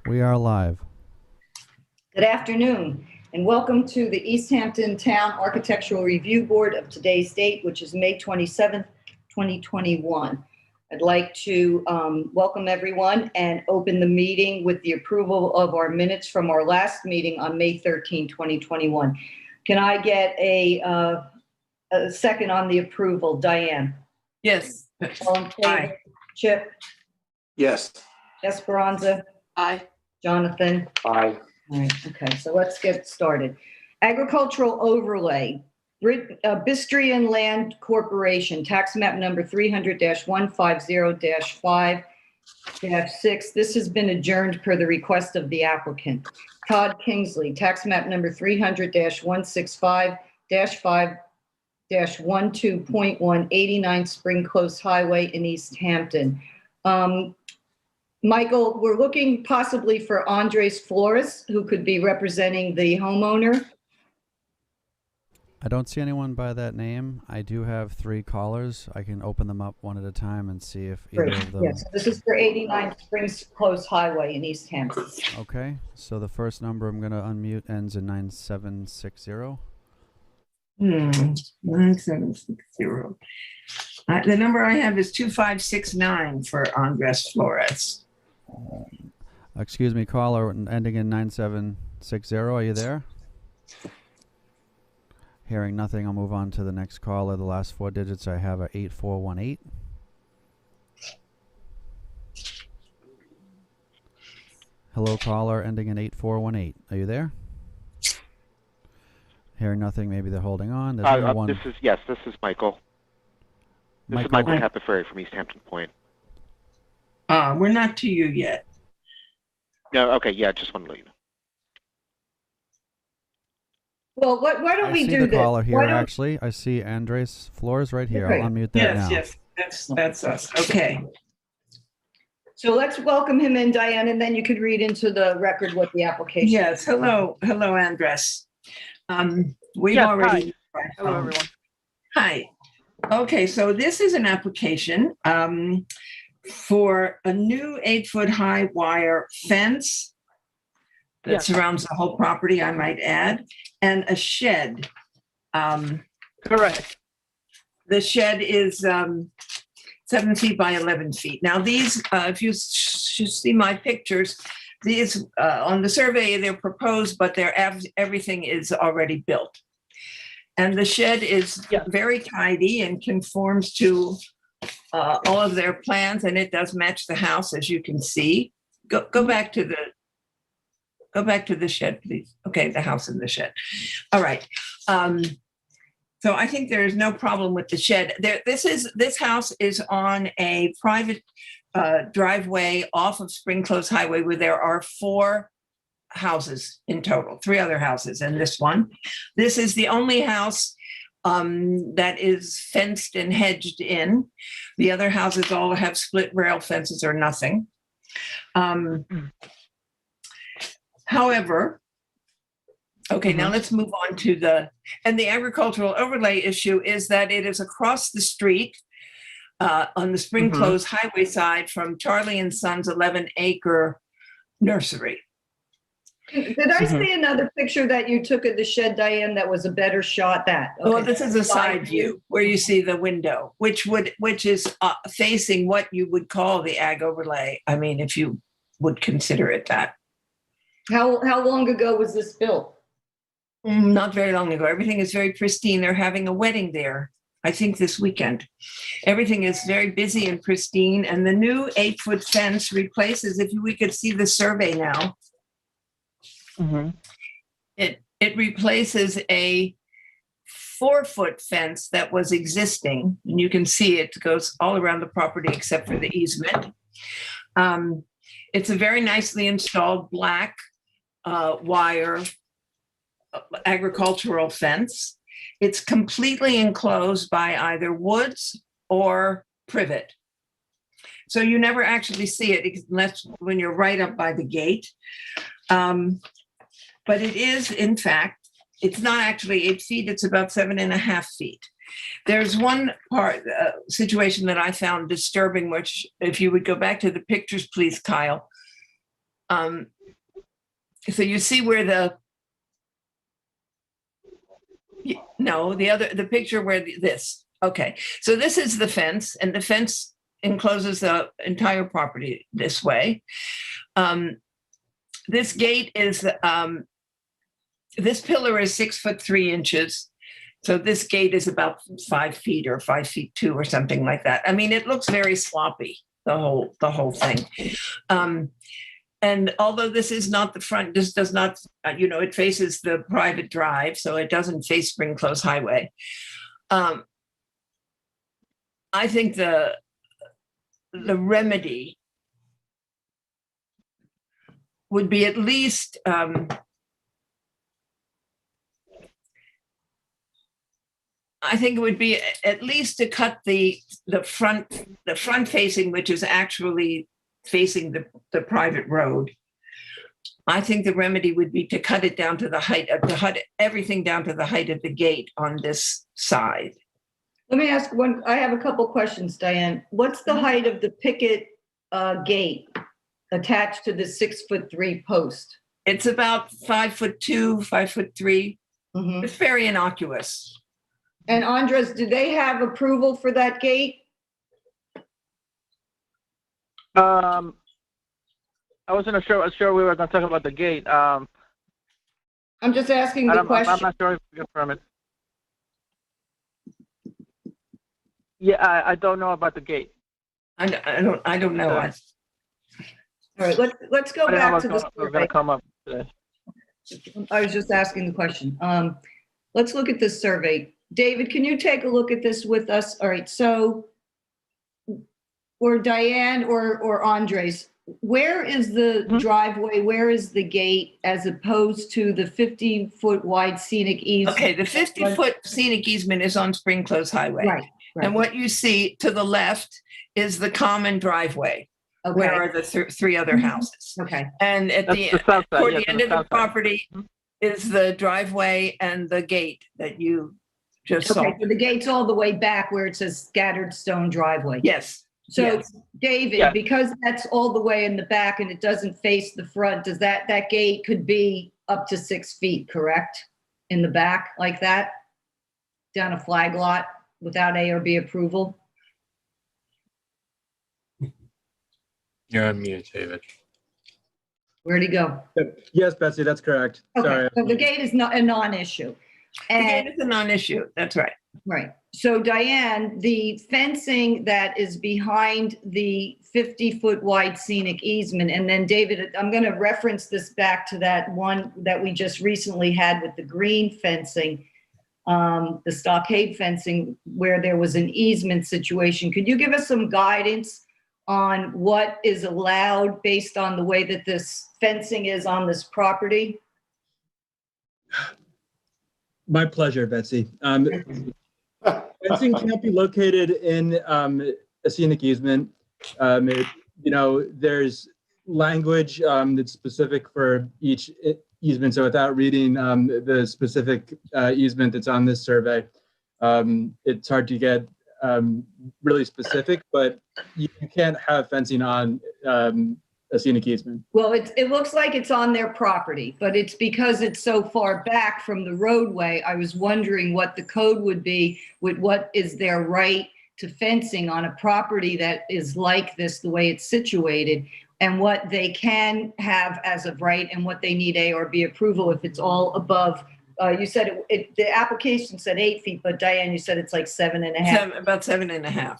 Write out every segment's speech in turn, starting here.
We are live. Good afternoon, and welcome to the East Hampton Town Architectural Review Board of today's date, which is May 27th, 2021. I'd like to welcome everyone and open the meeting with the approval of our minutes from our last meeting on May 13, 2021. Can I get a second on the approval? Diane? Yes. All in favor? Aye. Chip? Yes. Esperanza? Aye. Jonathan? Aye. All right, okay, so let's get started. Agricultural overlay, Bistrian Land Corporation, tax map number 300-150-5-6. This has been adjourned per the request of the applicant. Todd Kingsley, tax map number 300-165-5-12.1, 89 Spring Close Highway in East Hampton. Michael, we're looking possibly for Andres Flores, who could be representing the homeowner. I don't see anyone by that name. I do have 3 callers. I can open them up one at a time and see if either of them. Yes, this is for 89 Springs Close Highway in East Hampton. Okay, so the first number I'm going to unmute ends in 9760. 9760. The number I have is 2569 for Andres Flores. Excuse me, caller ending in 9760. Are you there? Hearing nothing, I'll move on to the next caller. The last 4 digits I have are 8418. Hello, caller ending in 8418. Are you there? Hearing nothing, maybe they're holding on. There's only one. This is Michael. This is Michael Capaferri from East Hampton Point. We're not to you yet. No, okay, yeah, just want to let you know. Well, why don't we do this? I see the caller here, actually. I see Andres Flores right here. Okay. I'll unmute that now. Yes, that's us. Okay. So let's welcome him in, Diane, and then you could read into the record what the application is. Yes, hello, Andres. We've already. Hi. Hello, everyone. Hi. Okay, so this is an application for a new 8-foot high wire fence that surrounds the whole property, I might add, and a shed. Correct. The shed is 7 feet by 11 feet. Now these, if you see my pictures, these on the survey, they're proposed, but everything is already built. And the shed is very tidy and conforms to all of their plans, and it does match the house, as you can see. Go back to the shed, please. Okay, the house and the shed. All right. So I think there is no problem with the shed. This house is on a private driveway off of Spring Close Highway, where there are 4 houses in total, 3 other houses and this one. This is the only house that is fenced and hedged in. The other houses all have split rail fences or nothing. However, okay, now let's move on to the agricultural overlay issue is that it is across the street on the Spring Close Highway side from Charlie and Sons 11-acre nursery. Did I see another picture that you took of the shed, Diane, that was a better shot? Okay. Well, this is a side view where you see the window, which is facing what you would call the ag overlay. I mean, if you would consider it that. How long ago was this built? Not very long ago. Everything is very pristine. They're having a wedding there, I think this weekend. Everything is very busy and pristine. And the new 8-foot fence replaces, if we could see the survey now, it replaces a 4-foot fence that was existing. And you can see it goes all around the property except for the easement. It's a very nicely installed black wire agricultural fence. It's completely enclosed by either woods or privet. So you never actually see it unless when you're right up by the gate. But it is, in fact, it's not actually 8 feet, it's about 7.5 feet. There's one situation that I found disturbing, which if you would go back to the pictures, please, Kyle. So you see where the picture where this, okay. So this is the fence, and the fence encloses the entire property this way. This gate is, this pillar is 6'3". So this gate is about 5 feet or 5'2" or something like that. I mean, it looks very sloppy, the whole thing. And although this is not the front, this does not, it faces the private drive, so it doesn't face Spring Close Highway. I think the remedy would be at least, I think it would be at least to cut the front facing, which is actually facing the private road. I think the remedy would be to cut it down to the height of everything down to the height of the gate on this side. Let me ask one. I have a couple questions, Diane. What's the height of the picket gate attached to the 6'3" post? It's about 5'2", 5'3". Mm-hmm. It's very innocuous. And Andres, do they have approval for that gate? I wasn't sure we were going to talk about the gate. I'm just asking the question. I'm not sure if we confirm it. Yeah, I don't know about the gate. I don't know. All right, let's go back to the survey. We're going to come up today. I was just asking the question. Let's look at this survey. David, can you take a look at this with us? All right, so, or Diane or Andres, where is the driveway? Where is the gate as opposed to the 50-foot wide scenic easement? Okay, the 50-foot scenic easement is on Spring Close Highway. Right. And what you see to the left is the common driveway. Okay. Where are the three other houses? Okay. And at That's the south side, toward yes, the end of the property is the driveway and the gate that you just saw. Okay, so the gate's all the way back where it says scattered stone driveway. Yes. So yes. David, Yes. because that's all the way in the back and it doesn't face the front, does that gate could be up to 6 feet, correct? In the back like that? Down a flag lot without ARB approval? You're on mute, David. Where'd he go? Yes, Betsy, that's correct. Okay, Sorry. so the gate is not a non-issue. The And gate is a non-issue. That's right. right. So Diane, the fencing that is behind the 50-foot wide scenic easement, and then David, I'm going to reference this back to that one that we just recently had with the green fencing, the stockade fencing, where there was an easement situation. Could you give us some guidance on what is allowed based on the way that this fencing is on this property? My pleasure, Betsy. Fencing can't be located in a scenic easement. There's language that's specific for each easement. So without reading the specific easement that's on this survey, it's hard to get really specific, but you can't have fencing on a scenic easement. Well, it looks like it's on their property, but it's because it's so far back from the roadway. I was wondering what the code would be with what is their right to fencing on a property that is like this, the way it's situated, and what they can have as of right and what they need ARB approval if it's all above. You said the application said 8 feet, but Diane, you said it's like 7.5. About 7.5.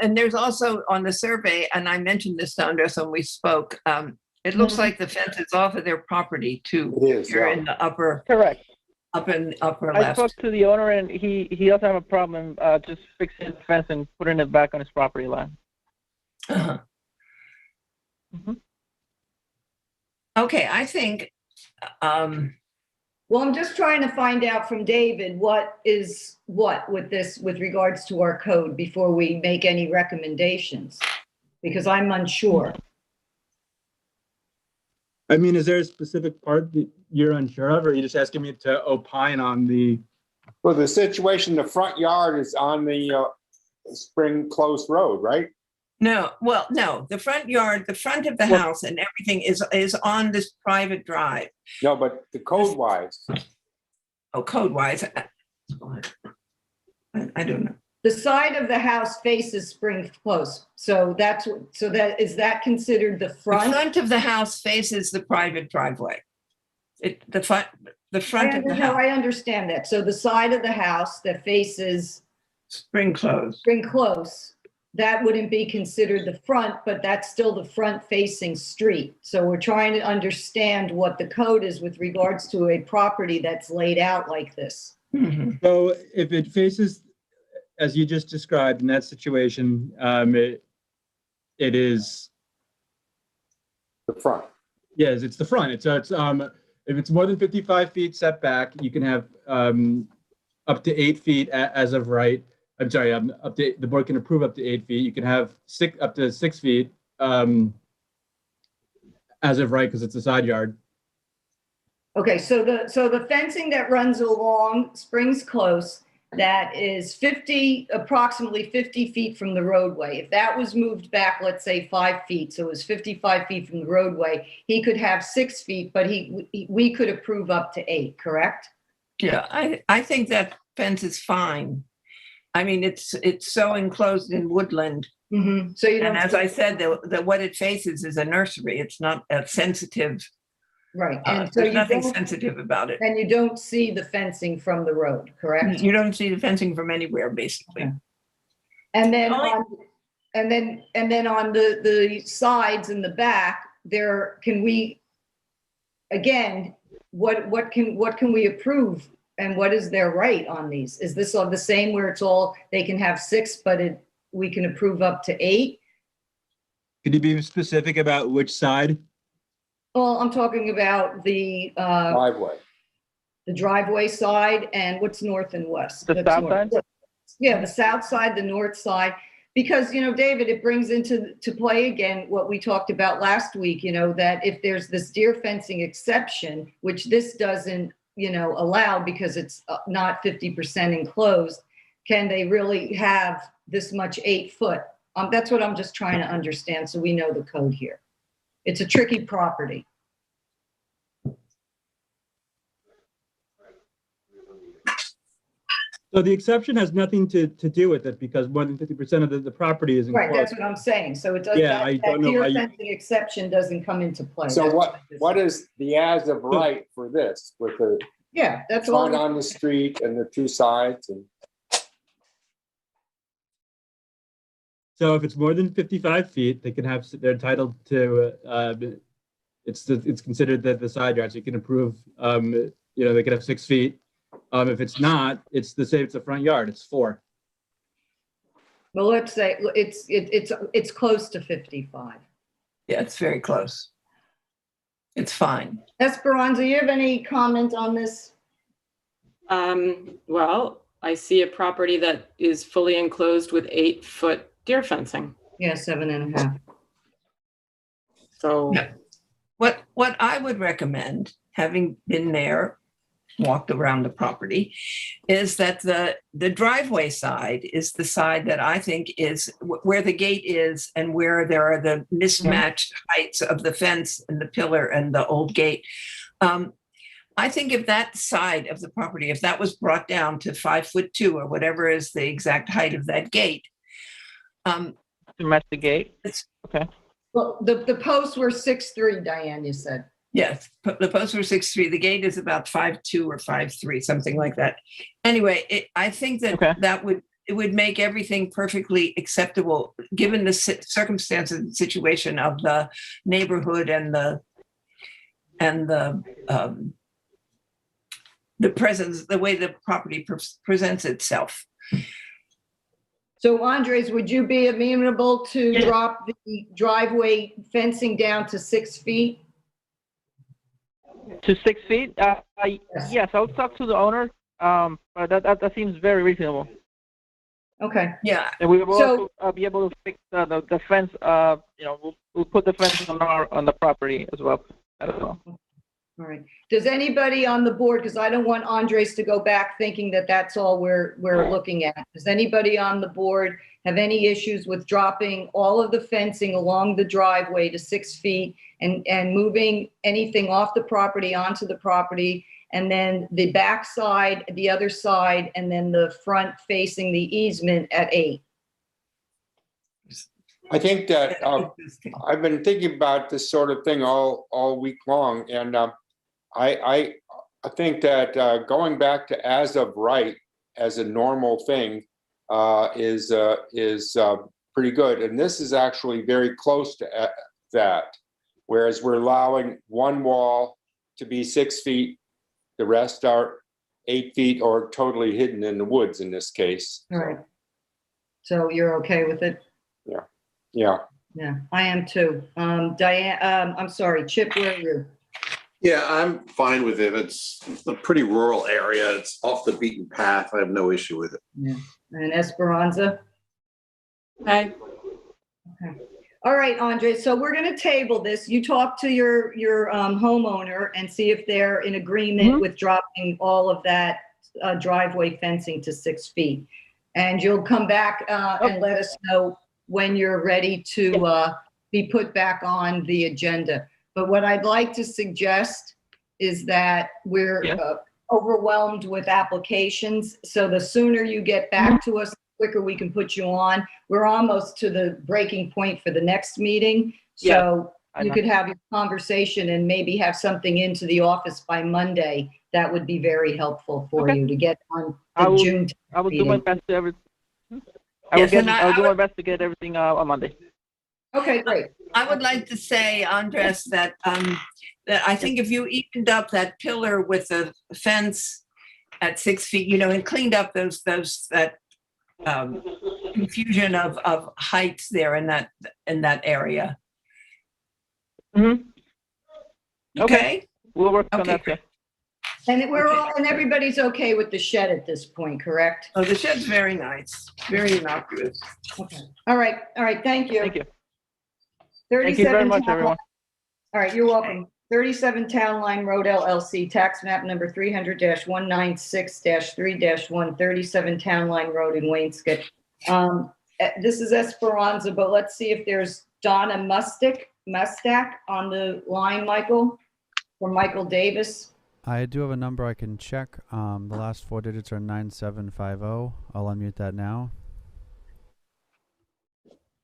And there's also on the survey, and I mentioned this to Andres when we spoke, it looks like the fence is off of their property too. It is, You're yeah. in the upper Correct. upper I left. spoke to the owner, and he doesn't have a problem just fixing the fence and putting it back on his property line. Uh-huh. Mhm. Okay, I think, Well, I'm just trying to find out from David what is what with this, with regards to our code before we make any recommendations, because I'm unsure. I mean, is there a specific part that you're unsure of, or are you just asking me to opine on the? Well, the situation, the front yard is on the Spring Close Road, right? No, well, no, the front yard, the front of the Well- house and everything is on this private drive. No, but the code wise, Oh, code wise, I don't know. The side of the house faces Spring Close. So is that considered the The front? front of the house faces the private driveway. The front of the No, house, I understand that. So the side of the house that faces spring closed. Spring Close, that wouldn't be considered the front, but that's still the front facing street. So we're trying to understand what the code is with regards to a property that's laid out like this. Mhm. So if it faces, as you just described in that situation, it is, the front. yes, it's the front. It's if it's more than 55 feet setback, you can have up to 8 feet as of right. I'm sorry, the board can approve up to 8 feet. You can have up to 6 feet as of right because it's a side yard. Okay, so the fencing that runs along Springs Close, that is approximately 50 feet from the roadway. If that was moved back, let's say 5 feet, so it was 55 feet from the roadway, he could have 6 feet, but we could approve up to 8, correct? Yeah, I think that fence is fine. I mean, it's so enclosed in woodland. Mm-hmm. So you And don't, as I said, what it faces is a nursery. It's not a sensitive, right, and so there's nothing don't, sensitive about it. and you don't see the fencing from the road, correct? You don't see the fencing from anywhere, basically. Okay. And then Only- on the sides and the back, what can we approve and what is their right on these? Is this all the same where it's all, they can have 6, but we can approve up to 8? Could you be specific about which side? Well, I'm talking about the Driveway. driveway side and what's north and west. The That's south north. side? Yeah, the south side, the north side, because, David, it brings into play again what we talked about last week, that if there's this deer fencing exception, which this doesn't, allow because it's not 50% enclosed, can they really have this much 8 foot? That's what I'm just trying to understand so we know the code here. It's a tricky property. So the exception has nothing to do with it because more than 50% of the property is Right, enclosed. that's what I'm saying. So it does, Yeah, I that don't know deer how you- fencing exception doesn't come into play. So That's what is the as of right for this with the Yeah, that's all. front on the street and the 2 sides and So if it's more than 55 feet, they're entitled to, it's considered the side yard, so you can approve, they can have 6 feet. If it's not, it's the front yard, it's 4. Well, let's say it's close to 55. Yeah, it's very close. It's fine. Esperanza, you have any comment on this? Well, I see a property that is fully enclosed with 8-foot deer fencing. Yeah, 7.5. So Yeah. What I would recommend, having been there, walked around the property, is that the driveway side is the side that I think is where the gate is and where there are the mismatched heights of the fence and the pillar and the old gate. I think if that side of the property, if that was brought down to 5'2" or whatever is the exact height of that gate. To match the gate? Okay. Well, the posts were 6'3", Diane, you said. Yes, the posts were 6'3". The gate is about 5'2" or 5'3", something like that. Anyway, I think that it would make everything perfectly acceptable given the circumstances and situation of the neighborhood and the presence, the way the property presents itself. So Andres, would you be amenable to Yeah. drop the driveway fencing down to 6 feet? To 6 feet? Yes, I'll talk to the owner. But that seems very reasonable. Okay. Yeah, And we will So- also be able to fix the fence. We'll put the fence on the property as well. All right. Does anybody on the board, because I don't want Andres to go back thinking that that's all we're looking at. Does anybody on the board have any issues with dropping all of the fencing along the driveway to 6 feet and moving anything off the property onto the property, and then the back side, the other side, and then the front facing the easement at 8? I think that I've been thinking about this sort of thing all week long, and I think that going back to as of right as a normal thing is pretty good, and this is actually very close to that. Whereas we're allowing one wall to be 6 feet, the rest are 8 feet or totally hidden in the woods in this case. All right. So you're okay with it? Yeah. Yeah, I am too. Diane, I'm sorry, Chip, where are you? Yeah, I'm fine with it. It's a pretty rural area. It's off the beaten path. I have no issue with it. Yeah. And Esperanza? Okay. Okay. All right, Andre, so we're going to table this. You talk to your homeowner and see if they're in agreement with dropping all of that driveway fencing to 6 feet. And you'll come back and let us know when you're ready to be put back on the agenda. But what I'd like to suggest is that we're overwhelmed with applications. So the sooner you get back to us, the quicker we can put you on. We're almost to the breaking point for the next meeting. So you could have your conversation and maybe have something into the office by Monday. That would be very helpful for you to get on the June I will meeting. do my best to I'll do my best to get everything on Monday. Okay, great. I would like to say, Andres, that that I think if you evened up that pillar with the fence at 6 feet, and cleaned up that confusion of heights there in that area. Okay. We'll work on that too. And and everybody's okay with the shed at this point, correct? Oh, the shed's very nice, very innocuous. Okay. All right. Thank you. Thank you. 37 Thank you very much, Town everyone. All right, you're welcome. 37 Town Line Road LLC, tax map number 300-196-3-1, 37 Town Line Road in Waynescott. This is Esperanza, but let's see if there's Donna Mustak on the line, Michael, or Michael Davis. I do have a number I can check. The last 4 digits are 9750. I'll unmute that now.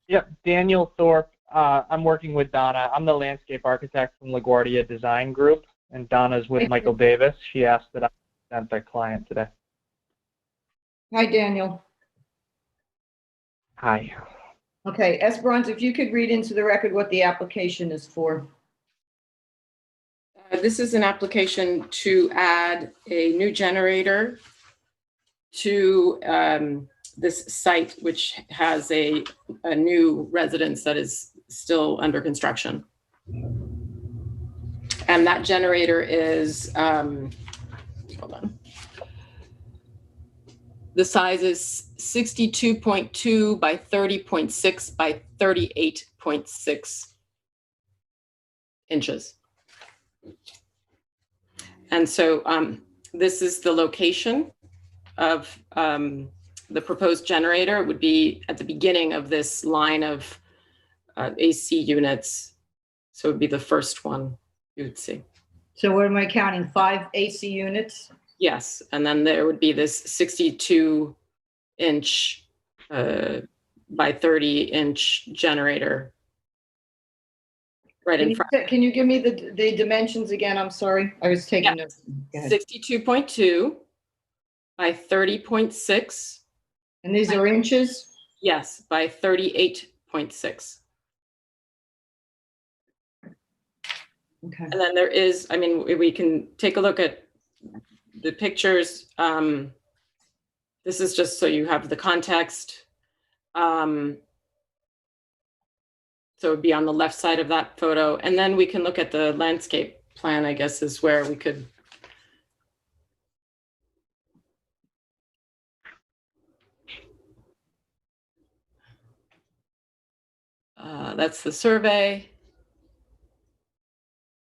Yep, Daniel Thorpe. I'm working with Donna. I'm the landscape architect from LaGuardia Design Group, and Donna's with Michael Davis. She asked that I present the client today. Hi, Daniel. Hi. Okay, Esperanza, if you could read into the record what the application is for. This is an application to add a new generator to this site, which has a new residence that is still under construction. And that generator is, hold on. The size is 62.2 by 30.6 by 38.6 inches. And so this is the location of the proposed generator. It would be at the beginning of this line of AC units. So it would be the first one you would see. So what am I counting? 5 AC units? Yes, and then there would be this 62-inch by 30-inch generator right in front. Can you give me the dimensions again? I'm sorry, I was taking notes. 62.2 by 30.6. And these are inches? Yes, by 38.6. Okay. And then there is, I mean, we can take a look at the pictures. This is just so you have the context. So it'd be on the left side of that photo. And then we can look at the landscape plan, I guess, is where we could. That's the survey.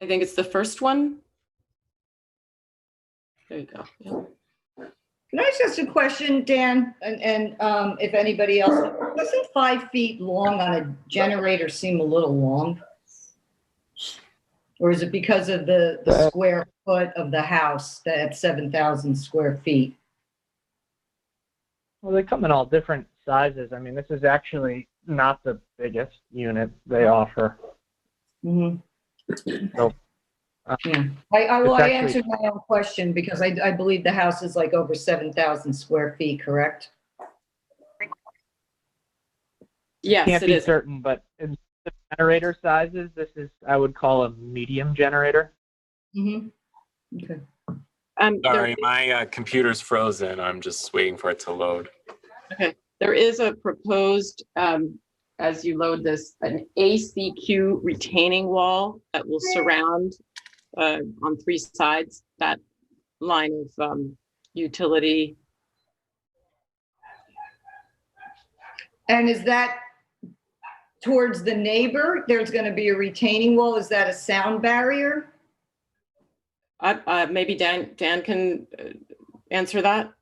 I think it's the first one. There you go. Yeah. Can I ask a question, Dan, and if anybody else, doesn't 5 feet long on a generator seem a little long? Or is it because of the square foot of the house at 7,000 square feet? Well, they come in all different sizes. I mean, this is actually not the biggest unit they offer. Mm-hmm. So, Yeah, I actually- answered my own question because I believe the house is like over 7,000 square feet, correct? Yes, Can't it be is. certain, but in the generator sizes, this is, I would call a medium generator. Mm-hmm. Okay. Sorry, my computer's frozen. I'm just waiting for it to load. Okay, there is a proposed, as you load this, an ACQ retaining wall that will surround on 3 sides that line of utility. And is that towards the neighbor? There's going to be a retaining wall. Is that a sound barrier? Maybe Dan can answer that,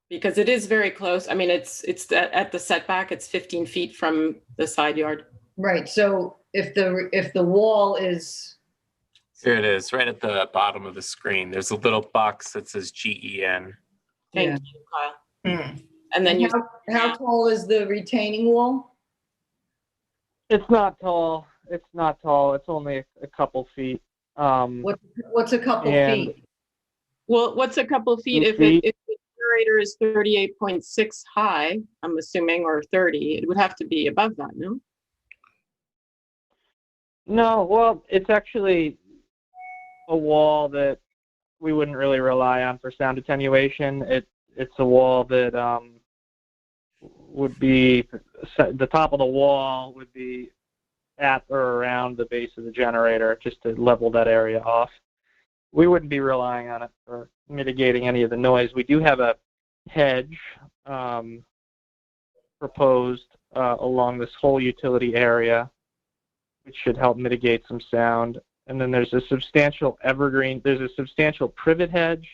because it is very close. I mean, it's at the setback. It's 15 feet from the side yard. Right. So if the wall is, Here it is, right at the bottom of the screen. There's a little box that says GEN. Thank you, Kyle. And then how tall is the retaining wall? It's not tall. It's not tall. It's only a couple feet. What's a couple feet? Well, what's a couple feet? If the generator is 38.6 high, I'm assuming, or 30, it would have to be above that, no? No, well, it's actually a wall that we wouldn't really rely on for sound attenuation. It's a wall that would be, the top of the wall would be at or around the base of the generator, just to level that area off. We wouldn't be relying on it for mitigating any of the noise. We do have a hedge proposed along this whole utility area, which should help mitigate some sound. And then there's a substantial privet hedge,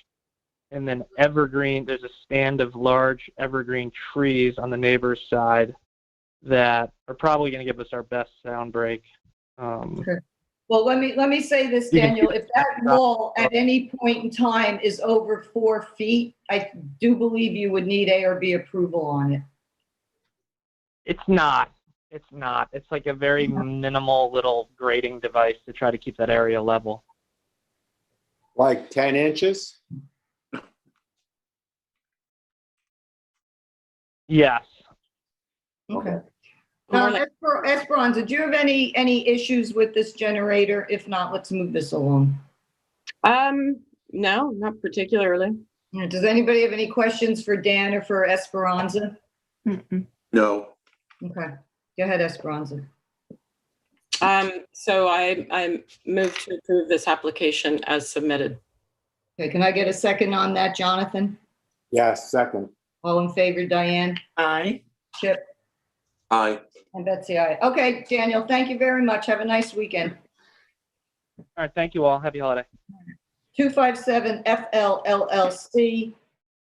and then there's a stand of large evergreen trees on the neighbor's side that are probably going to give us our best sound break. Okay. Well, let me say this, Daniel. If that wall at any point in time is over 4 feet, I do believe you would need ARB approval on it. It's not. It's like a very minimal little grading device to try to keep that area level. Like 10 inches? Yes. Okay. Esperanza, do you have any issues with this generator? If not, let's move this along. No, not particularly. Does anybody have any questions for Dan or for Esperanza? No. Okay. Go ahead, Esperanza. So I move to approve this application as submitted. Okay, can I get a second on that, Jonathan? Yes, second. All in favor, Diane? Aye. Chip? Aye. And Betsy, aye. Okay, Daniel, thank you very much. Have a nice weekend. All right. Thank you all. Happy holiday. 257 FL LLC,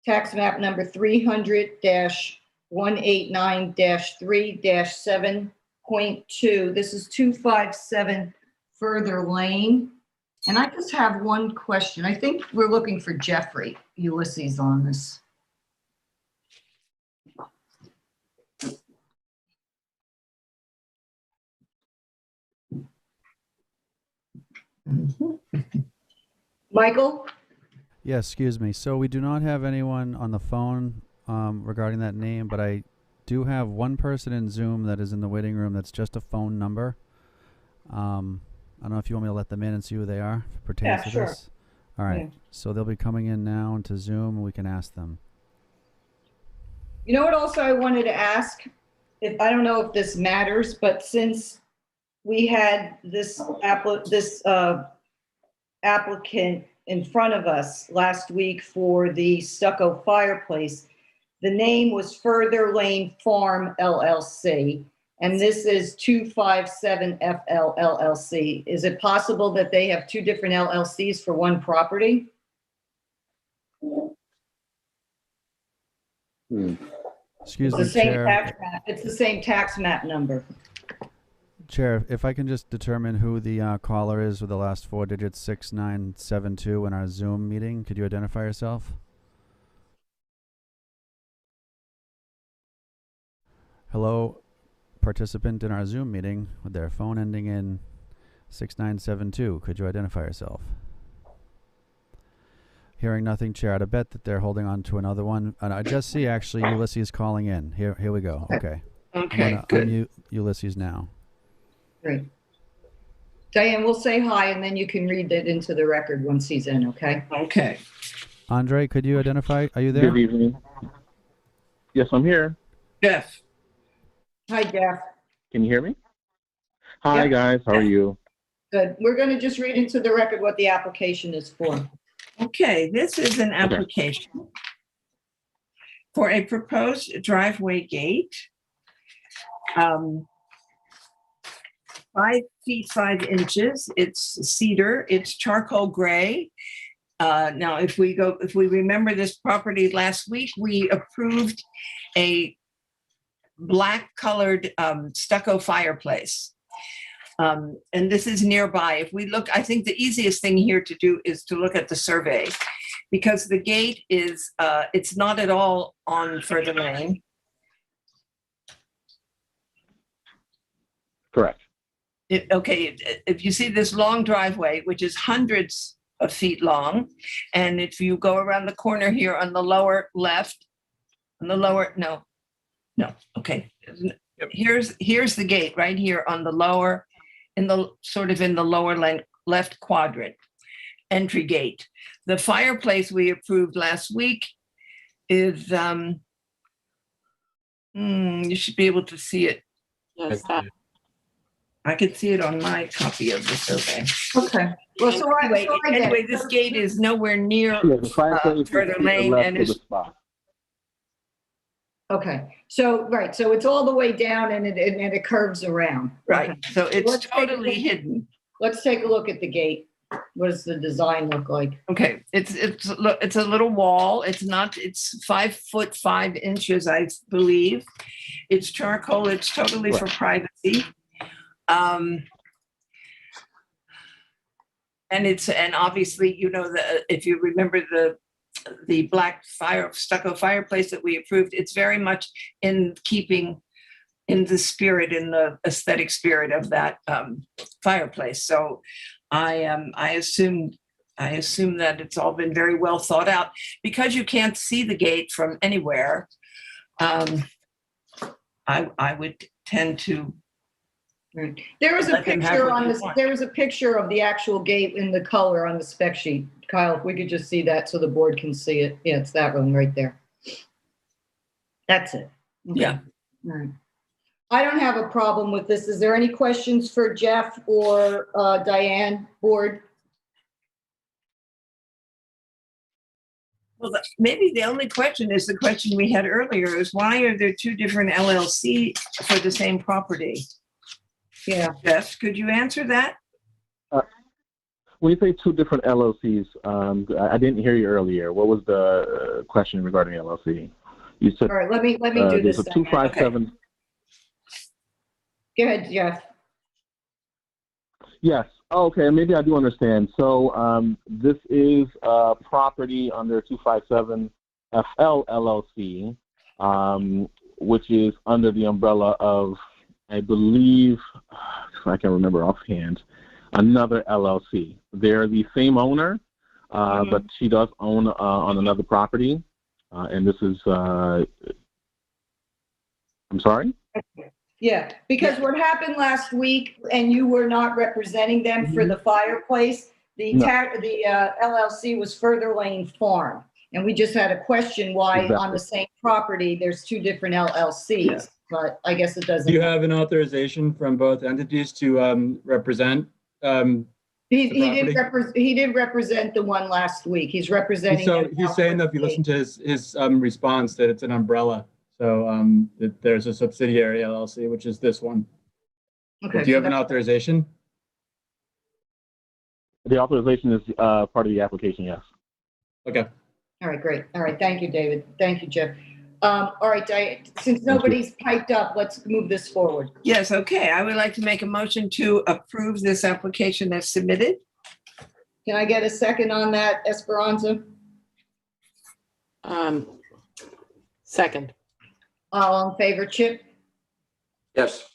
tax map number 300-189-3-7.2. This is 257 Further Lane. And I just have one question. I think we're looking for Jeffrey Ulysses on this. Michael? Yes, excuse me. So we do not have anyone on the phone regarding that name, but I do have one person in Zoom that is in the waiting room that's just a phone number. I don't know if you want me to let them in and see who they are if it pertains to sure. this. All right. Yeah. So they'll be coming in now into Zoom and we can ask them. You know what also I wanted to ask? I don't know if this matters, but since we had this applicant in front of us last week for the stucco fireplace, the name was Further Lane Farm LLC, and this is 257 FL LLC. Is it possible that they have two different LLCs for one property? Excuse It's me, the same Chair. tax map. It's the same tax map number. Chair, if I can just determine who the caller is with the last 4 digits, 6972 in our Zoom meeting, could you identify yourself? Hello, participant in our Zoom meeting with their phone ending in 6972. Could you identify yourself? Hearing nothing, Chair, I'd bet that they're holding on to another one. And I just see actually Ulysses calling in. Here we go. Okay. Okay, I'm good. gonna unmute Ulysses now. Great. Diane, we'll say hi and then you can read it into the record once he's in, okay? Okay. Andre, could you identify? Are you there? Good evening. Yes, I'm here. Jeff. Hi, Jeff. Can you hear me? Hi, Yep. guys. How are you? Good. We're going to just read into the record what the application is for. Okay, this is an application for a proposed driveway gate. 5 feet 5 inches. It's cedar. It's charcoal gray. Now, if we remember this property last week, we approved a black colored stucco fireplace. And this is nearby. If we look, I think the easiest thing here to do is to look at the survey, because the gate is, it's not at all on Further Lane. Correct. Okay, if you see this long driveway, which is hundreds of feet long, and if you go around the corner here on the lower left, on the lower, no, okay. Here's the gate right here on the lower, in the lower left quadrant, entry gate. The fireplace we approved last week is, you should be able to see it. Yes, I could see it on my copy of the survey. Okay. Well, so Anyway, this gate is nowhere near Yeah, the fireplace is Further to the Lane, left and of the is, spot. Okay. So, right. So it's all the way down and it curves around. right, Okay. so it's Let's take a totally look. hidden. Let's take a look at the gate. What does the design look like? Okay, it's a little wall. It's 5 foot 5 inches, I believe. It's charcoal. It's totally for privacy. And obviously, if you remember the black stucco fireplace that we approved, it's very much in keeping in the aesthetic spirit of that fireplace. So I assume that it's all been very well thought out. Because you can't see the gate from anywhere, I would tend to. Right. There was a Let them have picture what on they this. want. There was a picture of the actual gate in the color on the spec sheet. Kyle, if we could just see that so the board can see it. Yeah, it's that one right there. That's it. Okay. Yeah. All right. I don't have a problem with this. Is there any questions for Jeff or Diane, board? Well, maybe the only question is the question we had earlier, is why are there 2 different LLC for the same property? Yeah. Jeff, could you answer that? When you say 2 different LLCs, I didn't hear you earlier. What was the question regarding LLC? You said All right. Let me do there's this. a 257. Go ahead, Jeff. Yes. Oh, okay. Maybe I do understand. So this is a property under 257 FL LLC, which is under the umbrella of, I believe, I can't remember offhand, another LLC. They're the same owner, but she does own on another property. And this is, I'm sorry? Yeah, because what happened last week, and you were not representing them for the fireplace, the LLC was Further Lane Farm. And we just had a question why on the same property, there's 2 different LLCs. Yeah. But I guess it doesn't. Do you have an authorization from both entities to represent? He did represent the one last week. He's representing. So he's saying that if you listen to his response, that it's an umbrella. So that there's a subsidiary LLC, which is this one. Okay. Do you have an authorization? The authorization is part of the application, yes. Okay. All right, great. All right, thank you, David. Thank you, Jeff. All right, since nobody's piped up, let's move this forward. Yes, okay. I would like to make a motion to approve this application as submitted. Can I get a second on that, Esperanza? Second. All in favor, Chip Yes.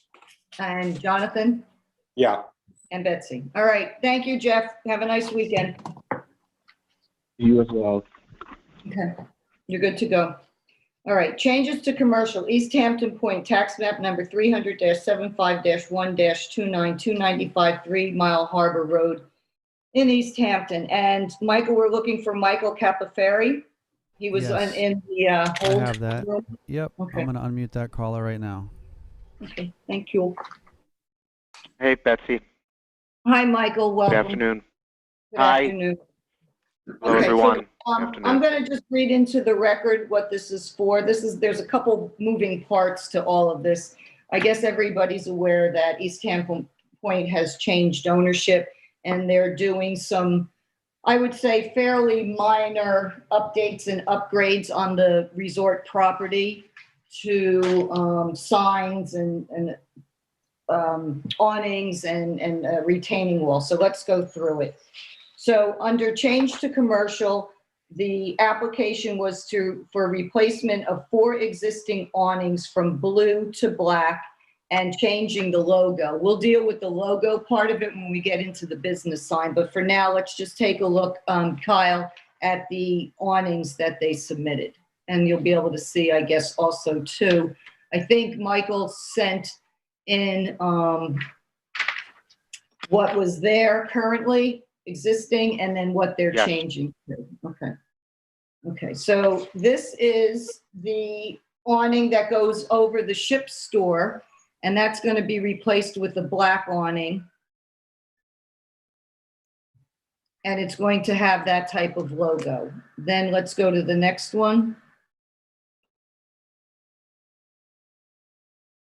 and Jonathan Yeah. and Betsy. All right, thank you, Jeff. Have a nice weekend. You as well. Okay, you're good to go. All right, changes to commercial, East Hampton Point, tax map number 300-75-1-29295 3 Mile Harbor Road in East Hampton. And Michael, we're looking for Michael Capaferri. He was Yes. in the I hold have that. room. Yep. Okay. I'm going to unmute that caller right now. Okay, thank you. Hey, Betsy. Hi, Michael, welcome. Good afternoon. Good Hi. afternoon. Hello, Okay, so, everyone. I'm Afternoon. going to just read into the record what this is for. There's a couple moving parts to all of this. I guess everybody's aware that East Hampton Point has changed ownership, and they're doing some, I would say, fairly minor updates and upgrades on the resort property to signs and awnings and retaining wall. So let's go through it. So under change to commercial, the application was for replacement of 4 existing awnings from blue to black and changing the logo. We'll deal with the logo part of it when we get into the business sign, but for now, let's just take a look, Kyle, at the awnings that they submitted. And you'll be able to see, I guess, also too. I think Michael sent in what was there currently existing and then what they're Yes. changing to. Okay. Okay, so this is the awning that goes over the ship store, and that's going to be replaced with a black awning. And it's going to have that type of logo. Then let's go to the next one.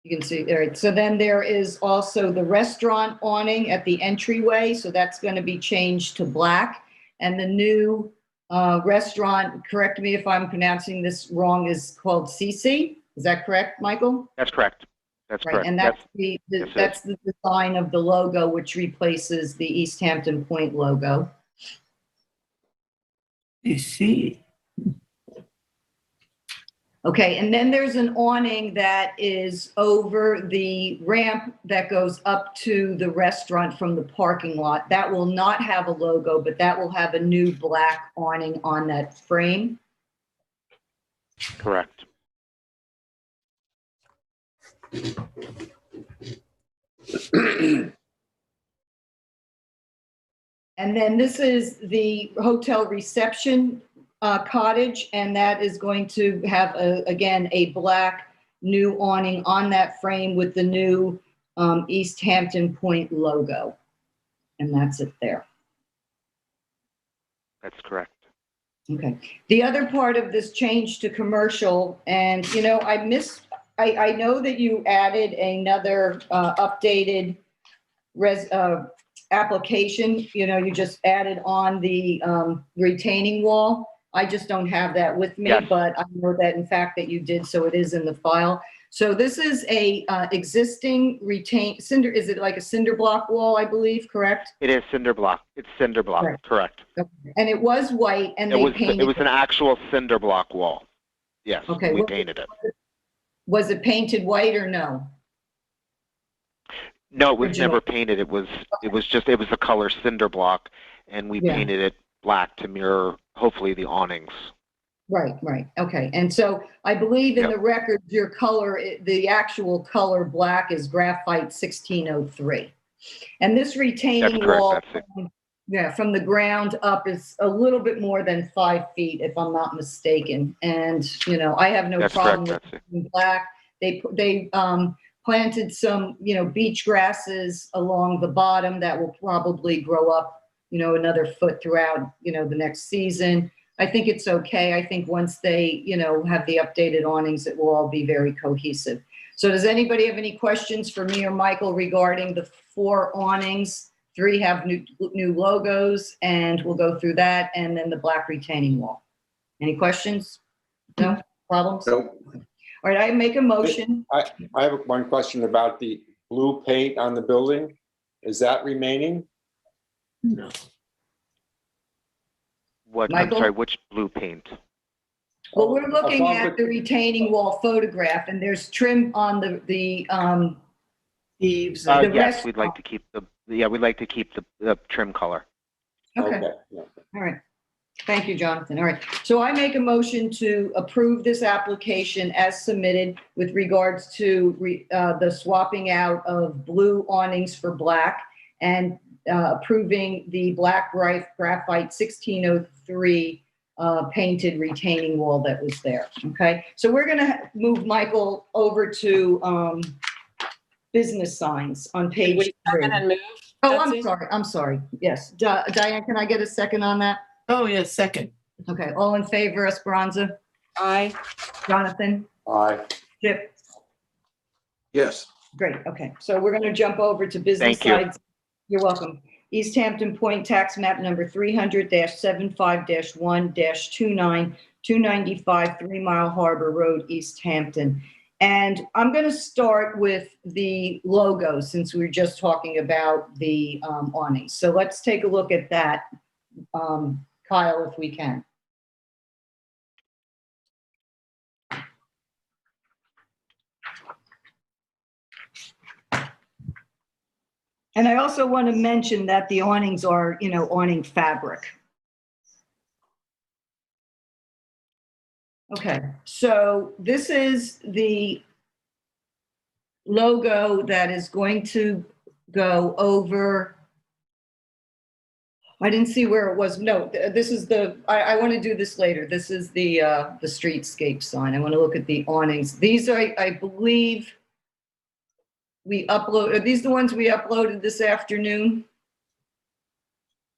You can see, all right, so then there is also the restaurant awning at the entryway, so that's going to be changed to black. And the new restaurant, correct me if I'm pronouncing this wrong, is called CC. Is that correct, Michael? That's correct. That's Right, correct. and that's that's the design of the logo, which replaces the East Hampton Point logo. You see. Okay, and then there's an awning that is over the ramp that goes up to the restaurant from the parking lot. That will not have a logo, but that will have a new black awning on that frame. Correct. And then this is the hotel reception cottage, and that is going to have, again, a black new awning on that frame with the new East Hampton Point logo. And that's it there. That's correct. Okay. The other part of this change to commercial, and I know that you added another updated application. You just added on the retaining wall. I just don't have that with me, Yes. but I know that in fact that you did, so it is in the file. So this is a existing cinder. Is it like a cinder block wall, I believe, correct? It is cinder block. It's cinder block. Correct. Okay. And it was white, and It was an actual cinder block wall. Yes. Okay. We painted it. Was it painted white or no? No, it was Original. never painted. It was the color cinder block, and we painted it black to mirror hopefully the awnings. Right. Okay. And so I believe in the record, your color, the actual color black is graphite 1603. And this retaining wall, from the ground up is a little bit more than 5 feet, if I'm not mistaken. And, I have no problem with black. They planted some, beach grasses along the bottom that will probably grow up, another foot throughout, the next season. I think it's okay. I think once they, have the updated awnings, it will all be very cohesive. So does anybody have any questions for me or Michael regarding the 4 awnings? 3 have new logos, and we'll go through that, and then the black retaining wall. Any questions? No? Problems? Nope. All right, I make a motion. I have one question about the blue paint on the building. Is that remaining? No. What, I'm Michael? sorry, which blue paint? Well, we're looking Above at the retaining wall photograph, and there's trim on the Eaves. The Yes, rest- we'd like to keep the trim color. Okay. Yeah. All right. Thank you, Jonathan. All right. So I make a motion to approve this application as submitted with regards to the swapping out of blue awnings for black and approving the black graphite 1603 painted retaining wall that was there. Okay. So we're going to move Michael over to business signs on page Wait, 3. second and move. Oh, Betsy? I'm sorry. Yes. Diane, can I get a second on that? Oh, yes, second. Okay, all in favor, Esperanza? Aye. Jonathan? Aye. Chip? Yes. Great, okay. So we're going to jump over to business Thank you. sites. You're welcome. East Hampton Point Tax Map Number 300-75-1-29, 295 3 Mile Harbor Road, East Hampton. And I'm going to start with the logo since we were just talking about the awnings. So let's take a look at that, Kyle, if we can. And I also want to mention that the awnings are, awning fabric. Okay, so this is the logo that is going to go over. I didn't see where it was. No, this is I want to do this later. This is the streetscape sign. I want to look at the awnings. These are, I believe, are these the ones we uploaded this afternoon?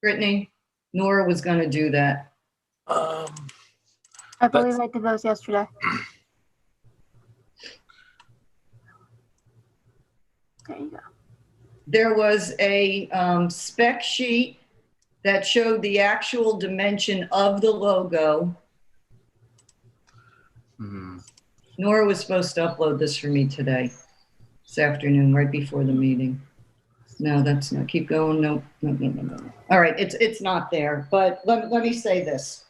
Brittany? Nora was going to do that. I believe I did those yesterday. There you go. There was a spec sheet that showed the actual dimension of the logo. Nora was supposed to upload this for me today, this afternoon, right before the meeting. No, that's not. Keep going. No. All right, it's not there. But let me say this.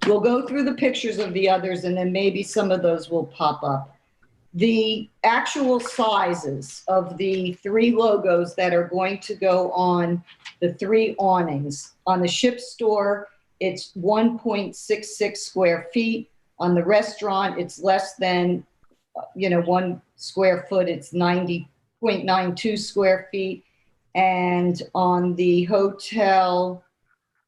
We'll go through the pictures of the others, and then maybe some of those will pop up. The actual sizes of the 3 logos that are going to go on the 3 awnings. On the ship store, it's 1.66 square feet. On the restaurant, it's less than, 1 square foot. It's 90.92 square feet. And on the hotel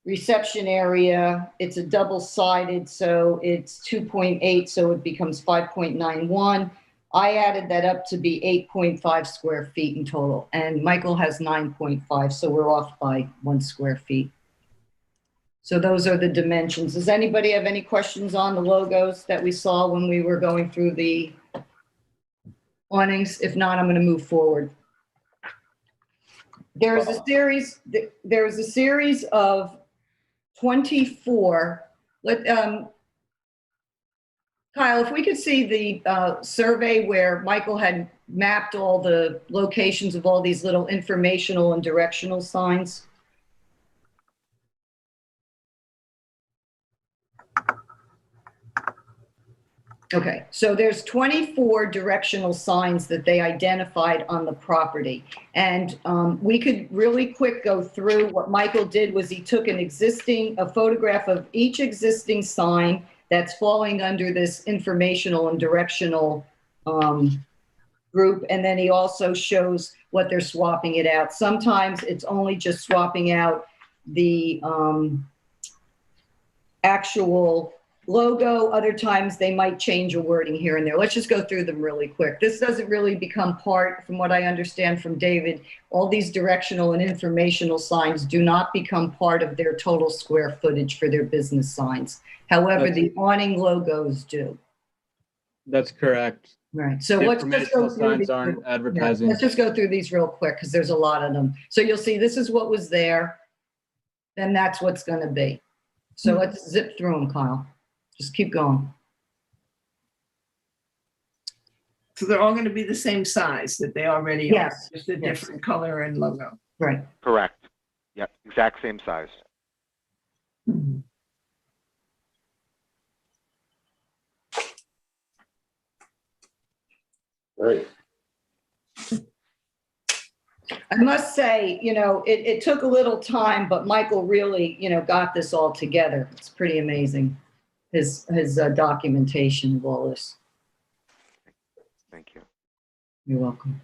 reception area, it's a double-sided, so it's 2.8, so it becomes 5.91. I added that up to be 8.5 square feet in total, and Michael has 9.5, so we're off by 1 square feet. So those are the dimensions. Does anybody have any questions on the logos that we saw when we were going through the awnings? If not, I'm going to move forward. There is a series of 24. Kyle, if we could see the survey where Michael had mapped all the locations of all these little informational and directional signs. Okay, so there's 24 directional signs that they identified on the property. And we could really quick go through. What Michael did was he took a photograph of each existing sign that's falling under this informational and directional group. And then he also shows what they're swapping it out. Sometimes it's only just swapping out the actual logo. Other times they might change a wording here and there. Let's just go through them really quick. This doesn't really become part, from what I understand from David, all these directional and informational signs do not become part of their total square footage for their business signs. However, the awning logos do. That's correct. Right. So The let's just go informational through signs these. aren't advertising. Let's just go through these real quick because there's a lot of them. So you'll see this is what was there. Then that's what's going to be. So let's zip through them, Kyle. Just keep going. So they're all going to be the same size that they already are, Yes. just a Yes. different color and logo. Right. Correct. Yep, exact same size. Mhm. Right. I must say, it took a little time, but Michael really, got this all together. It's pretty amazing, his documentation of all this. Thank you. You're welcome.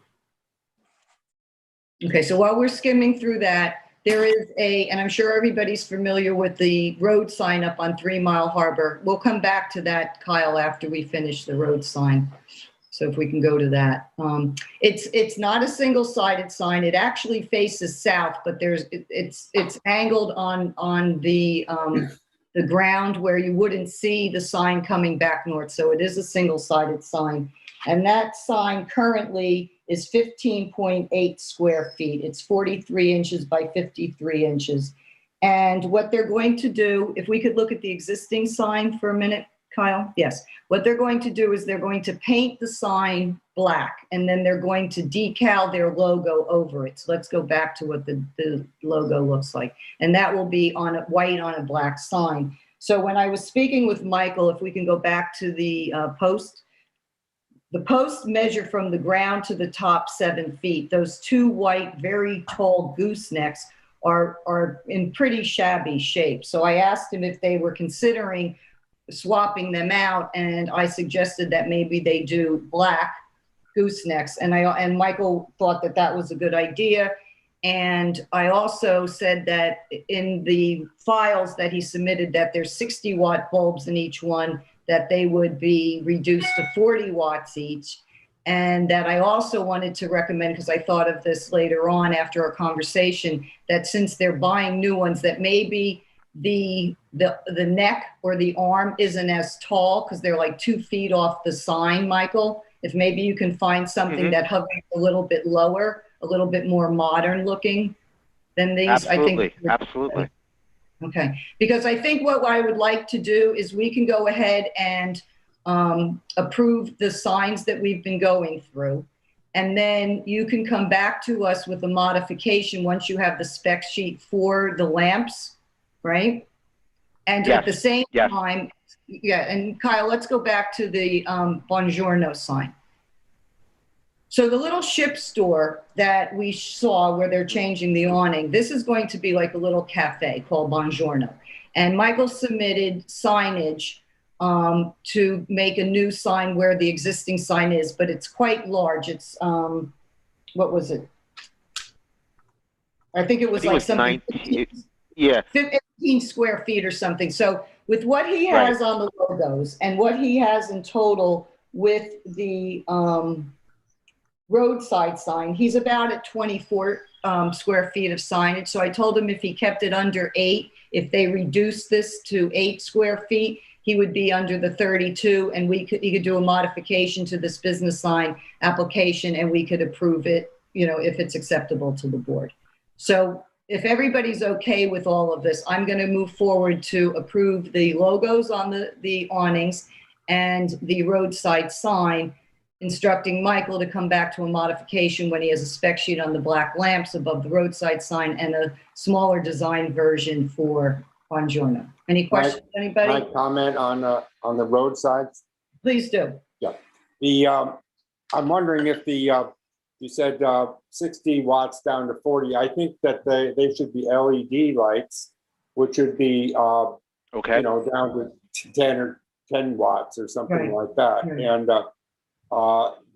Okay, so while we're skimming through that, there is and I'm sure everybody's familiar with the road sign up on 3 Mile Harbor. We'll come back to that, Kyle, after we finish the road sign. So if we can go to that. It's not a single-sided sign. It actually faces south, but it's angled on the ground where you wouldn't see the sign coming back north. So it is a single-sided sign. And that sign currently is 15.8 square feet. It's 43 inches by 53 inches. And what they're going to do, if we could look at the existing sign for a minute, Kyle? Yes. What they're going to do is they're going to paint the sign black, and then they're going to decal their logo over it. So let's go back to what the logo looks like. And that will be on a white on a black sign. So when I was speaking with Michael, if we can go back to the post, the posts measure from the ground to the top 7 feet. Those 2 white, very tall goosenecks are in pretty shabby shape. So I asked him if they were considering swapping them out, and I suggested that maybe they do black goosenecks, and Michael thought that was a good idea. And I also said that in the files that he submitted that there's 60-watt bulbs in each one, that they would be reduced to 40 watts each. And that I also wanted to recommend, because I thought of this later on after our conversation, that since they're buying new ones, that maybe the neck or the arm isn't as tall, because they're like 2 feet off the sign, Michael. If maybe you can find something that hovers a little bit lower, a little bit more modern looking than these. Absolutely. I think. Absolutely. Okay, because I think what I would like to do is we can go ahead and approve the signs that we've been going through. And then you can come back to us with a modification once you have the spec sheet for the lamps, right? And at the same time, and Kyle, let's go back to the Buongiorno sign. So the little ship store that we saw where they're changing the awning, this is going to be like a little cafe called Buongiorno. And Michael submitted signage to make a new sign where the existing sign is, but it's quite large. It's, what was it? I think it was like something. 15 square feet or something. So with what he has on the logos and what he has in total with the roadside sign, he's about at 24 square feet of signage. So I told him if he kept it under 8, if they reduced this to 8 square feet, he would be under the 32, and he could do a modification to this business sign application, and we could approve it, if it's acceptable to the board. So if everybody's okay with all of this, I'm going to move forward to approve the logos on the awnings and the roadside sign, instructing Michael to come back to a modification when he has a spec sheet on the black lamps above the roadside sign and a smaller design version for Buongiorno. Any questions, anybody? Can I comment on the roadside? Please do. Yeah. I'm wondering if you said 60 watts down to 40. I think that they should be LED lights, which would be down to 10 watts or something like that. Right. And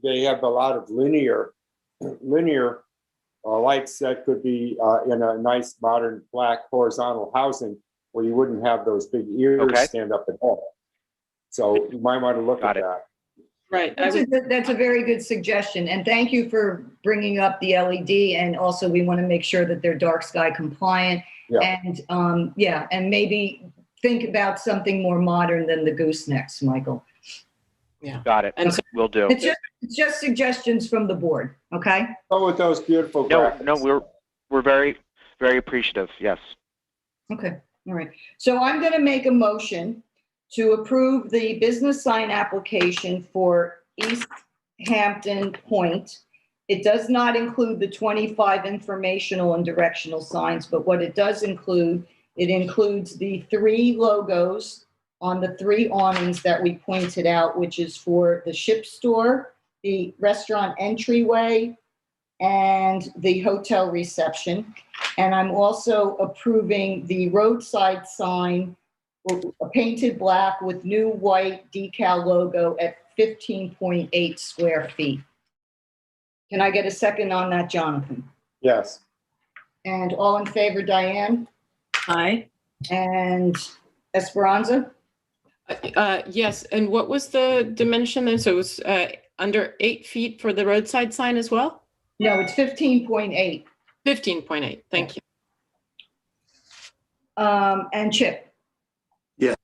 they have a lot of linear lights that could be in a nice modern black horizontal housing where you wouldn't have those big ears stand up at all. So you might want to look at that. Right. That's a very good suggestion. And thank you for bringing up the LED. And also we want to make sure that they're dark sky compliant. Yeah. And maybe think about something more modern than the goosenecks, Michael. Yeah. Got it. And so Will do. It's just suggestions from the board. Okay. Oh, with those beautiful graphics. No, we're very, very appreciative. Yes. Okay. All right. So I'm going to make a motion to approve the business sign application for East Hampton Point. It does not include the 25 informational and directional signs, but what it does include, it includes the 3 logos on the 3 awnings that we pointed out, which is for the ship store, the restaurant entryway, and the hotel reception. And I'm also approving the roadside sign, painted black with new white decal logo at 15.8 square feet. Can I get a second on that, Jonathan? Yes. And all in favor, Diane? Aye. And Esperanza? Yes, and what was the dimension then? So it was under 8 feet for the roadside sign as well? No, it's 15.8. 15.8, thank you. And Chip? Yes.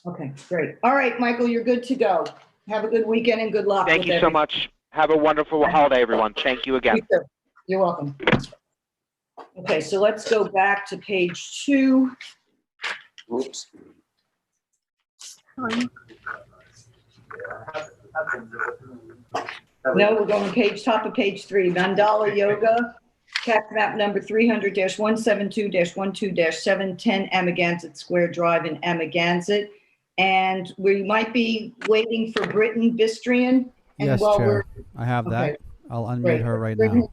Okay, great. All right, Michael, you're good to go. Have a good weekend and good luck. Thank you so much. Have a wonderful holiday, everyone. Thank you again. You too. You're welcome. Okay, so let's go back to page 2. Oops. No, we're going top of page 3. Mandala Yoga, tax map number 300-172-12-710 Amagansett Square Drive in Amagansett. And we might be waiting for Britton Bistrian. And Yes, while Chair. I have that. Okay. I'll unmute Great. her right now.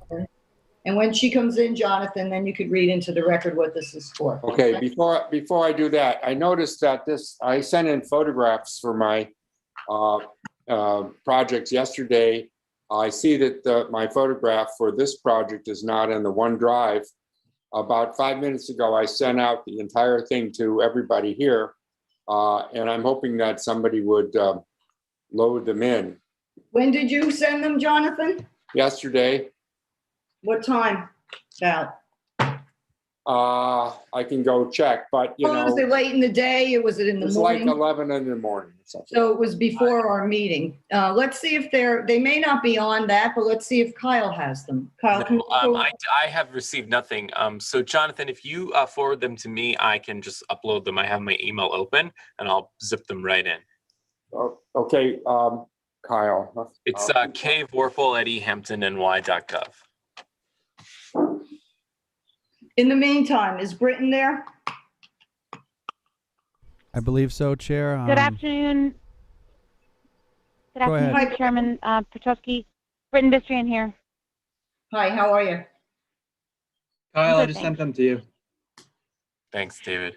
And when she comes in, Jonathan, then you could read into the record what this is for. Okay, before I do that, I noticed that I sent in photographs for my projects yesterday. I see that my photograph for this project is not in the OneDrive. About 5 minutes ago, I sent out the entire thing to everybody here, and I'm hoping that somebody would load them in. When did you send them, Jonathan? Yesterday. What time? About? I can go check, but you know. Was it late in the day or was it in the morning? It was like 11 in the morning. So it was before our meeting. Let's see if they may not be on that, but let's see if Kyle has them. Kyle, can No, I have received nothing. So Jonathan, if you forward them to me, I can just upload them. I have my email open and I'll zip them right in. Oh, okay, Kyle. It's kvorpal@ehamptonny.gov. In the meantime, is Britton there? I believe so, Chair. Good afternoon. Good Go afternoon, ahead. Chairman Petrowski. Britton Bistrian here. Hi, how are you? Kyle, I Good, just thanks. sent them to you. Thanks, David.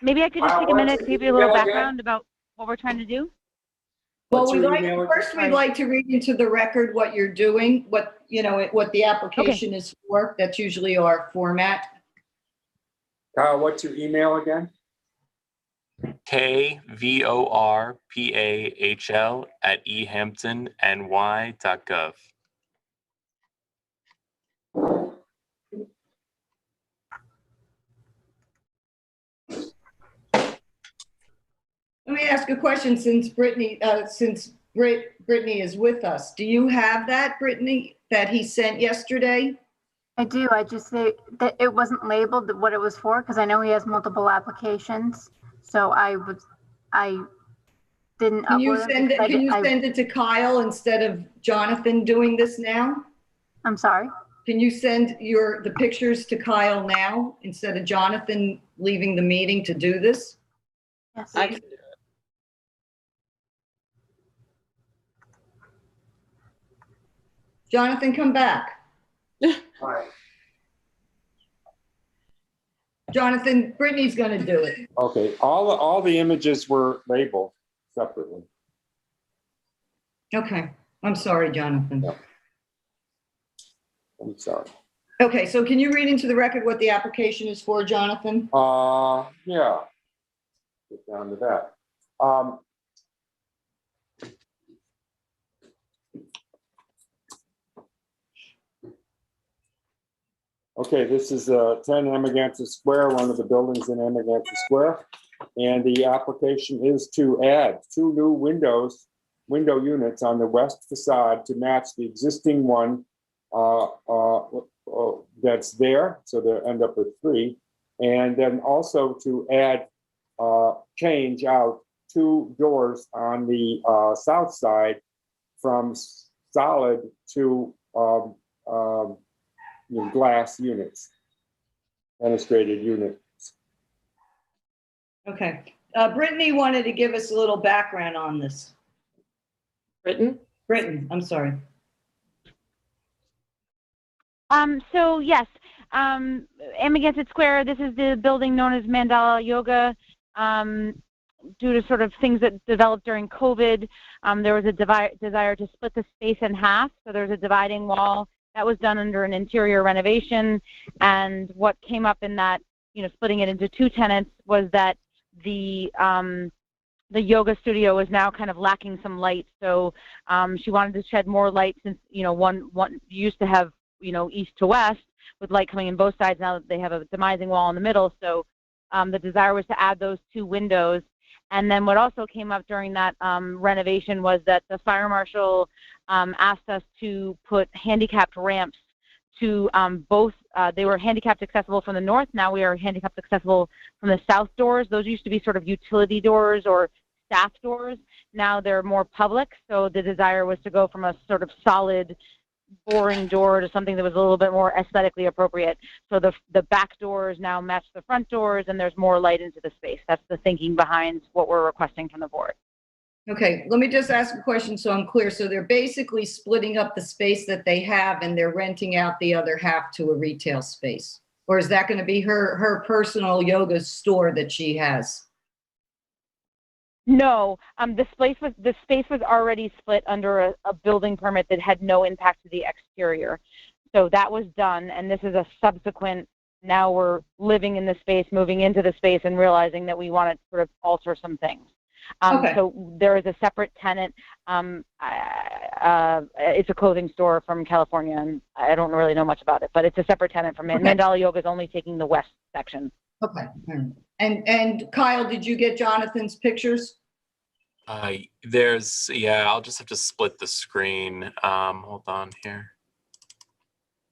Maybe I could just take a minute to give you a little background about what we're trying to do. Well, we'd like to read into the record what you're doing, what the application is for. That's usually our format. Kyle, what's your email again? kvorpal@ehamptonny.gov. Let me ask a question since Brittany is with us. Do you have that, Brittany, that he sent yesterday? I do. I just say that it wasn't labeled what it was for because I know he has multiple applications. So I didn't Can you upload send it? Can you send it to Kyle instead of Jonathan doing this now? I'm sorry. Can you send the pictures to Kyle now instead of Jonathan leaving the meeting to do this? Yes. I can do it. Jonathan, come back. Hi. Jonathan, Brittany's going to do it. Okay, all the images were labeled separately. Okay. I'm sorry, Jonathan. Yeah. I'm sorry. Okay, so can you read into the record what the application is for, Jonathan? Yeah. Get down to that. Okay, this is 10 Amagansett Square, one of the buildings in Amagansett Square. And the application is to add 2 new window units on the west facade to match the existing one that's there. So they'll end up with 3. And then also to add, change out 2 doors on the south side from solid to glass units, fenestrated units. Okay. Brittany wanted to give us a little background on this. Britain? Britain, I'm sorry. So yes, Amagansett Square, this is the building known as Mandala Yoga. Due to sort of things that developed during COVID, there was a desire to split the space in half. So there's a dividing wall that was done under an interior renovation. And what came up in that, splitting it into two tenants was that the yoga studio is now kind of lacking some light. So she wanted to shed more light since, one used to have, east to west with light coming in both sides. Now that they have a demising wall in the middle. So the desire was to add those two windows. And then what also came up during that renovation was that the fire marshal asked us to put handicapped ramps to both. They were handicapped accessible from the north. Now we are handicapped accessible from the south doors. Those used to be sort of utility doors or staff doors. Now they're more public. So the desire was to go from a sort of solid, boring door to something that was a little bit more aesthetically appropriate. So the back doors now match the front doors, and there's more light into the space. That's the thinking behind what we're requesting from the board. Okay, let me just ask a question so I'm clear. So they're basically splitting up the space that they have and they're renting out the other half to a retail space? Or is that going to be her personal yoga store that she has? No, the space was already split under a building permit that had no impact to the exterior. So that was done, and this is a subsequent, now we're living in the space, moving into the space, and realizing that we want to sort of alter some things. Okay. So there is a separate tenant. It's a clothing store from California, and I don't really know much about it, but it's a separate tenant from Mandala Yoga is only taking the west section. Okay. And Kyle, did you get Jonathan's pictures? I'll just have to split the screen. Hold on here.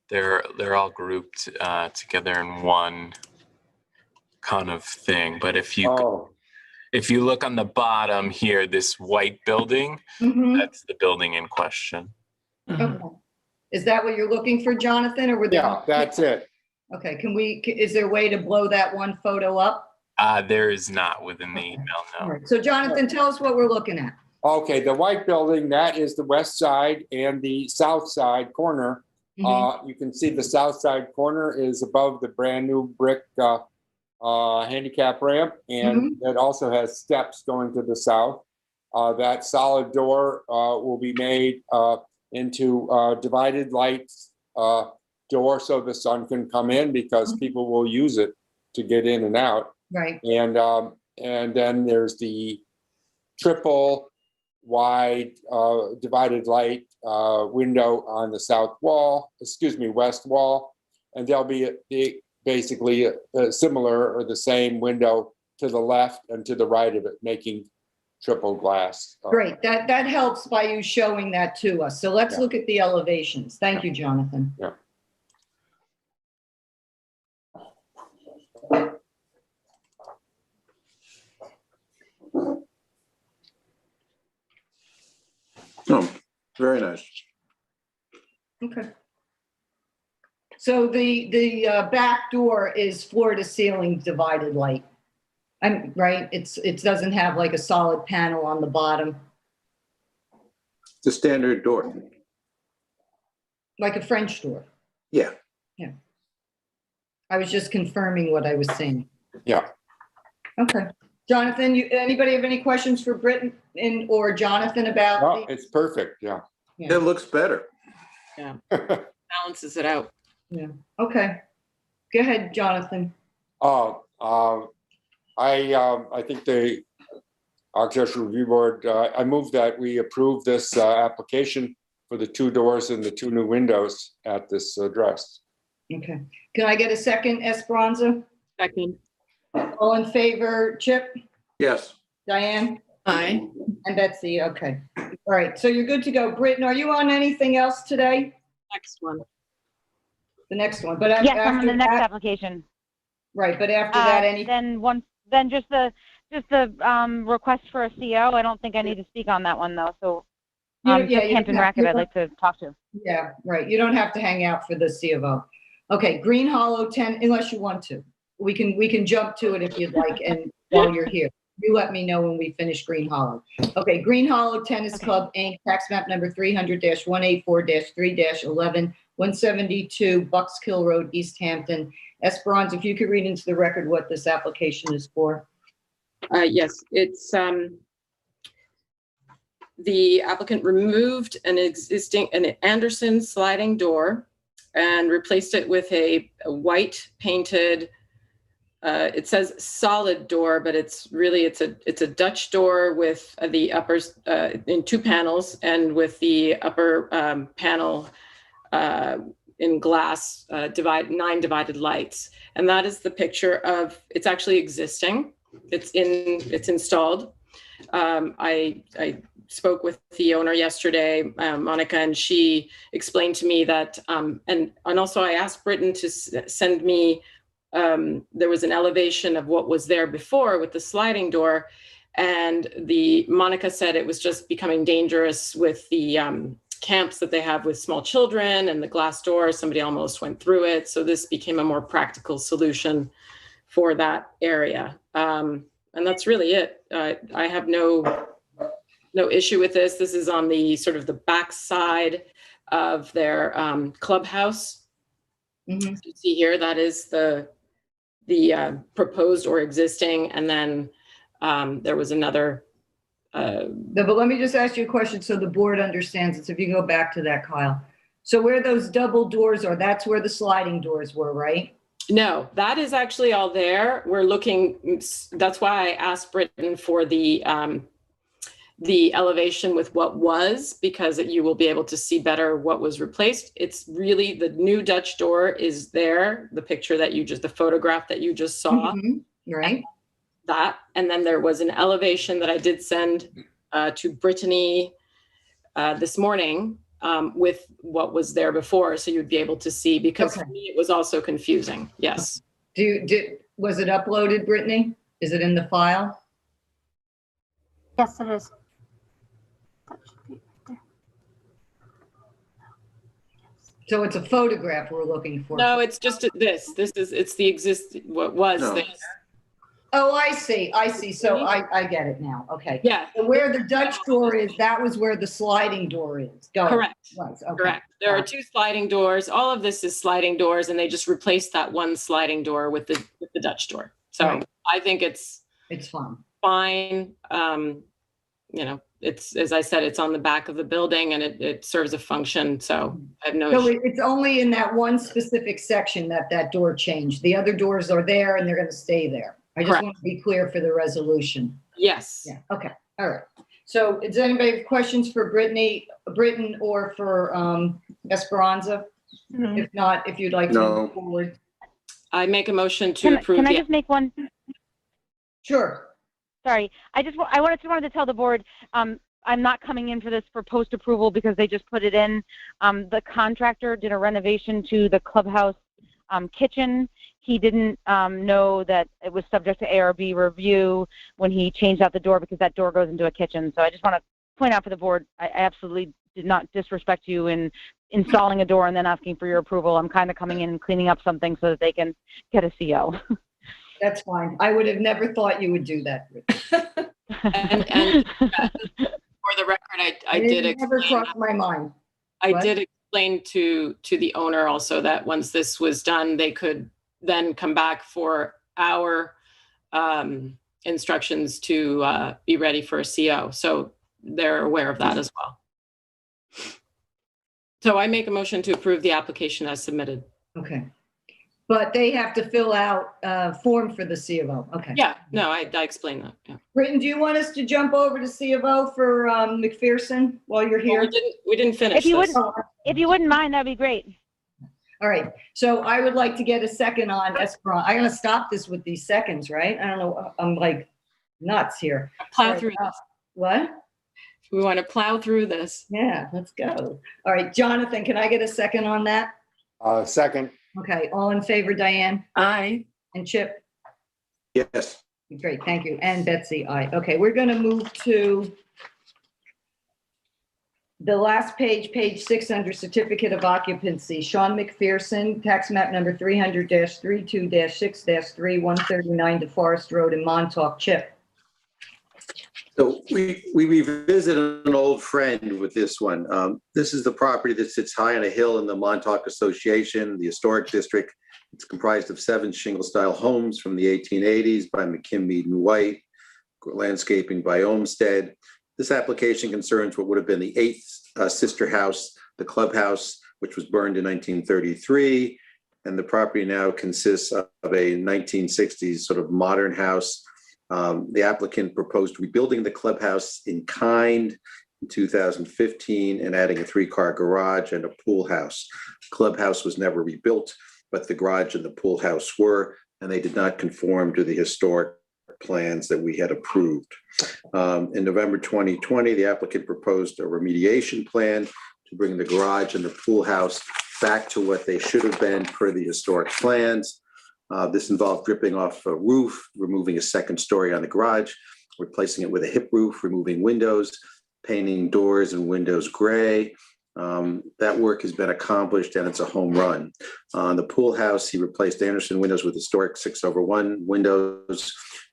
They're all grouped together in one kind of thing. But if you look on the bottom here, this white building, that's the building in question. Okay. Is that what you're looking for, Jonathan, or were there? Yeah, that's it. Okay, is there a way to blow that one photo up? There is not within the email, no. All right. So Jonathan, tell us what we're looking at. Okay, the white building, that is the west side, and the south side corner. You can see the south side corner is above the brand new brick handicap ramp, and it also has steps going to the south. That solid door will be made into divided lights door so the sun can come in, because people will use it to get in and out. Right. And then there's the triple wide divided light window on the west wall, and there'll be basically a similar or the same window to the left and to the right of it, making triple glass. Great. That helps by you showing that to us. So let's look at the elevations. Thank you, Jonathan. Yeah. Oh, very nice. Okay. So the back door is floor to ceiling divided light. Right? It doesn't have like a solid panel on the bottom. It's a standard door. Like a French door. Yeah. Yeah. I was just confirming what I was saying. Yeah. Okay. Jonathan, anybody have any questions for Britton or Jonathan about? Oh, it's perfect. Yeah. It looks better. Yeah. Balances it out. Yeah. Okay. Go ahead, Jonathan. I think the Architectural Review Board, I move that we approve this application for the two doors and the two new windows at this address. Okay. Can I get a second, Esperanza? Second. All in favor, Chip? Yes. Diane? Aye. And Betsy, okay. All right, so you're good to go. Britton, are you on anything else today? Next one. The next one, but Yes, I'm on the next application. Right, but after that, Then just the request for a CO. I don't think I need to speak on that one though. So Just Hampton Racket I'd like to talk to. Yeah, right. You don't have to hang out for the C of O. Okay, Green Hollow 10, unless you want to. We can jump to it if you'd like, and while you're here. You let me know when we finish Green Hollow. Okay, Green Hollow Tennis Club, Inc., tax map number 300-184-3-11, 172 Bucks Kill Road, East Hampton. Esperanza, if you could read into the record what this application is for. Yes, it's the applicant removed an Anderson sliding door and replaced it with a white painted, it says solid door, but it's a Dutch door with the uppers in 2 panels, and with the upper panel in glass, 9 divided lights. And that is the picture of, it's actually existing. It's installed. I spoke with the owner yesterday, Monica, and she explained to me that, and also I asked Britton to send me, there was an elevation of what was there before with the sliding door, and Monica said it was just becoming dangerous with the camps that they have with small children and the glass door, somebody almost went through it. So this became a more practical solution for that area. And that's really it. I have no issue with this. This is on the sort of the back side of their clubhouse. Mm-hmm. You see here, that is the proposed or existing. And then there was another. But let me just ask you a question so the board understands it. So if you go back to that, Kyle. So where those double doors are, that's where the sliding doors were, right? No, that is actually all there. We're looking, that's why I asked Britton for the elevation with what was, because you will be able to see better what was replaced. It's really, the new Dutch door is there, the picture that the photograph that you just saw. Mm-hmm. Right. That, and then there was an elevation that I did send to Brittany this morning with what was there before, so you'd be able to see, because for me it was also confusing. Yes. Was it uploaded, Brittany? Is it in the file? Yes, it is. That should be right there. So it's a photograph we're looking for. No, it's just this. It's the what was this. Oh, I see. So I get it now. Okay. Yeah. So where the Dutch door is, that was where the sliding door is. Correct. Right. Okay. Correct. There are 2 sliding doors. All of this is sliding doors, and they just replaced that one sliding door with the Dutch door. So right. I think it's fine. It's, as I said, it's on the back of the building, and it serves a function. So I have no issue. So it's only in that one specific section that door changed. The other doors are there, and they're going to stay there. I just want to be clear for the resolution. Yes. Yeah. Okay. All right. So does anybody have questions for Britton, or for Esperanza? Mm-hmm. If not, if you'd like to move forward. I make a motion to approve. Can I just make one? Sure. Sorry. I wanted to tell the board, I'm not coming in for this for post-approval because they just put it in. The contractor did a renovation to the clubhouse kitchen. He didn't know that it was subject to ARB review when he changed out the door, because that door goes into a kitchen. So I just want to point out for the board, I absolutely did not disrespect you in installing a door and then asking for your approval. I'm kind of coming in and cleaning up something so that they can get a CO. That's fine. I would have never thought you would do that. and for the record, I did never crossed my mind. I did explain to the owner also that once this was done, they could then come back for our instructions to be ready for a CO. So they're aware of that as well. So I make a motion to approve the application as submitted. Okay. But they have to fill out a form for the C of O. Okay. Yeah, no, I explained that. Yeah. Britton, do you want us to jump over to C of O for McPherson while you're here? Well, we didn't finish. If you wouldn't mind, that'd be great. All right. So I would like to get a second on Esperanza. I'm going to stop this with these seconds, right? I don't know. I'm like nuts here. Plow through this. What? We want to plow through this. Yeah, let's go. All right, Jonathan, can I get a second on that? Second. Okay, all in favor, Diane? Aye. And Chip? Yes. Great, thank you. And Betsy, aye. Okay, we're going to move to The last page, page 6, under certificate of occupancy, Sean McPherson, tax map number 300-32-6-3, 139 DeForest Road in Montauk. Chip. So we revisit an old friend with this one. This is the property that sits high on a hill in the Montauk Association, the historic district. It's comprised of 7 shingle-style homes from the 1880s by McKim, Mead and White, landscaping by Olmsted. This application concerns what would have been the 8th sister house, the clubhouse, which was burned in 1933. And the property now consists of a 1960s sort of modern house. The applicant proposed rebuilding the clubhouse in kind in 2015 and adding a 3-car garage and a pool house. Clubhouse was never rebuilt, but the garage and the pool house were, and they did not conform to the historic plans that we had approved. In November 2020, the applicant proposed a remediation plan to bring the garage and the pool house back to what they should have been per the historic plans. This involved ripping off a roof, removing a 2nd story on the garage, replacing it with a hip roof, removing windows, painting doors and windows gray. That work has been accomplished and it's a home run. On the pool house, he replaced Anderson windows with historic 6/1 windows,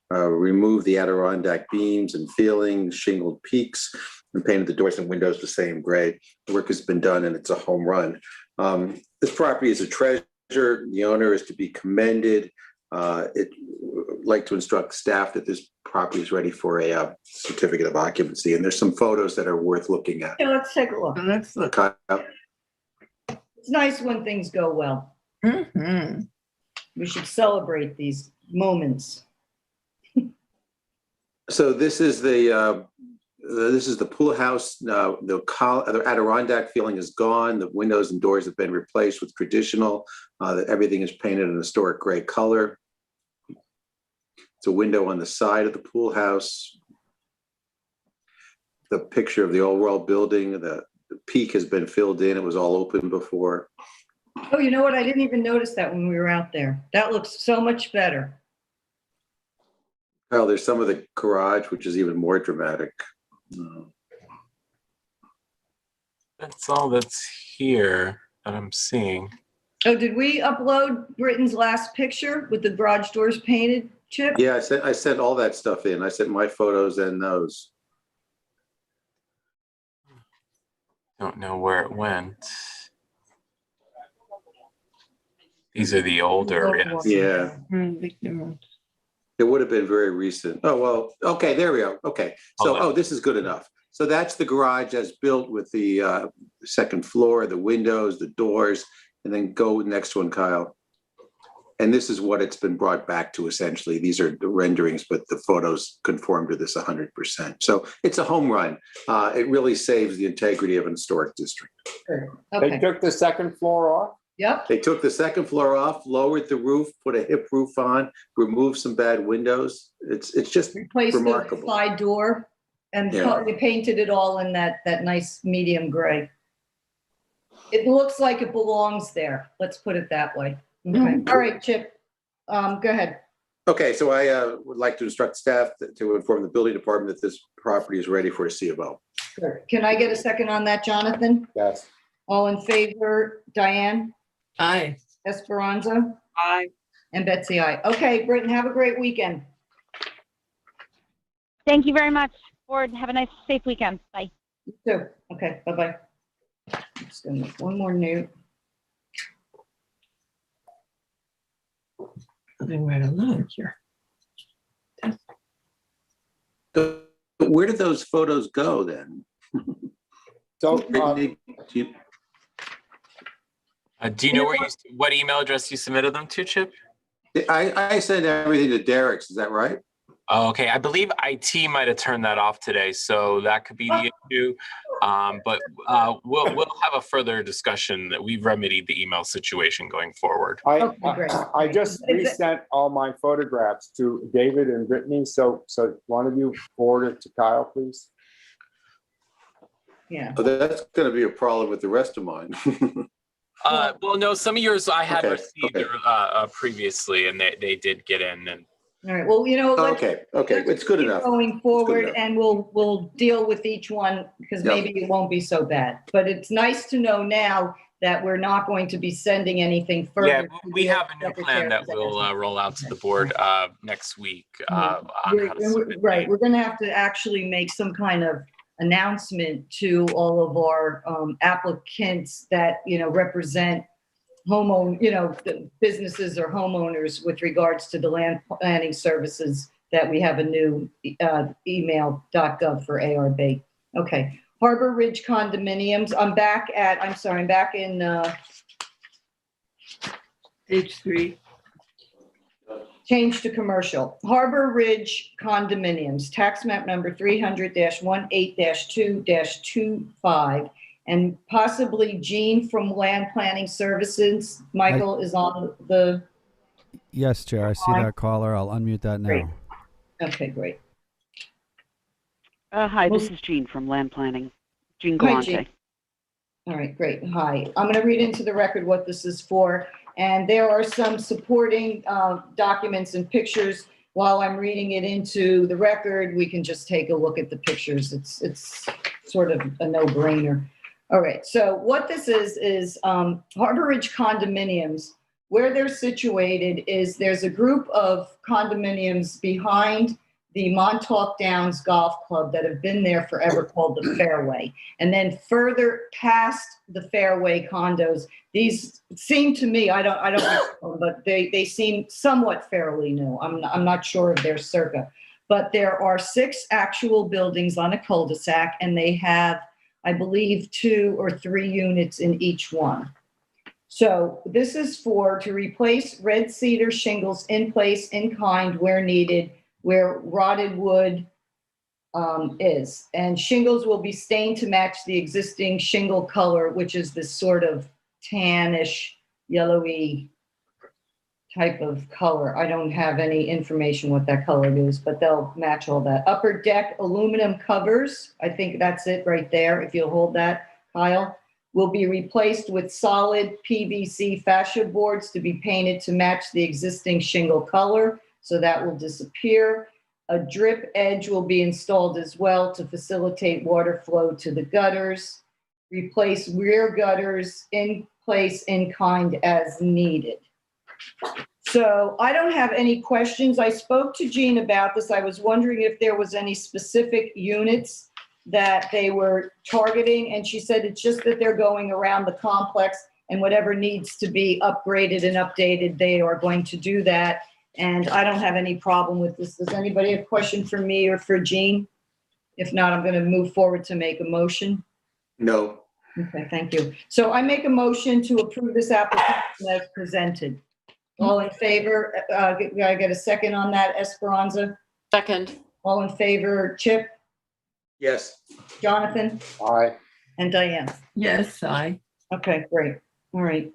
removed the Adirondack beams and ceilings, shingled peaks, and painted the doors and windows the same gray. The work has been done and it's a home run. This property is a treasure. The owner is to be commended. I'd like to instruct staff that this property is ready for a certificate of occupancy. And there's some photos that are worth looking at. Yeah, let's take a look. Let's look. It's nice when things go well. Mm-hmm. We should celebrate these moments. So this is the pool house. The Adirondack feeling is gone. The windows and doors have been replaced with traditional. Everything is painted in a historic gray color. It's a window on the side of the pool house. The picture of the old world building, the peak has been filled in. It was all open before. Oh, you know what? I didn't even notice that when we were out there. That looks so much better. Well, there's some of the garage, which is even more dramatic. That's all that's here that I'm seeing. Oh, did we upload Britton's last picture with the garage doors painted, Chip? Yeah, I sent all that stuff in. I sent my photos and those. Don't know where it went. These are the older, yes. Yeah. It would have been very recent. Oh, well, okay, there we go. Okay, so, this is good enough. So that's the garage as built with the 2nd floor, the windows, the doors, and then go next one, Kyle. And this is what it's been brought back to essentially. These are the renderings, but the photos conform to this 100%. So it's a home run. It really saves the integrity of an historic district. Okay. They took the 2nd floor off? Yep. They took the 2nd floor off, lowered the roof, put a hip roof on, removed some bad windows. It's just replaced remarkable. The side door and they painted it all in that nice medium gray. It looks like it belongs there. Let's put it that way. Okay. Mm-hmm. All right, Chip. Go ahead. Okay, so I would like to instruct staff to inform the building department that this property is ready for a C of O. Sure. Can I get a second on that, Jonathan? Yes. All in favor? Diane? Aye. Esperanza? Aye. And Betsy, aye. Okay, Britton, have a great weekend. Thank you very much, Board. Have a nice, safe weekend. Bye. You too. Okay, bye-bye. I'm just gonna make one more note. Moving right along here. So where did those photos go then? So, Do you know what email address you submitted them to, Chip? I sent everything to Derek's, is that right? Oh, okay, I believe IT might have turned that off today, so that could be the issue. But we'll have a further discussion that we've remedied the email situation going forward. I just resent all my photographs to David and Brittany. So one of you forward it to Kyle, please. Yeah. Oh, that's going to be a problem with the rest of mine. Well, no, some of yours I had received previously, and they did get in. And All right, well, let's Okay, it's good keep enough. going forward, enough. and we'll deal with each one, because Yep. maybe it won't be so bad. But it's nice to know now that we're not going to be sending anything further. Yeah, to we the have a new plan that Secretary. will roll out to the board next week on how to submit. Right, we're gonna have to actually make some kind of announcement to all of our applicants that, represent the businesses or homeowners with regards to the land planning services, that we have a new email.gov for ARB. Okay, Harbor Ridge condominiums. I'm back in Page 3. change to commercial. Harbor Ridge condominiums, tax map number 300-18-2-25. And possibly Jean from Land Planning Services. Michael is on the. Yes, Chair. I see that caller. I'll unmute that now. Great. Okay, great. Hi, this is Jean from Land Planning. Jean Hi, Galante. Jean. All right, great. Hi. I'm going to read into the record what this is for. And there are some supporting documents and pictures. While I'm reading it into the record, we can just take a look at the pictures. It's sort of a no-brainer. All right, so what this is Harbor Ridge condominiums. Where they're situated is there's a group of condominiums behind the Montauk Downs Golf Club that have been there forever, called the Fairway. And then further past the Fairway condos, these seem to me, I don't know, but they seem somewhat fairly new. I'm not sure of their circa. But there are 6 actual buildings on a cul-de-sac, and they have, I believe, 2 or 3 units in each one. So this is to replace red cedar shingles in place, in kind, where needed, where rotted wood is. And shingles will be stained to match the existing shingle color, which is this sort of tannish, yellowy type of color. I don't have any information what that color is, but they'll match all that. Upper deck aluminum covers, I think that's it right there, if you'll hold that, Kyle, will be replaced with solid PVC fascia boards to be painted to match the existing shingle color, so that will disappear. A drip edge will be installed as well to facilitate water flow to the gutters. Replace rear gutters in place in kind as needed. So I don't have any questions. I spoke to Jean about this. I was wondering if there was any specific units that they were targeting, and she said it's just that they're going around the complex, and whatever needs to be upgraded and updated, they are going to do that. And I don't have any problem with this. Does anybody have a question for me or for Jean? If not, I'm going to move forward to make a motion. No. Okay, thank you. So I make a motion to approve this application as presented. All in favor? Can I get a second on that, Esperanza? Second. All in favor, Chip, Yes. Jonathan, Aye. and Diane? Yes, aye. Okay, great. All right.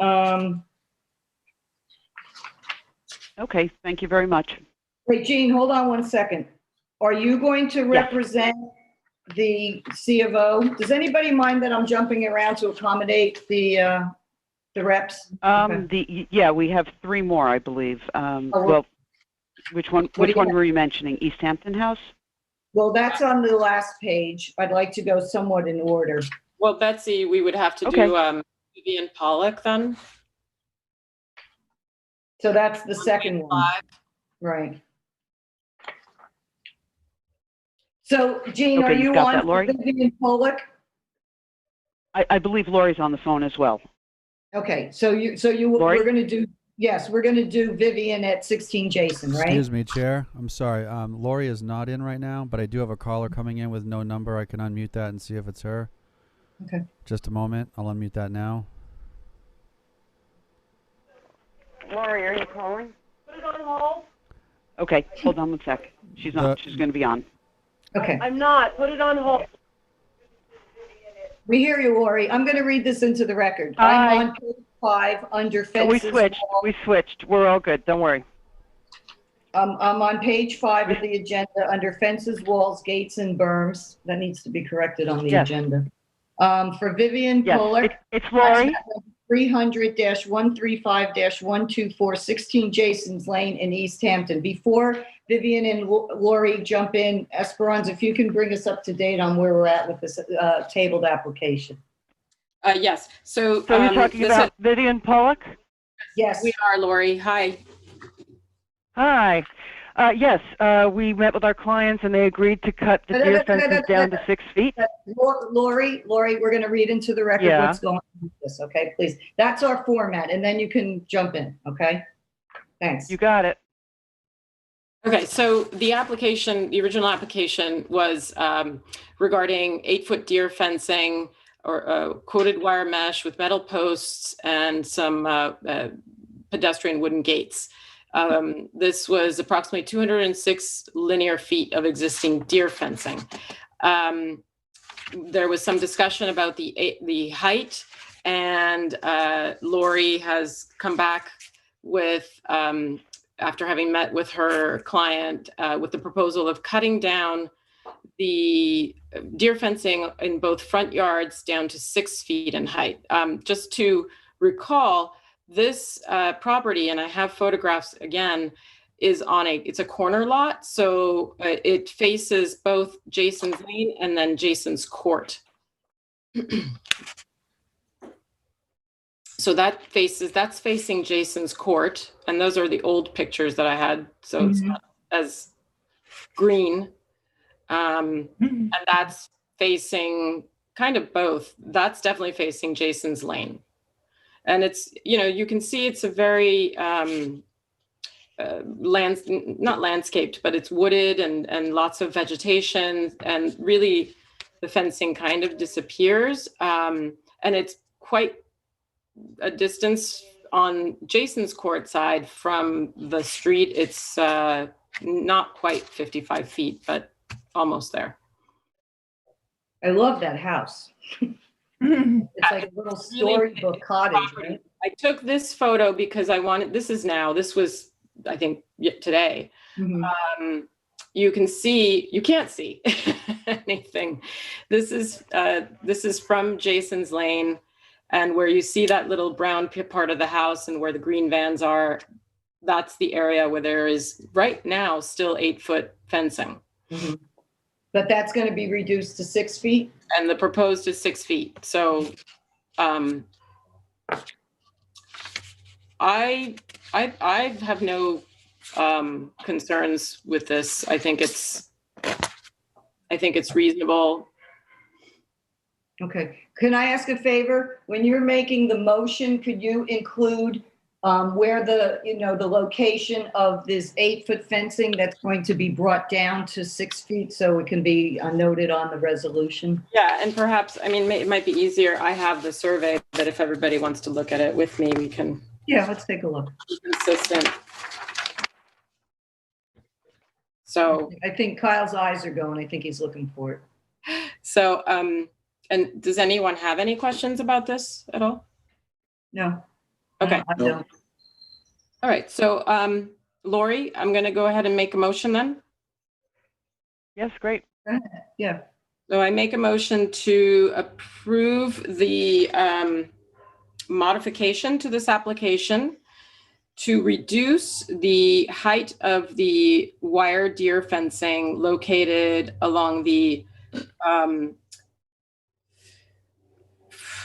Okay, thank you very much. Wait, Jean, hold on one second. Are you going to represent the C of O? Does anybody mind that I'm jumping around to accommodate the reps? Okay. Yeah, we have 3 more, I believe. Well, which one were you mentioning? East Hampton House? Well, that's on the last page. I'd like to go somewhat in order. Well, Betsy, we would have to do Vivian Pollock then. So that's the second one. Right. So, Jean, are you on that, Lori? Vivian Pollock? I believe Lori's on the phone as well. Okay, so we're going to do, yes, we're going to do Vivian at 16 Jason, right? Excuse me, Chair. I'm sorry. Lori is not in right now, but I do have a caller coming in with no number. I can unmute that and see if it's her. Okay. Just a moment. I'll unmute that now. Lori, are you calling? Put it on hold. Okay, hold on one sec. She's not. She's going to be on. Okay. I'm not. Put it on hold. We hear you, Lori. I'm going to read this into the record. Hi. I'm on page 5 under fences. We switched. We're all good. Don't worry. I'm on page 5 of the agenda under fences, walls, gates, and berms. That needs to be corrected on the agenda. For Vivian Pollock. It's Lori. 300-135-124, 16 Jason's Lane in East Hampton. Before Vivian and Lori jump in, Esperanza, if you can bring us up to date on where we're at with this tabled application. Yes. So you're talking about Vivian Pollock? Yes. We are, Lori. Hi. Hi. Yes, we met with our clients and they agreed to cut the deer fences down to 6 feet. Lori, we're going to read into the record what's going on with this, okay? Please. That's our format, and then you can jump in, okay? Thanks. You got it. Okay, so the original application was regarding 8-foot deer fencing or coated wire mesh with metal posts and some pedestrian wooden gates. This was approximately 206 linear feet of existing deer fencing. There was some discussion about the height, and Lori has come back with, after having met with her client, with the proposal of cutting down the deer fencing in both front yards down to 6 feet in height. Just to recall, this property, and I have photographs again, is it's a corner lot. So it faces both Jason's Lane and then Jason's Court. So that's facing Jason's Court. And those are the old pictures that I had. So it's not as green. And that's facing kind of both. That's definitely facing Jason's Lane. And it's, you can see it's a very not landscaped, but it's wooded and lots of vegetation, and really the fencing kind of disappears. And it's quite a distance on Jason's Court side from the street. It's not quite 55 feet, but almost there. I love that house. It's like a little storybook cottage, right? I took this photo because this was, I think, today. You can't see anything. This is from Jason's Lane, and where you see that little brown part of the house and where the green vans are, that's the area where there is right now still 8-foot fencing. But that's going to be reduced to 6 feet? And the proposed is 6 feet. So I have no concerns with this. I think it's reasonable. Okay. Can I ask a favor? When you're making the motion, could you include where the location of this 8-foot fencing that's going to be brought down to 6 feet, so it can be noted on the resolution? Yeah, and perhaps, it might be easier. I have the survey, but if everybody wants to look at it with me, we can. Yeah, let's take a look. Be consistent. So I think Kyle's eyes are going. I think he's looking for it. So, and does anyone have any questions about this at all? No. Okay. I don't. All right. So, Lori, I'm going to go ahead and make a motion then. Yes, great. Yeah. So I make a motion to approve the modification to this application to reduce the height of the wire deer fencing located along the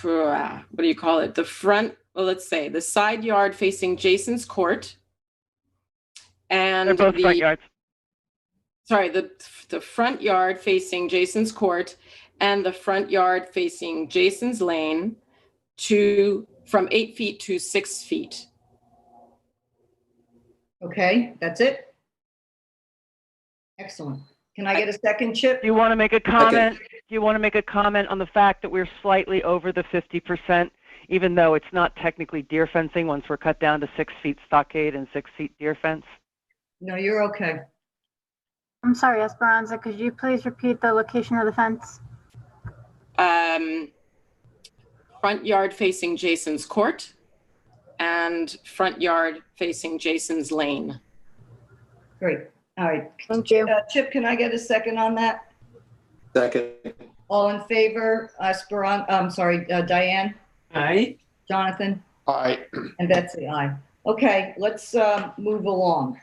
what do you call it? The front, well, let's say the side yard facing Jason's Court, and they're both front yards. Sorry, the front yard facing Jason's Court and the front yard facing Jason's Lane from 8 feet to 6 feet. Okay, that's it. Excellent. Can I get a second, Chip? Do you want to make a comment? Do you want to make a comment on the fact that we're slightly over the 50%, even though it's not technically deer fencing once we're cut down to 6 feet stockade and 6 feet deer fence? No, you're okay. I'm sorry, Esperanza, could you please repeat the location of the fence? Front yard facing Jason's Court and front yard facing Jason's Lane. Great. All right. Thank you. Chip, can I get a second on that? Second. All in favor? Diane? Aye. Jonathan? Aye. And Betsy, aye. Okay, let's move along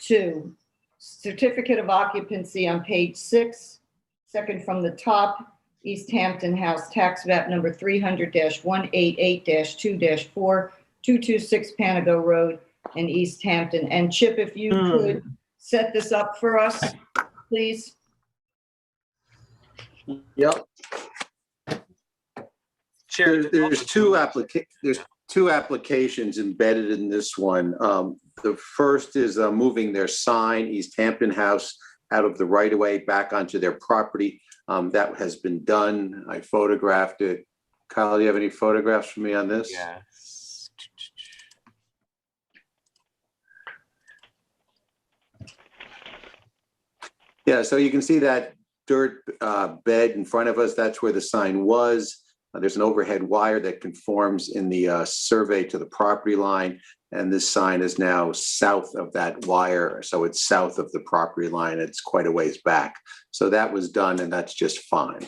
to certificate of occupancy on page 6, second from the top, East Hampton House Tax Map number 300-188-2-4, 226 Panago Road in East Hampton. And Chip, if you could set this up for us, please. Yep. There's two applications embedded in this one. The first is moving their sign, East Hampton House, out of the right-of-way back onto their property. That has been done. I photographed it. Kyle, do you have any photographs for me on this? Yes. Yeah, so you can see that dirt bed in front of us. That's where the sign was. There's an overhead wire that conforms in the survey to the property line, and this sign is now south of that wire, so it's south of the property line. It's quite a ways back. So that was done, and that's just fine.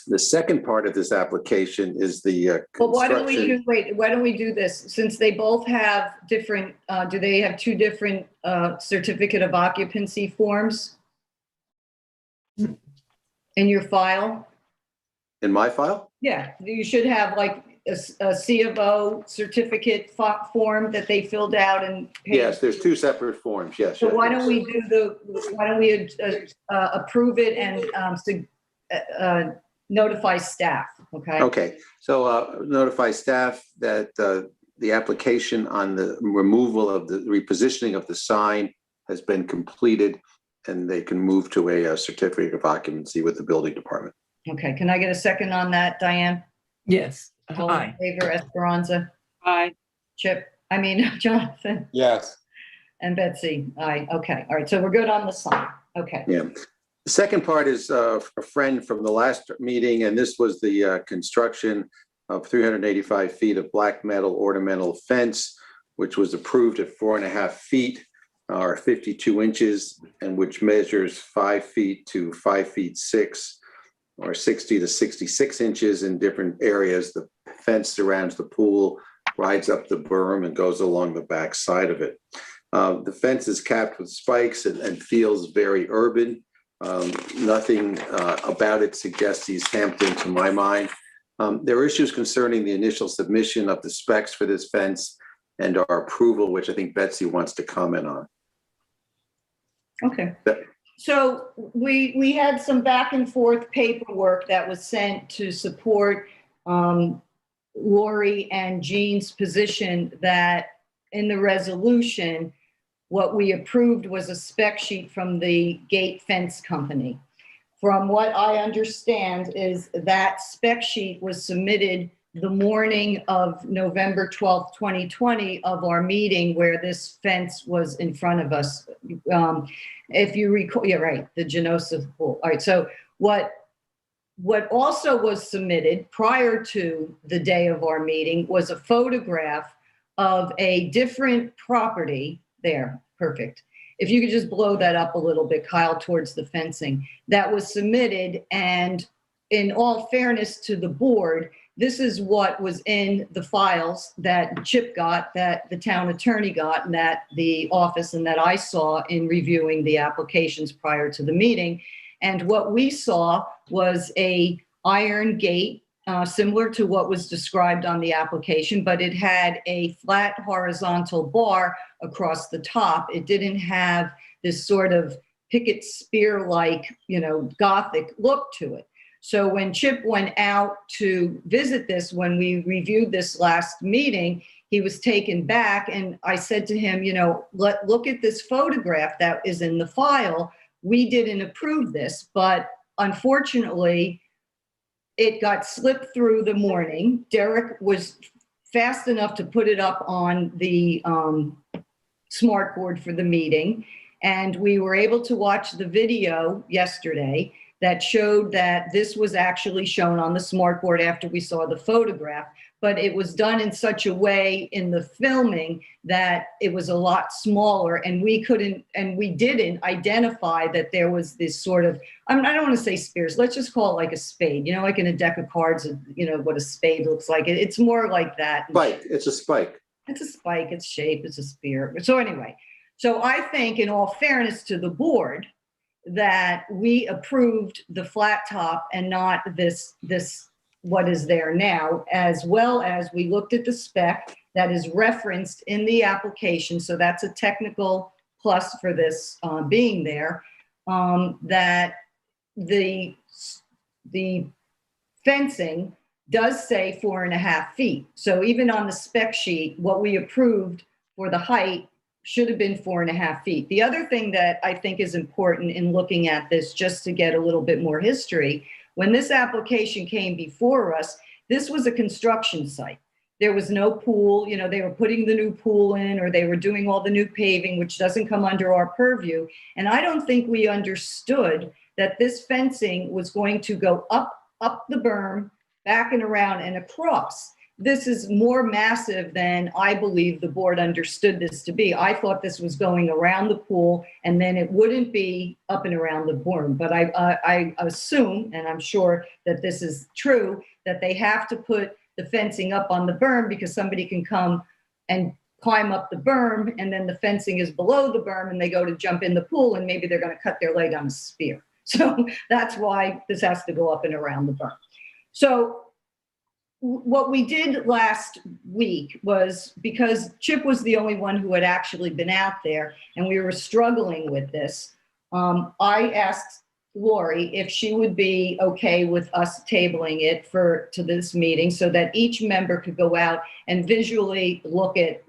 The second part of this application is the But why don't we do this? Since they both have different, do they have two different certificate of occupancy forms in your file? In my file? Yeah, you should have like a C of O certificate form that they filled out and paid. Yes, there's two separate forms, yes. So yes, why yes. don't we approve it and notify staff, okay? Okay, so notify staff that the application on the removal of the repositioning of the sign has been completed, and they can move to a certificate of occupancy with the building department. Okay, can I get a second on that, Diane? Yes. All in Aye. favor, Esperanza? Aye. Jonathan? Yes. And Betsy? Aye, okay, all right, so we're good on the sign, okay. Yeah. The second part is a friend from the last meeting, and this was the construction of 385 feet of black metal ornamental fence, which was approved at 4.5 feet or 52 inches, and which measures 5 feet to 5 feet 6 or 60 to 66 inches in different areas. The fence surrounds the pool, rides up the berm, and goes along the back side of it. The fence is capped with spikes and feels very urban. Nothing about it suggests East Hampton to my mind. There are issues concerning the initial submission of the specs for this fence and our approval, which I think Betsy wants to comment on. Okay. So we had some back and forth paperwork that was sent to support Lori and Jean's position that in the resolution, what we approved was a spec sheet from the gate fence company. From what I understand is that spec sheet was submitted the morning of November 12th, 2020 of our meeting where this fence was in front of us. If you recall, yeah, right, the Genosa pool. All right, so what also was submitted prior to the day of our meeting was a photograph of a different property there. Perfect. If you could just blow that up a little bit, Kyle, towards the fencing that was submitted. And in all fairness to the board, this is what was in the files that Chip got, that the town attorney got, and that the office and that I saw in reviewing the applications prior to the meeting. And what we saw was a iron gate, similar to what was described on the application, but it had a flat horizontal bar across the top. It didn't have this sort of picket spear-like, Gothic look to it. So when Chip went out to visit this, when we reviewed this last meeting, he was taken back, and I said to him, look at this photograph that is in the file. We didn't approve this, but unfortunately, it got slipped through the morning. Derek was fast enough to put it up on the smart board for the meeting. And we were able to watch the video yesterday that showed that this was actually shown on the smart board after we saw the photograph. but it was done in such a way in the filming that it was a lot smaller, and we didn't identify that there was this sort of, I don't want to say spears, let's just call it like a spade, like in a deck of cards, what a spade looks like. It's more like that. Spike, it's a spike. It's a spike, it's shape, it's a spear. So anyway, so I think in all fairness to the board that we approved the flat top and not this what is there now, as well as we looked at the spec that is referenced in the application. So that's a technical plus for this being there, that the fencing does say 4.5 feet. So even on the spec sheet, what we approved for the height should have been 4.5 feet. The other thing that I think is important in looking at this, just to get a little bit more history, when this application came before us, this was a construction site. There was no pool, they were putting the new pool in, or they were doing all the new paving, which doesn't come under our purview. And I don't think we understood that this fencing was going to go up the berm, back and around and across. This is more massive than I believe the board understood this to be. I thought this was going around the pool and then it wouldn't be up and around the berm. But I assume, and I'm sure that this is true, that they have to put the fencing up on the berm because somebody can come and climb up the berm, and then the fencing is below the berm and they go to jump in the pool and maybe they're going to cut their leg on a spear. So that's why this has to go up and around the berm. So what we did last week was, because Chip was the only one who had actually been out there and we were struggling with this, I asked Lori if she would be okay with us tabling it to this meeting so that each member could go out and visually look at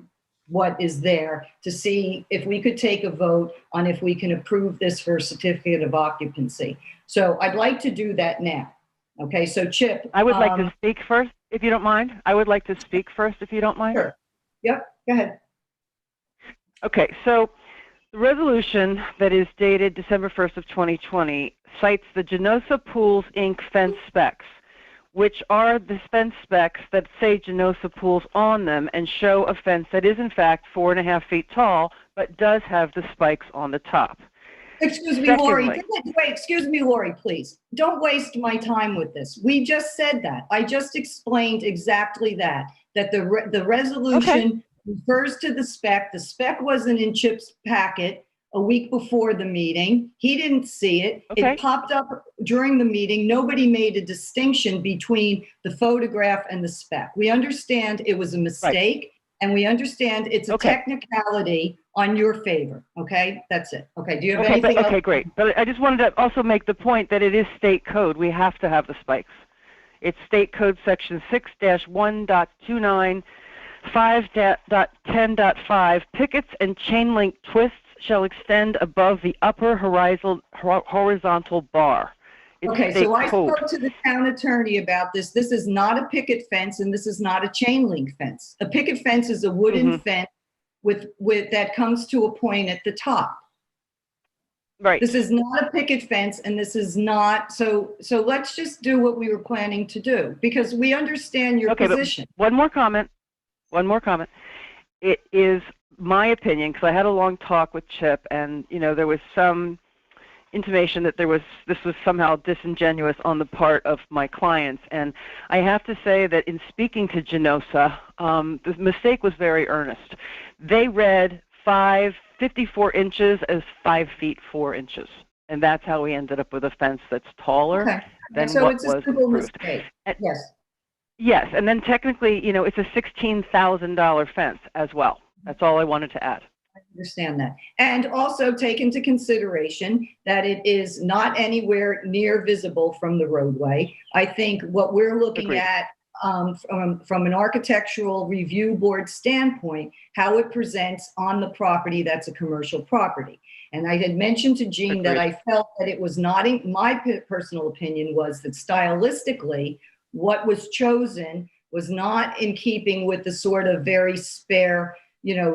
what is there to see if we could take a vote on if we can approve this for a certificate of occupancy. So I'd like to do that now. Okay, so Chip. I would like to speak first, if you don't mind. I would like to speak first, if you don't mind. Sure. Yep, go ahead. Okay, so the resolution that is dated December 1st of 2020 cites the Genosa Pools, Inc. fence specs, which are the fence specs that say Genosa Pools on them and show a fence that is in fact 4.5 feet tall, but does have the spikes on the top. Excuse me, Lori. Wait, excuse me, Lori, please. Don't waste my time with this. We just said that. I just explained exactly that the resolution refers to the spec. The spec wasn't in Chip's packet a week before the meeting. He didn't see it. It popped up during the meeting. Nobody made a distinction between the photograph and the spec. We understand it was a mistake, and we understand it's a technicality on your favor. Okay, that's it. Okay, do you have anything else? Okay, great. But I just wanted to also make the point that it is state code. We have to have the spikes. It's state code section 6-1.29, 5.10.5. Pickets and chain link twists shall extend above the upper horizontal bar. It's okay, state so I code. spoke to the town attorney about this. This is not a picket fence, and this is not a chain link fence. A picket fence is a wooden fence with that comes to a point at the top. Right. This is not a picket fence, and this is not, so let's just do what we were planning to do, because we understand your position. One more comment. It is my opinion, because I had a long talk with Chip, and there was some intimation that this was somehow disingenuous on the part of my clients. And I have to say that in speaking to Genosa, the mistake was very earnest. They read 54 inches as 5 feet 4 inches. And that's how we ended up with a fence that's taller than so what it's was a simple approved. mistake. Yes. Yes, and then technically, it's a $16,000 fence as well. That's all I wanted to add. I understand that. And also take into consideration that it is not anywhere near visible from the roadway. I think what we're looking at from an architectural review board standpoint, how it presents on the property that's a commercial property. And I had mentioned to Jean that I felt that it was not, my personal opinion was that stylistically, what was chosen was not in keeping with the sort of very spare,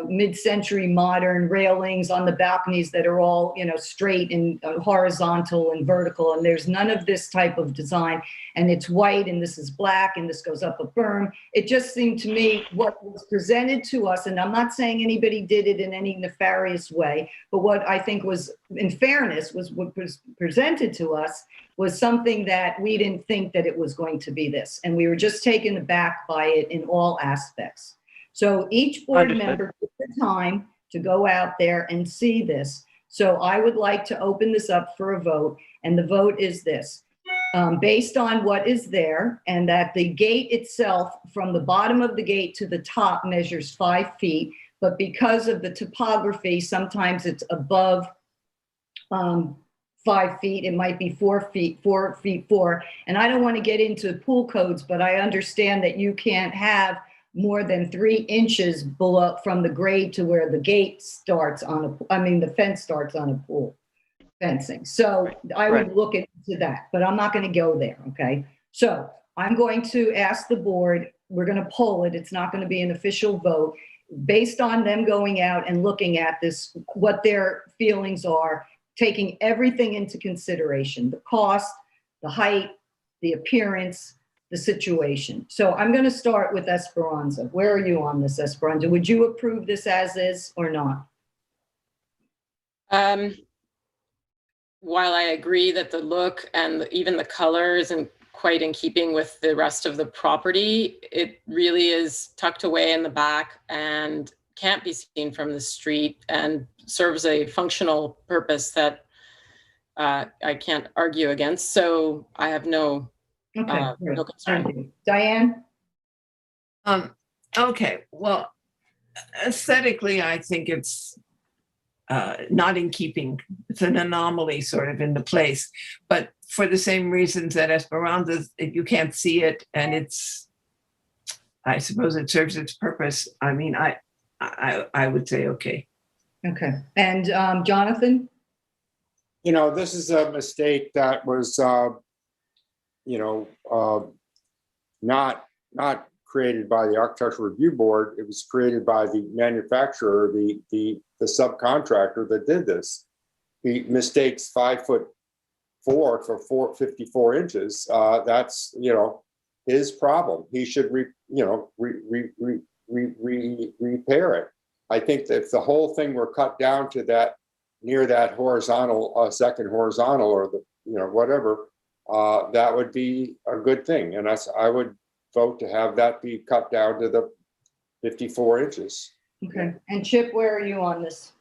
mid-century modern railings on the balconies that are all, straight and horizontal and vertical. And there's none of this type of design. And it's white and this is black and this goes up a berm. It just seemed to me what was presented to us, and I'm not saying anybody did it in any nefarious way, but what I think was, in fairness, was what was presented to us was something that we didn't think that it was going to be this. And we were just taken aback by it in all aspects. So each board member took the time to go out there and see this. So I would like to open this up for a vote. And the vote is this. Based on what is there, and that the gate itself from the bottom of the gate to the top measures 5 feet, but because of the topography, sometimes it's above 5 feet, it might be 4 feet, 4 feet 4. And I don't want to get into pool codes, but I understand that you can't have more than 3 inches below from the grade to where the gate starts on the fence starts on a pool fencing. So I would look into that, but I'm not going to go there. Okay. So I'm going to ask the board, we're going to poll it. It's not going to be an official vote based on them going out and looking at this, what their feelings are, taking everything into consideration, the cost, the height, the appearance, the situation. So I'm going to start with Esperanza. Where are you on this, Esperanza? Would you approve this as is or not? While I agree that the look and even the color isn't quite in keeping with the rest of the property, it really is tucked away in the back and can't be seen from the street and serves a functional purpose that I can't argue against. So I have no concern. Diane? Okay, well, aesthetically, I think it's not in keeping. It's an anomaly sort of in the place, but for the same reasons that Esperanza, you can't see it, and I suppose it serves its purpose. I mean, I would say okay. Okay, and Jonathan? This is a mistake that was, not created by the Architectural Review Board. It was created by the manufacturer, the subcontractor that did this. He mistakes 5'4" for 54 inches. That's his problem. He should repair it. I think that if the whole thing were cut down to that, near that horizontal, second horizontal, or the whatever, that would be a good thing. And I would vote to have that be cut down to the 54 inches. Okay. And Chip, where are you on this?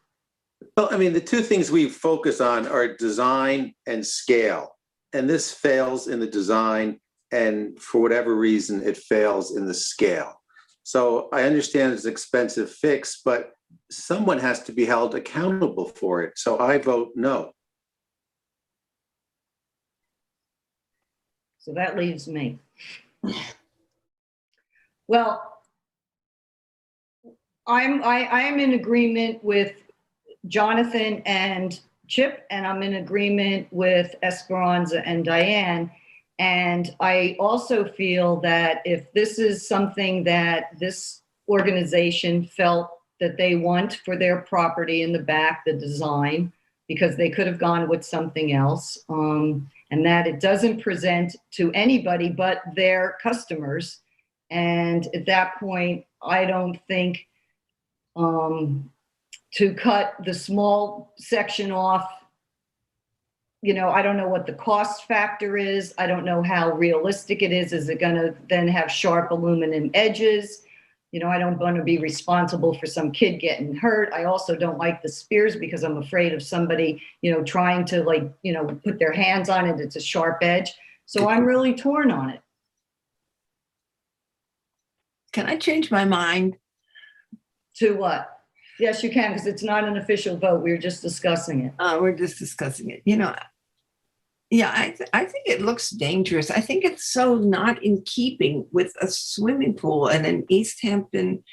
Well, I mean, the two things we focus on are design and scale. And this fails in the design, and for whatever reason, it fails in the scale. So I understand it's an expensive fix, but someone has to be held accountable for it. So I vote no. So that leaves me. Well, I am in agreement with Jonathan and Chip, and I'm in agreement with Esperanza and Diane. And I also feel that if this is something that this organization felt that they want for their property in the back, the design, because they could have gone with something else, and that it doesn't present to anybody but their customers. And at that point, I don't think to cut the small section off, I don't know what the cost factor is. I don't know how realistic it is. Is it going to then have sharp aluminum edges? I don't want to be responsible for some kid getting hurt. I also don't like the spears because I'm afraid of somebody, trying to put their hands on it. It's a sharp edge. So I'm really torn on it. Can I change my mind? To what? Yes, you can, because it's not an official vote. We were just discussing it. We're just discussing it. I think it looks dangerous. I think it's so not in keeping with a swimming pool and an East Hampton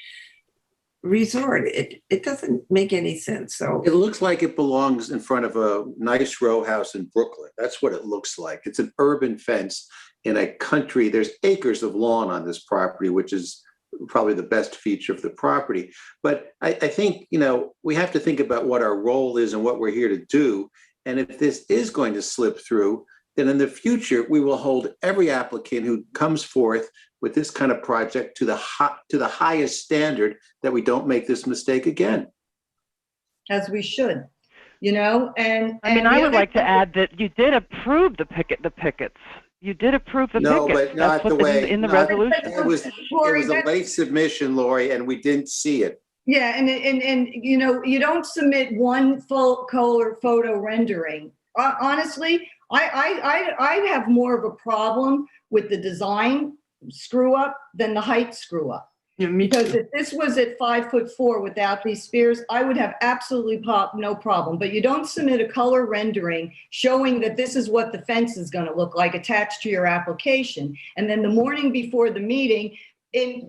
resort. It doesn't make any sense. So it looks like it belongs in front of a nice row house in Brooklyn. That's what it looks like. It's an urban fence in a country. There's acres of lawn on this property, which is probably the best feature of the property. But I think, we have to think about what our role is and what we're here to do. And if this is going to slip through, then in the future, we will hold every applicant who comes forth with this kind of project to the highest standard, that we don't make this mistake again. As we should, and I would like to add that you did approve the pickets. You did approve the No, pickets. but not the way. In the resolution. It was a late submission, Lori, and we didn't see it. Yeah, and you don't submit one full color photo rendering. Honestly, I have more of a problem with the design screw up than the height screw up. Yeah, me too. Because if this was at 5'4" without these spears, I would have absolutely no problem. But you don't submit a color rendering showing that this is what the fence is going to look like attached to your application. And then the morning before the meeting,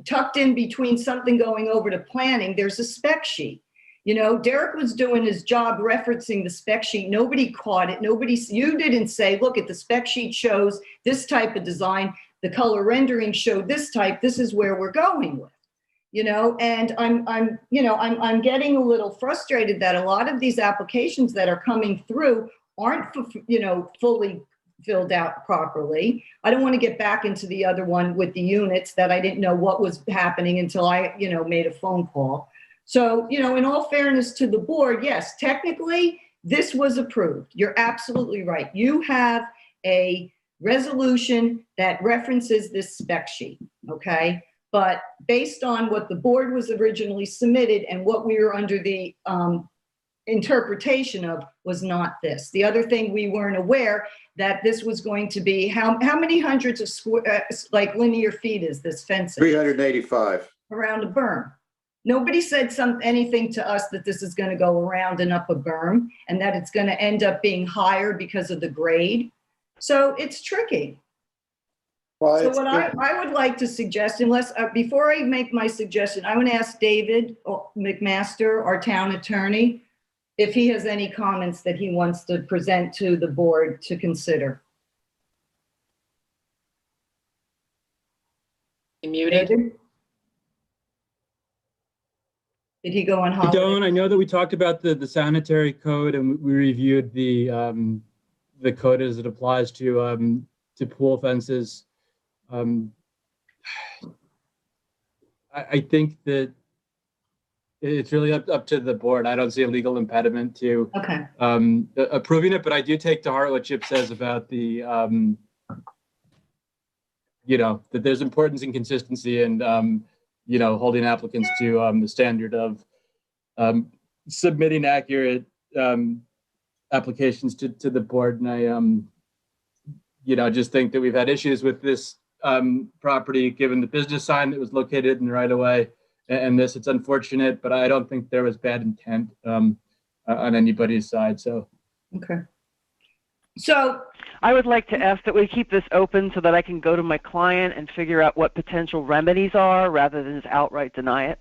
tucked in between something going over to planning, there's a spec sheet. Derek was doing his job referencing the spec sheet. Nobody caught it. You didn't say, look at the spec sheet shows this type of design. The color rendering showed this type. This is where we're going with. And I'm getting a little frustrated that a lot of these applications that are coming through aren't, fully filled out properly. I don't want to get back into the other one with the units that I didn't know what was happening until I, made a phone call. So, in all fairness to the board, yes, technically this was approved. You're absolutely right. You have a resolution that references this spec sheet, okay? But based on what the board was originally submitted and what we were under the interpretation of was not this. The other thing, we weren't aware that this was going to be, how many hundreds of linear feet is this fence? 385. Around a berm. Nobody said anything to us that this is going to go around and up a berm and that it's going to end up being higher because of the grade. So it's tricky. Well, so what I would like to suggest, before I make my suggestion, I want to ask David McMaster, our town attorney, if he has any comments that he wants to present to the board to consider. You muted. David? Did he go on holiday? I don't. I know that we talked about the sanitary code and we reviewed the code as it applies to pool fences. I think that it's really up to the board. I don't see a legal impediment to approving it, but I do take to heart what Chip says about the that there's importance in consistency and holding applicants to the standard of submitting accurate applications to the board. And I just think that we've had issues with this property, given the business sign that was located in the right of way, and this, it's unfortunate, but I don't think there was bad intent on anybody's side. So, okay. So I would like to ask that we keep this open so that I can go to my client and figure out what potential remedies are rather than just outright deny it.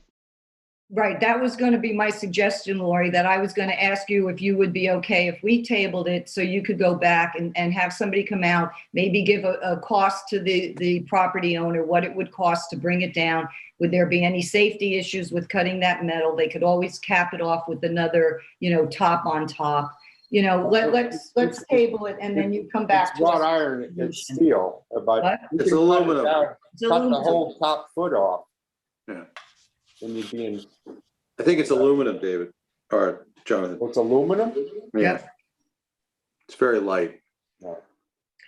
Right. That was going to be my suggestion, Lori, that I was going to ask you if you would be okay if we tabled it so you could go back and have somebody come out, maybe give a cost to the property owner, what it would cost to bring it down. Would there be any safety issues with cutting that metal? They could always cap it off with another, top on top. Let's table it and then you come back. It's wrought iron, it's steel, but it's aluminum. Cut the whole top foot off. Yeah. And you'd be in. I think it's aluminum, David, or Jonathan. It's aluminum? Yeah. It's very light. Yeah.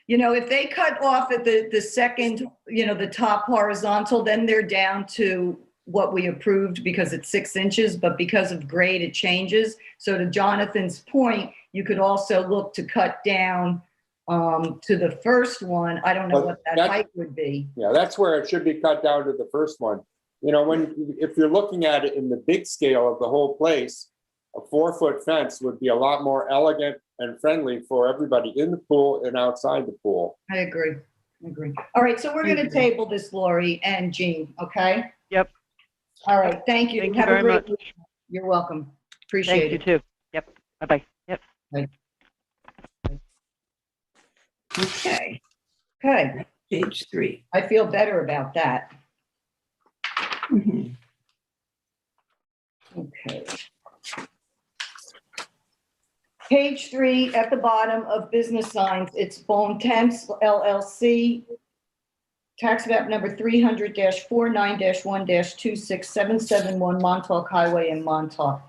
If they cut off at the second, the top horizontal, then they're down to what we approved because it's 6 inches, but because of grade, it changes. So to Jonathan's point, you could also look to cut down to the first one. I don't know what that height would be. Yeah, that's where it should be cut down to the first one. If you're looking at it in the big scale of the whole place, a 4-foot fence would be a lot more elegant and friendly for everybody in the pool and outside the pool. I agree. All right, so we're going to table this, Lori and Jean, okay? Yep. All right, thank you. Thank you very much. You're welcome. Appreciate it. Thank you too. Yep. Bye-bye. Yep. Bye. Okay. Page 3. I feel better about that. Mhm. Okay. Page 3 at the bottom of business signs, it's Bone Temps LLC, tax map number 300-49-1-26771 Montauk Highway in Montauk.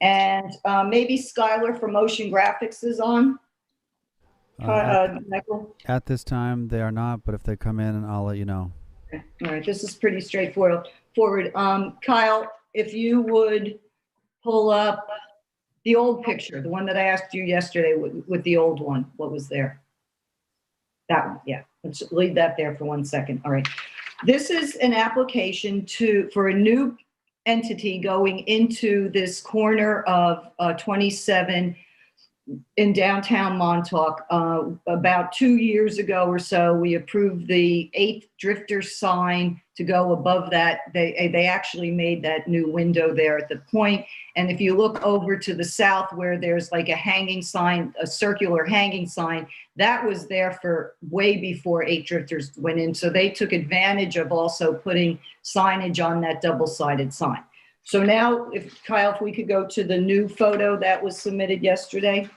And maybe Skylar from Motion Graphics is on. Michael? At this time, they are not, but if they come in, I'll let you know. Okay. All right, this is pretty straightforward. Kyle, if you would pull up the old picture, the one that I asked you yesterday with the old one, what was there? That one, yeah. Let's leave that there for 1 second. All right. This is an application for a new entity going into this corner of 27 in downtown Montauk. About 2 years ago or so, we approved the 8th Drifter sign to go above that. They actually made that new window there at the point. And if you look over to the south where there's like a hanging sign, a circular hanging sign, that was there for way before 8 Drifters went in. So they took advantage of also putting signage on that double-sided sign. So now, Kyle, if we could go to the new photo that was submitted yesterday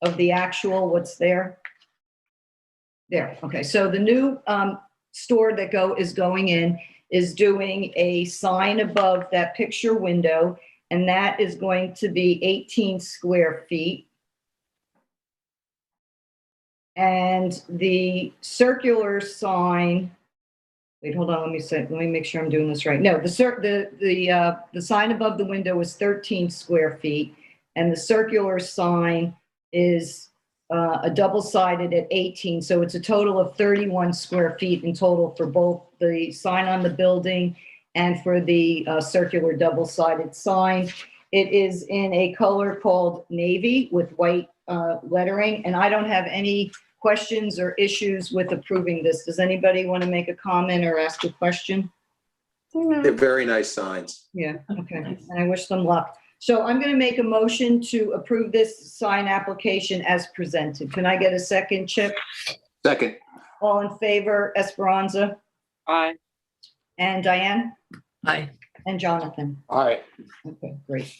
of the actual, what's there? There, okay. So the new store that is going in is doing a sign above that picture window, and that is going to be 18 square feet. And the circular sign, wait, hold on, let me make sure I'm doing this right. No, the sign above the window is 13 square feet, and the circular sign is a double-sided at 18, so it's a total of 31 square feet in total for both the sign on the building and for the circular double-sided sign. It is in a color called navy with white lettering, and I don't have any questions or issues with approving this. Does anybody want to make a comment or ask a question? They're very nice signs. Yeah, okay, and I wish them luck. So I'm going to make a motion to approve this sign application as presented. Can I get a second, Chip? Second. All in favor, Esperanza? Aye. And Diane? Aye. And Jonathan? Aye. Okay, great.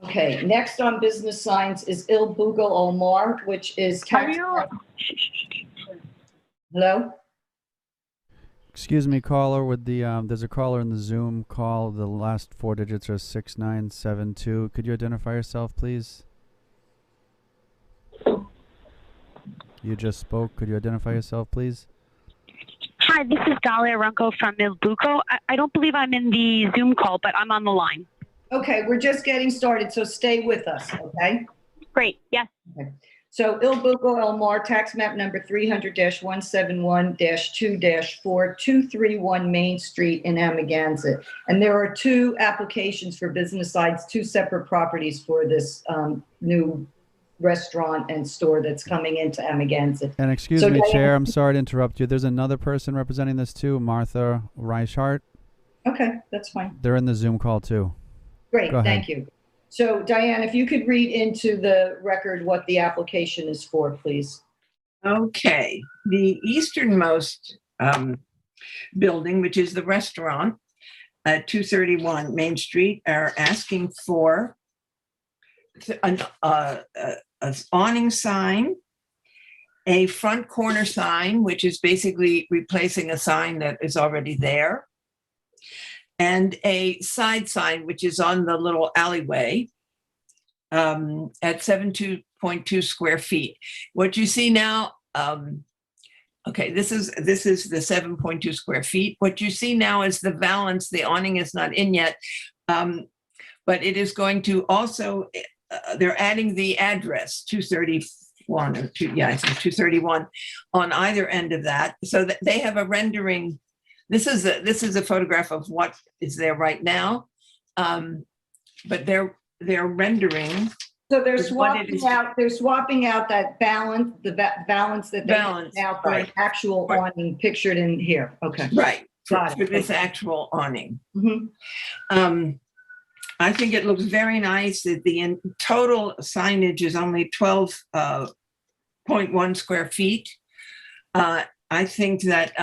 Okay, next on business signs is Il Bugal Omar, which is tax. Hello? Excuse me, caller, with the there's a caller in the Zoom call. The last 4 digits are 6972. Could you identify yourself, please? You just spoke. Could you identify yourself, please? Hi, this is Dalia Runko from Il Buco. I don't believe I'm in the Zoom call, but I'm on the line. Okay, we're just getting started, so stay with us, okay? Great, yes. Okay. So Il Buco Elmar, tax map number 300-171-2-4, 231 Main Street in Amagansett. And there are 2 applications for business sides, 2 separate properties for this new restaurant and store that's coming into Amagansett. And excuse me, Chair, I'm sorry to interrupt you. There's another person representing this too, Martha Reichart. Okay, that's fine. They're in the Zoom call too. Great, thank you. So Diane, if you could read into the record what the application is for, please. Okay, the easternmost building, which is the restaurant at 231 Main Street, are asking for an awning sign, a front corner sign, which is basically replacing a sign that is already there, and a side sign, which is on the little alleyway at 72.2 square feet. What you see now, okay, this is the 7.2 square feet. What you see now is the valance. The awning is not in yet, but it is going to also, they're adding the address 231 or 231 on either end of that, so that they have a rendering. This is a photograph of what is there right now, but they're rendering. So they're swapping out. They're swapping out that balance, balance that they have now for an actual awning pictured in here. Okay, right. For this actual awning. Mm-hmm. I think it looks very nice. That the total signage is only 12.1 square feet. I think that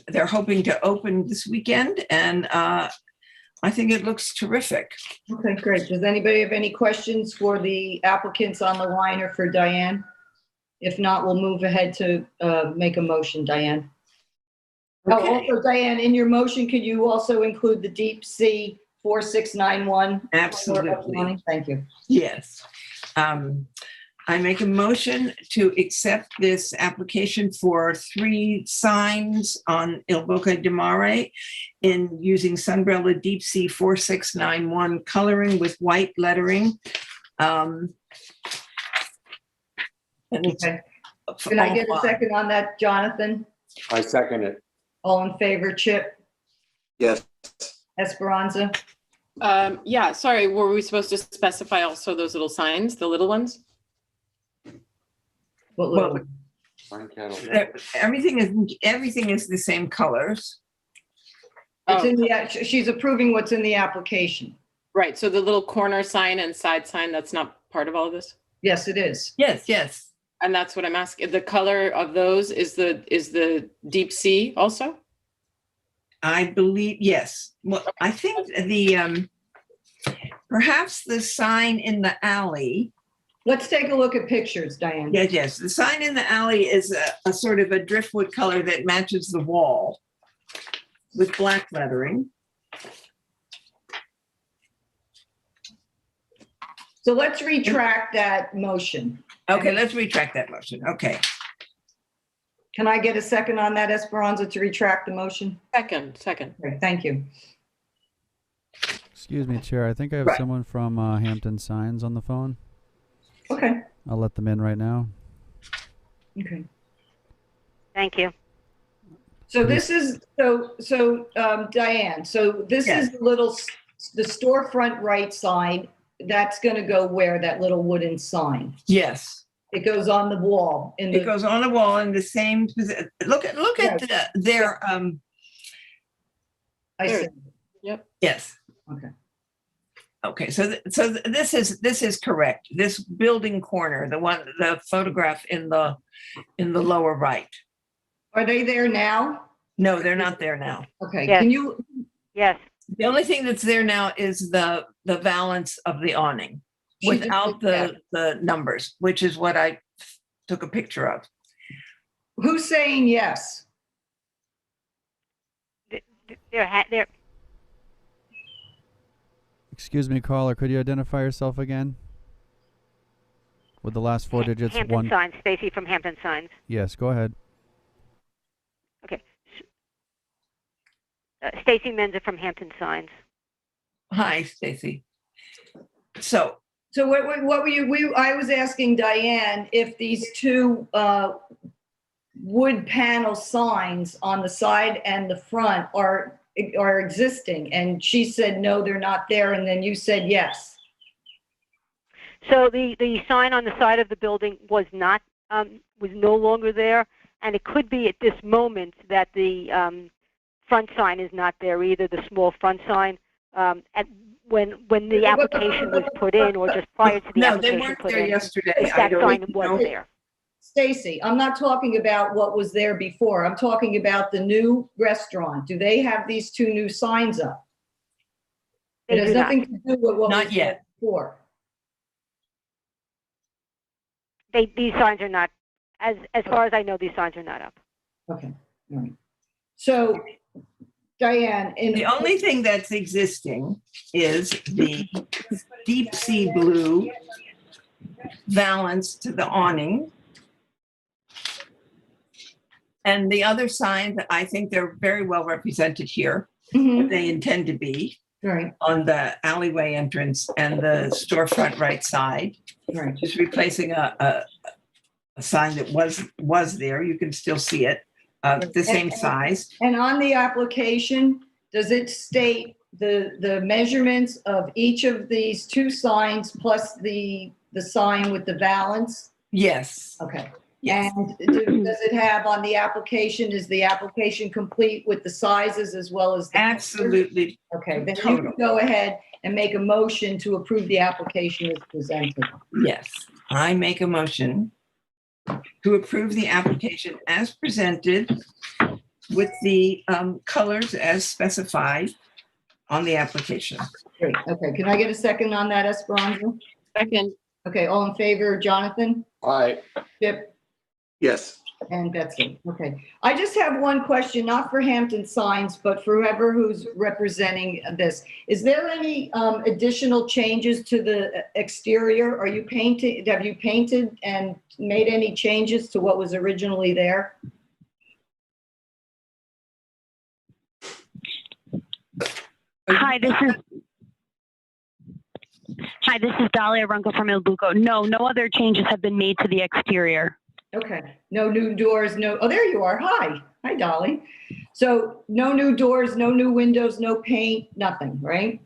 they're hoping to open this weekend, and I think it looks terrific. Okay, great. Does anybody have any questions for the applicants on the line or for Diane? If not, we'll move ahead to make a motion, Diane. Okay. Oh, also, Diane, in your motion, could you also include the deep sea 4691? Absolutely. Thank you. Yes. I make a motion to accept this application for 3 signs on Il Boca di Mare in using Sunbrella Deep Sea 4691 coloring with white lettering. And it's Okay. Can I get a second on that, Jonathan? I second it. All in favor, Chip? Yes. Esperanza? Yeah, sorry, were we supposed to specify also those little signs, the little ones? What little? Everything is the same colors. It's in the, she's approving what's in the application. Right, so the little corner sign and side sign, that's not part of all of this? Yes, it is. Yes, yes. And that's what I'm asking. The color of those is the deep sea also? I believe, yes. Well, I think the, perhaps the sign in the alley. Let's take a look at pictures, Diane. Yes, yes. The sign in the alley is a sort of a driftwood color that matches the wall with black lettering. So let's retract that motion. Okay, let's retract that motion. Okay. Can I get a second on that, Esperanza, to retract the motion? Second. Okay, thank you. Excuse me, Chair. I think I have someone from Hampton Signs on the phone. Okay. I'll let them in right now. Okay. Thank you. So this is, Diane, so this is the storefront right side. That's going to go where, that little wooden sign? Yes. It goes on the wall. It goes on the wall in the same position. Look at their I see. Yep. Yes. Okay. Okay. So this is correct. This building corner, the photograph in the lower right. Are they there now? No, they're not there now. Okay. Yes. Can you? Yes. The only thing that's there now is the valance of the awning without the numbers, which is what I took a picture of. Who's saying yes? They're Excuse me, caller. Could you identify yourself again? With the last 4 digits. Hampton Signs. Stacy from Hampton Signs. Yes, go ahead. Okay. Stacy Menza from Hampton Signs. Hi, Stacy. So what were you? I was asking Diane if these two wood panel signs on the side and the front are existing, and she said no, they're not there, and then you said yes. So the sign on the side of the building was no longer there, and it could be at this moment that the front sign is not there either. The small front sign when the application was put in, or just prior to the application they weren't put there in, yesterday. that sign was there. Stacy, I'm not talking about what was there before. I'm talking about the new restaurant. Do they have these two new signs up? It has nothing to do with what was there before. These signs are not, as far as I know, these signs are not up. Okay. All right. So, Diane, the only thing that's existing is the deep sea blue valance to the awning. And the other signs, I think they're very well represented here. They intend to be on the alleyway entrance and the storefront right side. Right. Just replacing a sign that was there. You can still see it, the same size. And on the application, does it state the measurements of each of these two signs plus the sign with the valance? Yes. Okay. Yes. And does it have on the application, is the application complete with the sizes as well as the Absolutely. Okay, then you can go ahead and make a motion to approve the application as presented. Yes, I make a motion to approve the application as presented with the colors as specified on the application. Great. Okay. Can I get a second on that, Esperanza? Second. Okay. All in favor, Jonathan? Aye. Chip? Yes. And Betsy. Okay. I just have one question, not for Hampton Signs, but for whoever who's representing this. Is there any additional changes to the exterior? Are you painting? Have you painted and made any changes to what was originally there? Hi, this is Dahlia Runkel from Il Buco. No other changes have been made to the exterior. Okay. No new doors, oh, there you are. Hi, Dolly. So no new doors, no new windows, no paint, nothing, right?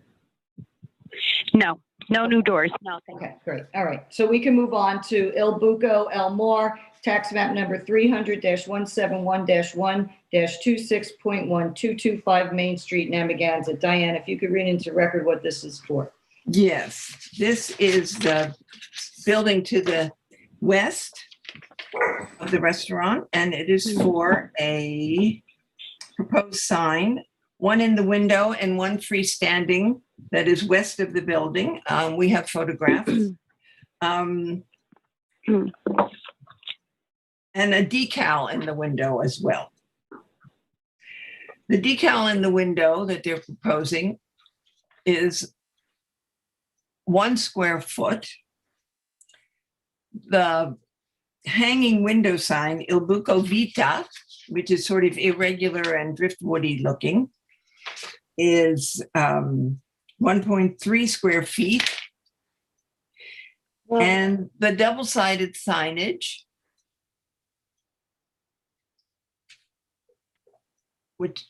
No new doors, nothing. Okay, great. All right. So we can move on to Il Buco, Elmore, tax map number 300-171-1-26.1225 Main Street, Namagansett. Diane, if you could read into record what this is for. Yes, this is the building to the west of the restaurant, and it is for a proposed sign, one in the window and one freestanding that is west of the building. We have photographs. And a decal in the window as well. The decal in the window that they're proposing is 1 square foot. The hanging window sign, Il Buco Vita, which is sort of irregular and driftwoody looking, is 1.3 square feet. And the double-sided signage, which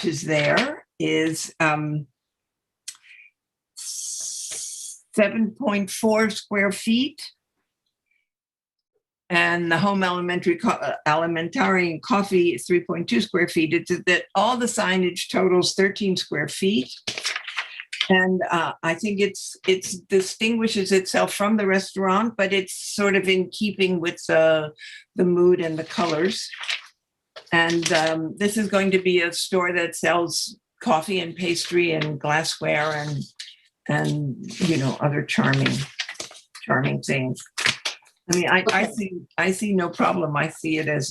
is there, is 7.4 square feet. And the home alimentary coffee is 3.2 square feet. It's that all the signage totals 13 square feet. And I think it distinguishes itself from the restaurant, but it's sort of in keeping with the mood and the colors. And this is going to be a store that sells coffee and pastry and glassware and other charming things. I mean, I see no problem. I see it as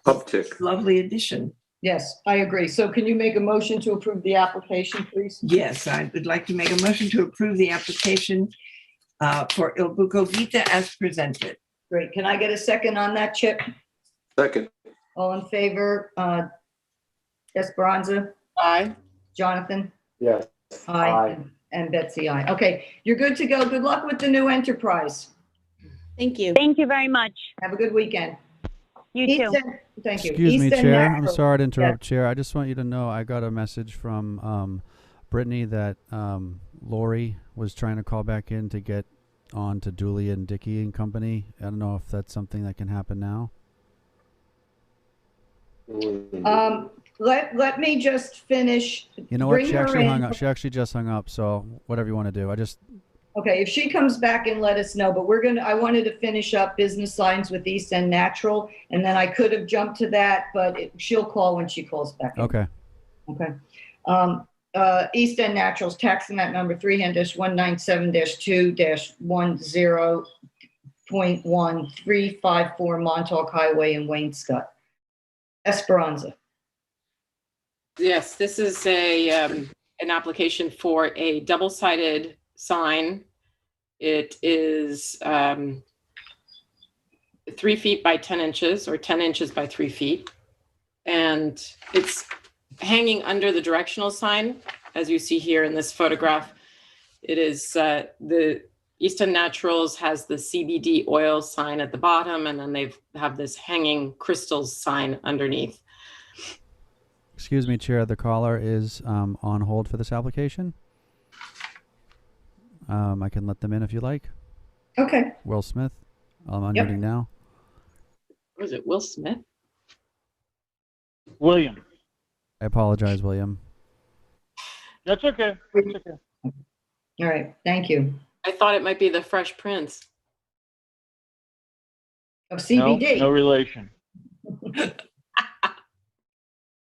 uptick. Lovely addition. Yes, I agree. So can you make a motion to approve the application, please? Yes, I would like to make a motion to approve the application for Il Buco Vita as presented. Great. Can I get a second on that, Chip? Second. All in favor? Esperanza? Aye. Jonathan? Yes. Aye. And Betsy, aye. Okay, you're good to go. Good luck with the new enterprise. Thank you. Thank you very much. Have a good weekend. You too. Thank you. Excuse me, East End Chair. Natural. I'm sorry to interrupt, Yeah. Chair. I just want you to know I got a message from Brittany that Lori was trying to call back in to get on to Dooley and Dickey and Company. I don't know if that's something that can happen now. Let me just finish. You know what? Bring She her actually in. hung up. She actually just hung up. So whatever you want to do. Okay, if she comes back and let us know, but I wanted to finish up business signs with East End Natural, and then I could have jumped to that, but she'll call when she calls back in. Okay. Okay. East End Naturals, tax amount number 300-197-2-10.1354 Montauk Highway in Waynescott. Esperanza. Yes, this is an application for a double-sided sign. It is 3 feet by 10 inches or 10 inches by 3 feet. And it's hanging under the directional sign, as you see here in this photograph. It is the East End Naturals has the CBD oil sign at the bottom, and then they have this hanging crystals sign underneath. Excuse me, Chair. The caller is on hold for this application. I can let them in if you like. Okay. Will Smith. I'm unmuting now. Was it Will Smith? William. I apologize, William. That's okay. That's okay. All right. Thank you. I thought it might be the Fresh Prince. Of CBD? No relation.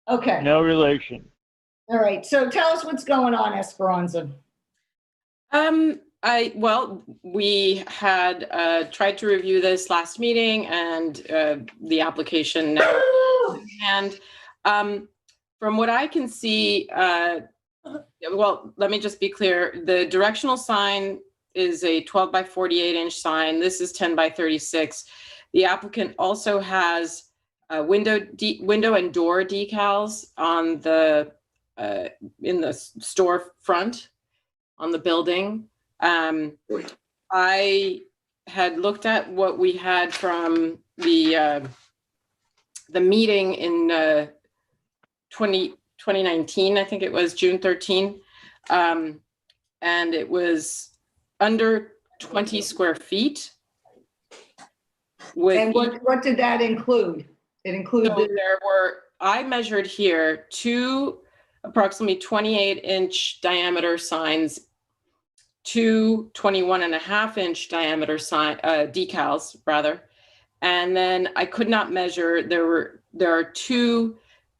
Okay. No relation. All right. So tell us what's going on, Esperanza. Well, we had tried to review this last meeting, and the application now in hand. From what I can see, well, let me just be clear. The directional sign is a 12 by 48 inch sign. This is 10 by 36. The applicant also has window and door decals on the in the store front on the building. I had looked at what we had from the meeting in 2019, I think it was June 13, and it was under 20 square feet. And what did that include? It included. So there were, I measured here, two approximately 28-inch diameter signs, two 21.5-inch diameter decals, rather. And then I could not measure, there are two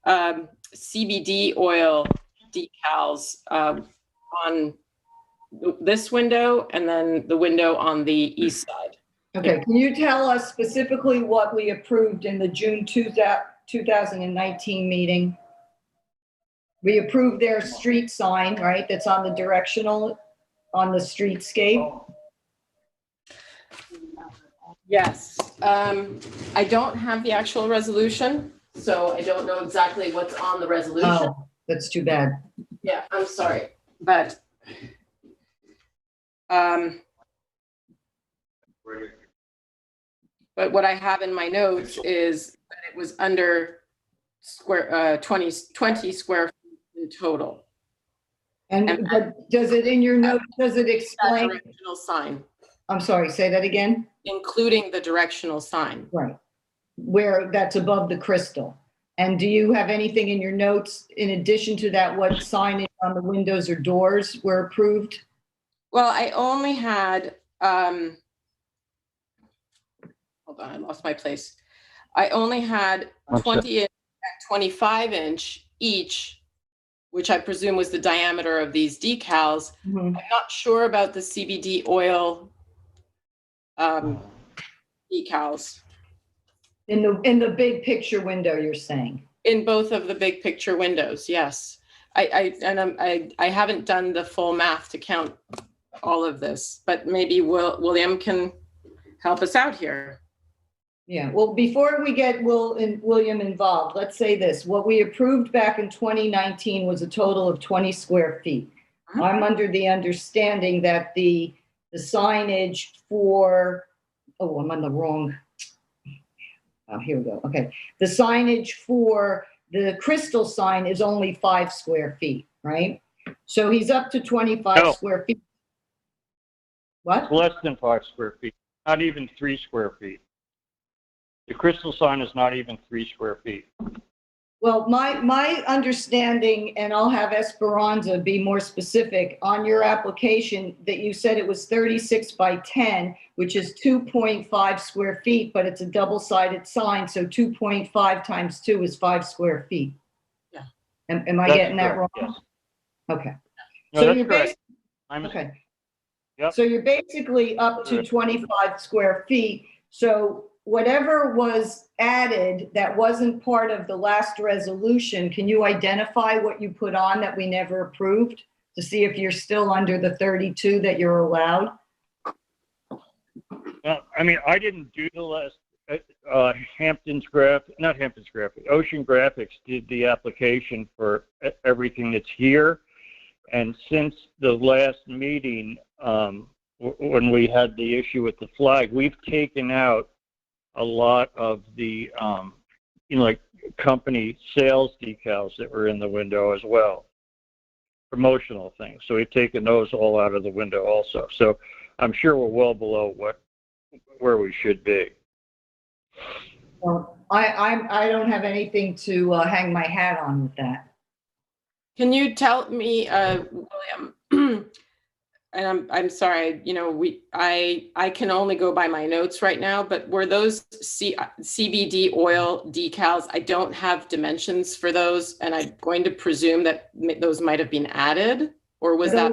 CBD oil decals on this window and then the window on the east side. Okay, can you tell us specifically what we approved in the June 2019 meeting? We approved their street sign, right? That's on the directional, on the streetscape. Yes. I don't have the actual resolution, so I don't know exactly what's on the resolution. Oh, that's too bad. Yeah, I'm sorry, but what I have in my notes is that it was under 20 square feet in total. And but does it in your note, does it explain? Directional sign. I'm sorry, say that again? Including the directional sign. Right, where that's above the crystal. And do you have anything in your notes in addition to that, what signage on the windows or doors were approved? Well, I only had, hold on, I lost my place. I only had 20 and 25 inch each, which I presume was the diameter of these decals. I'm not sure about the CBD oil decals. In the big picture window, you're saying? In both of the big picture windows, yes. I haven't done the full math to count all of this, but maybe William can help us out here. Yeah, well, before we get William involved, let's say this. What we approved back in 2019 was a total of 20 square feet. I'm under the understanding that the signage for, oh, I'm on the wrong, oh, here we go. Okay. The signage for the crystal sign is only 5 square feet, right? So he's up to 25 square feet. What? Less than 5 square feet, not even 3 square feet. The crystal sign is not even 3 square feet. Well, my understanding, and I'll have Esperanza be more specific, on your application that you said it was 36 by 10, which is 2.5 square feet, but it's a double-sided sign, so 2.5 times 2 is 5 square feet. Yeah. Am I getting that wrong? Yes. Okay. No, So that's you're correct. okay. Yep. So you're basically up to 25 square feet. So whatever was added that wasn't part of the last resolution, can you identify what you put on that we never approved to see if you're still under the 32 that you're allowed? I mean, I didn't do the last, Ocean Graphics did the application for everything that's here. And since the last meeting, when we had the issue with the flag, we've taken out a lot of the, like company sales decals that were in the window as well, promotional things. So we've taken those all out of the window also. So I'm sure we're well below where we should be. Well, I don't have anything to hang my hat on with that. Can you tell me, William, and I'm sorry, I can only go by my notes right now, but were those CBD oil decals? I don't have dimensions for those, and I'm going to presume that those might have been added, or was Are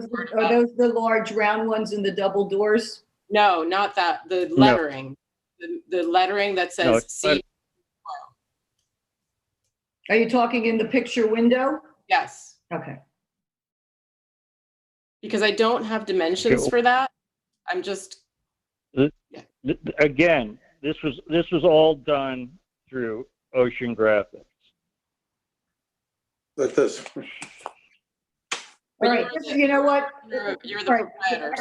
those the large round ones in the double doors? No, not that. The lettering, the lettering that says CBD. Are you talking in the picture window? Yes. Okay. Because I don't have dimensions for that. I'm just. Again, this was all done through Ocean Graphics. Let this. All right, you know what? You're the proprietor.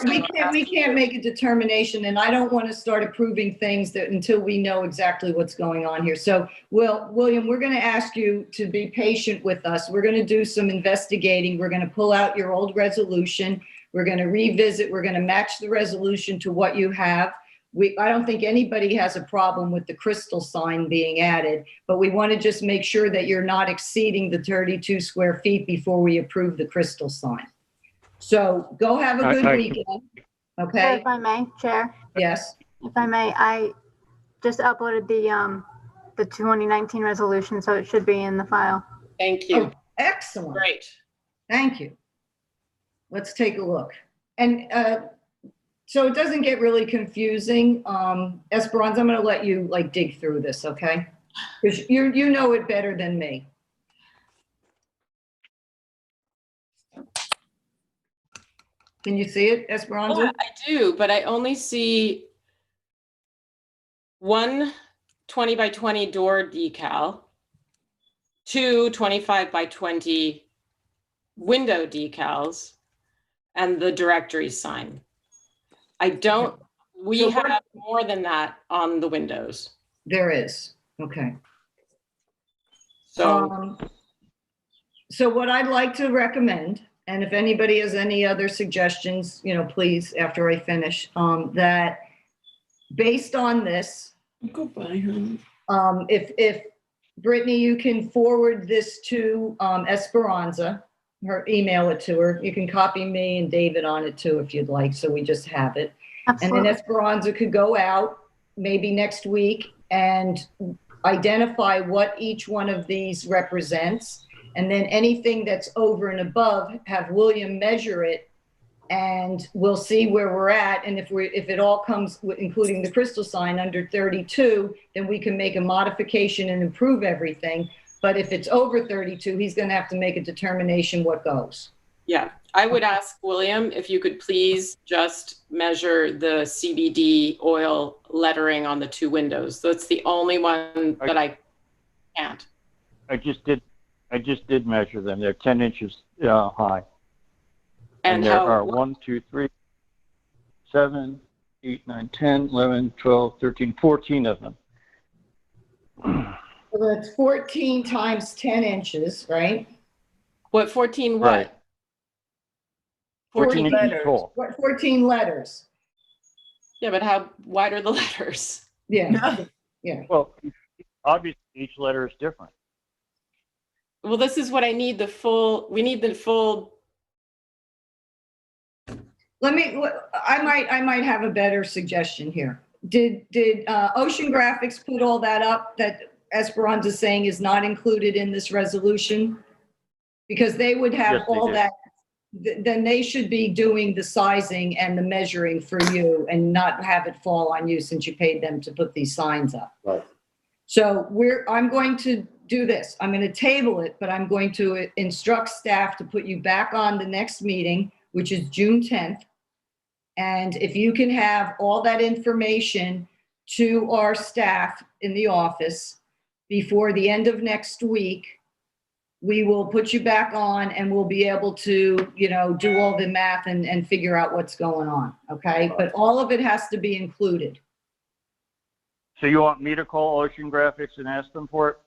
We can't make a determination, and I don't want to start approving things that until we know exactly what's going on here. So, William, we're going to ask you to be patient with us. We're going to do some investigating. We're going to pull out your old resolution. We're going to revisit. We're going to match the resolution to what you have. I don't think anybody has a problem with the crystal sign being added, but we want to just make sure that you're not exceeding the 32 square feet before we approve the crystal sign. So go have a good weekend. Okay. Chair, if I may, Chair. Yes. If I may, I just uploaded the 2019 resolution, so it should be in the file. Thank you. Oh, excellent. Great. Thank you. Let's take a look. And so it doesn't get really confusing. Esperanza, I'm going to let you dig through this, okay? Because you know it better than me. Can you see it, Esperanza? Yeah, I do, but I only see one 20 by 20 door decal, two 25 by 20 window decals, and the directory sign. We have more than that on the windows. There is, okay. So, so what I'd like to recommend, and if anybody has any other suggestions, please, after I finish, that based on this, if Brittany, you can forward this to Esperanza, email it to her. You can copy me and David on it too, if you'd like, so we just have it. Absolutely. And then Esperanza could go out maybe next week and identify what each one of these represents. And then anything that's over and above, have William measure it, and we'll see where we're at. And if it all comes, including the crystal sign, under 32, then we can make a modification and improve everything. But if it's over 32, he's going to have to make a determination what goes. Yeah, I would ask William if you could please just measure the CBD oil lettering on the two windows. That's the only one that I can't. I just did measure them. They're 10 inches high. And there are 1, 2, 3, 7, 8, 9, 10, 11, 12, 13, 14 of them. So that's 14 times 10 inches, right? What, 14 what? Right. 14 inches tall. What, 14 letters? Yeah, but how wide are the letters? Yeah. Yeah. Well, obviously each letter is different. Well, this is what I need, we need the full. I might have a better suggestion here. Did Ocean Graphics put all that up that Esperanza is saying is not included in this resolution? Because they would have all that, then they should be doing the sizing and the measuring for you and not have it fall on you since you paid them to put these signs up. Right. So I'm going to do this. I'm going to table it, but I'm going to instruct staff to put you back on the next meeting, which is June 10th. And if you can have all that information to our staff in the office before the end of next week, we will put you back on and we'll be able to, do all the math and figure out what's going on. Okay. But all of it has to be included. So you want me to call Ocean Graphics and ask them for it?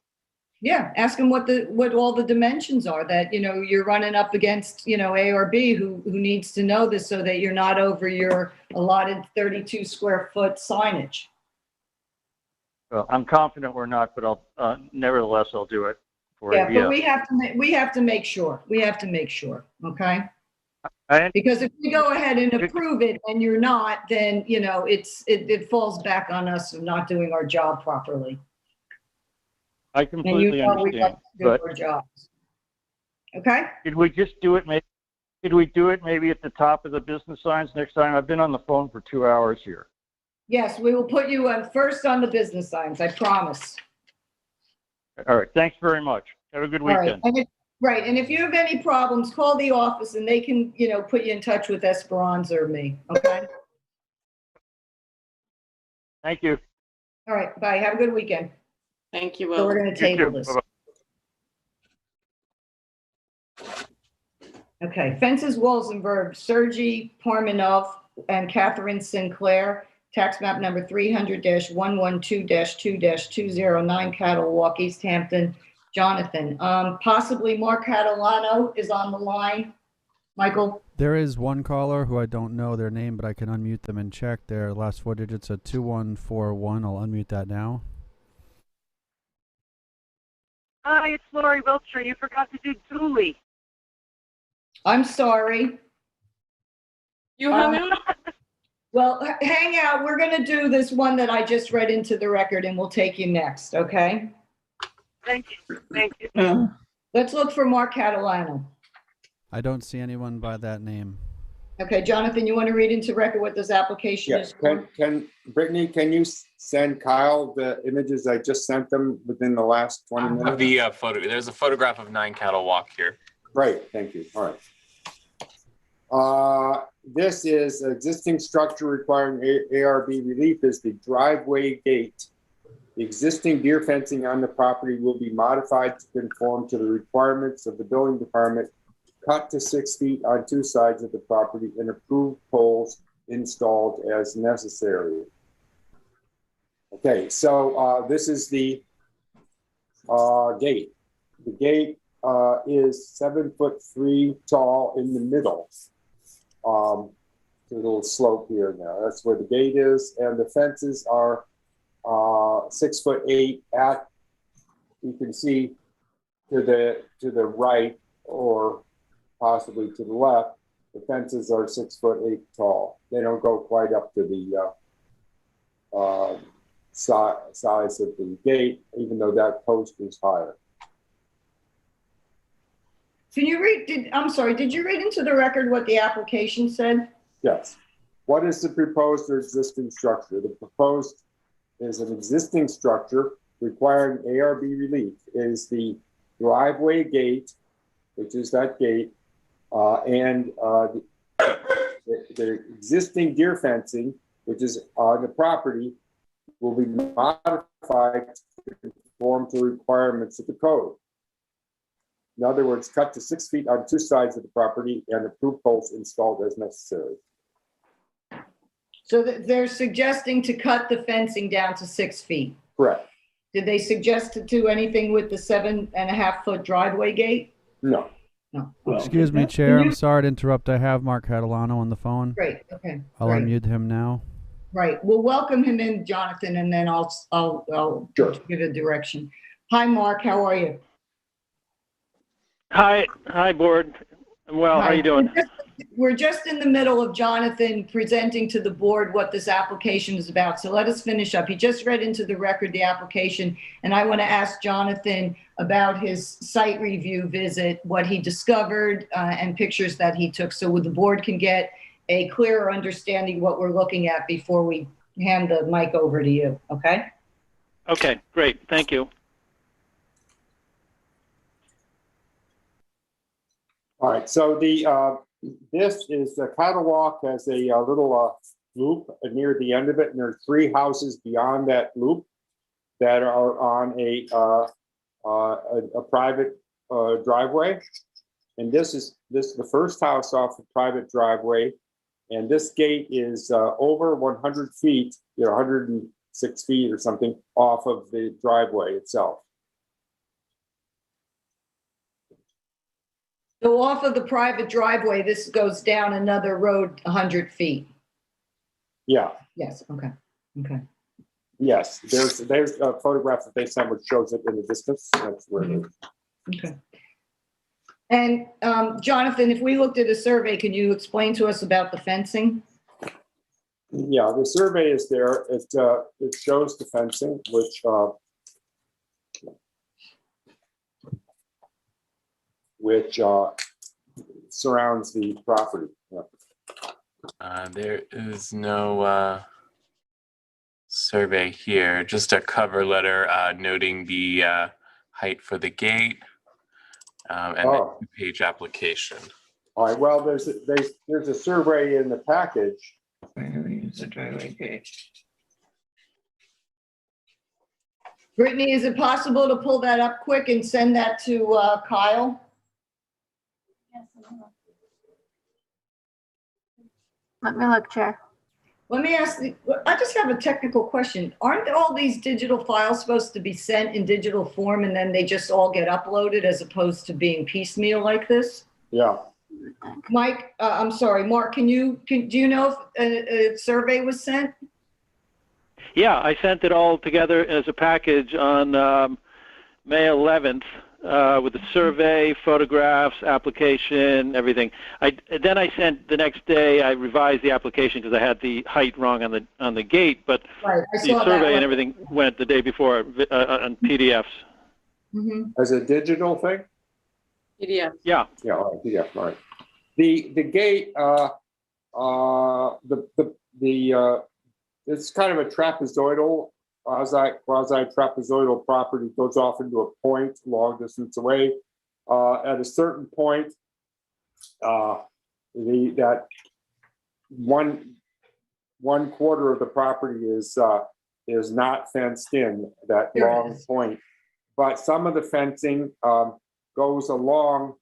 Yeah. Ask them what all the dimensions are that, you're running up against, ARB who needs to know this so that you're not over your allotted 32 square foot signage. Well, I'm confident we're not, but I'll nevertheless I'll do it for you. Yeah, you. but we have to make sure. We have to make sure. Okay. Because if we go ahead and approve it and you're not, then, you know, it falls back on us of not doing our job properly. I And you completely know we like understand, to do but our jobs. Okay? could we just do it maybe, could we do it maybe at the top of the business signs next time? I've been on the phone for 2 hours here. Yes, we will put you first on the business signs, I promise. All right, thanks very much. Have a good All right. weekend. And right, and if you have any problems, call the office and they can, you know, put you in touch with Esperanza or me, okay? Thank you. All right, bye, have a good weekend. Thank you, So Will. we're gonna You table too. this. Bye-bye. Okay, Fences, Walls and Verb, Sergey Pormanov and Catherine Sinclair, tax map number 300-112-2-209, Cattle Walk, East Hampton. Jonathan, possibly Mark Catalano is on the line. Michael? There is one caller who I don't know their name, but I can unmute them and check. Their last four digits are 2141. I'll unmute that now. Hi, it's Lori Wiltshire. You forgot to do Julie. I'm sorry. You hung out? Well, hang out. We're going to do this one that I just read into the record, and we'll take you next, okay? Thank you. Thank you. Let's look for Mark Catalano. I don't see anyone by that name. Okay, Jonathan, you want to read into record what this application is for? Brittany, can you send Kyle the images I just sent them within the last 20 minutes? The photo. There's a photograph of 9 Cattle Walk here. Great, thank you. All right. This is existing structure requiring ARB relief is the driveway gate. The existing deer fencing on the property will be modified to conform to the requirements of the building department, cut to 6 feet on 2 sides of the property, and approved poles installed as necessary. Okay, so this is the gate. The gate is 7'3" tall in the middle. There's a little slope here now. That's where the gate is, and the fences are 6'8" at, you can see to the right or possibly to the left, the fences are 6'8" tall. They don't go quite up to the size of the gate, even though that post is higher. Can you read, I'm sorry, did you read into the record what the application said? Yes. What is the proposed or existing structure? The proposed is an existing structure requiring ARB relief. It is the driveway gate, which is that gate, and the existing deer fencing, which is on the property, will be modified to conform to requirements of the code. In other words, cut to 6 feet on 2 sides of the property and approved poles installed as necessary. So they're suggesting to cut the fencing down to 6 feet. Correct. Did they suggest to do anything with the 7.5-foot driveway gate? No. No. Excuse me, Chair. I'm sorry to interrupt. I have Mark Catalano on the phone. Great. Okay. I'll Great. unmute him now. Right. We'll welcome him in, Jonathan, and then I'll sure. give a direction. Hi, Mark. How are you? Hi, board. Well, how are you doing? We're just in the middle of Jonathan presenting to the board what this application is about. So let us finish up. He just read into the record the application, and I want to ask Jonathan about his site review visit, what he discovered, and pictures that he took, so the board can get a clearer understanding what we're looking at before we hand the mic over to you. Okay? Okay, great. Thank you. All right, so this is the Cattle Walk has a little loop near the end of it, and there are 3 houses beyond that loop that are on a private driveway. And this is the first house off the private driveway, and this gate is over 100 feet, 106 feet or something off of the driveway itself. So off of the private driveway, this goes down another road 100 feet. Yeah. Yes. Okay. Okay. Yes. There's a photograph that they sent which shows it in the distance. That's where it is. Okay. And Jonathan, if we looked at a survey, can you explain to us about the fencing? Yeah, the survey is there. It shows the fencing, which surrounds the property. Yeah. There is no survey here, just a cover letter noting the height for the gate and the 2-page application. All right, well, there's a survey in the package. It's a driveway gate. Brittany, is it possible to pull that up quick and send that to Kyle? Let me look, Chair. Let me ask, I just have a technical question. Aren't all these digital files supposed to be sent in digital form and then they just all get uploaded as opposed to being piecemeal like this? Yeah. Mike, I'm sorry, Mark, do you know if a survey was sent? Yeah, I sent it all together as a package on May 11th with the survey, photographs, application, everything. Then I sent the next day. I revised the application because I had the height wrong on the gate, but right, the survey and everything went the day before on PDFs. Mm-hmm. As a digital thing? PDF. Yeah. Yeah, all right, PDF, all right. The gate, it's kind of a trapezoidal, quasi-trapezoidal property, goes off into a point long distance away. At a certain point, that one quarter of the property is not fenced in, that long point. But some of the fencing goes along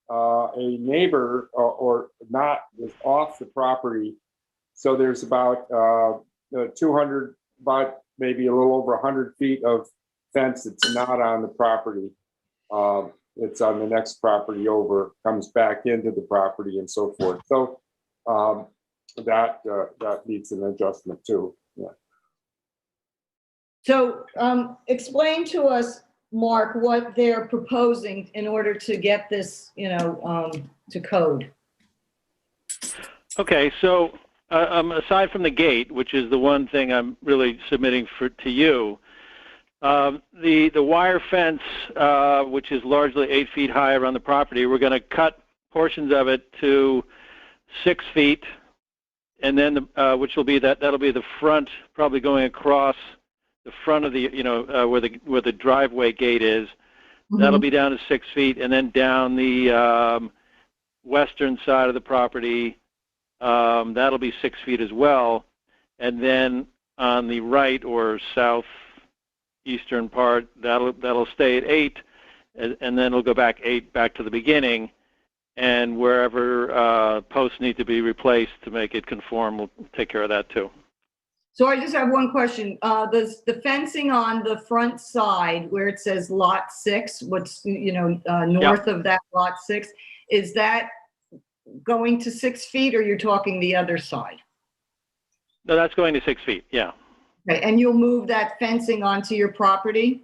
a neighbor or not, is off the property. So there's about 200, about maybe a little over 100 feet of fence that's not on the property. It's on the next property over, comes back into the property and so forth. So that needs an adjustment too. Yeah. So explain to us, Mark, what they're proposing in order to get this, to code. Okay, so aside from the gate, which is the one thing I'm really submitting to you, the wire fence, which is largely 8 feet high around the property, we're going to cut portions of it to 6 feet, and then which will be that'll be the front, probably going across the front of the where the driveway gate is. Mm-hmm. That'll be down to 6 feet, and then down the western side of the property. That'll be 6 feet as well, and then on the right or southeastern part, that'll stay at 8, and then it'll go back 8 back to the beginning, and wherever posts need to be replaced to make it conform, we'll take care of that too. So I just have one question. Does the fencing on the front side where it says lot 6, what's north of that lot 6, is that going to 6 feet, or you're talking the other side? No, that's going to 6 feet, yeah. Okay, and you'll move that fencing onto your property?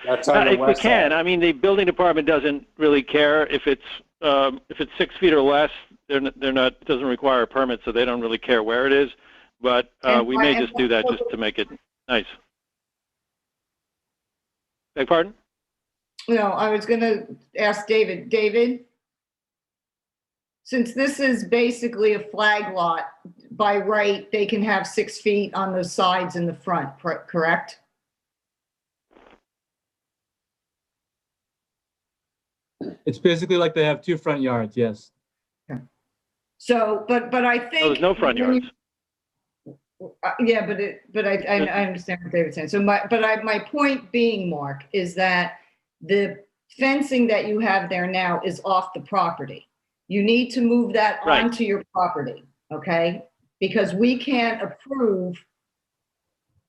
That's on the if we west can. side. I mean, the building department doesn't really care if it's 6 feet or less. It doesn't require a permit, so they don't really care where it is. But we may just do that just to make it nice. Beg pardon? No, I was going to ask David. David, since this is basically a flag lot, by right, they can have 6 feet on the sides and the front, correct? It's basically like they have 2 front yards, yes. Okay. So, but I think there's no front yards. Yeah, but I understand what David's saying. So my point being, Mark, is that the fencing that you have there now is off the property. You need to move that onto your property, okay? Because we can't approve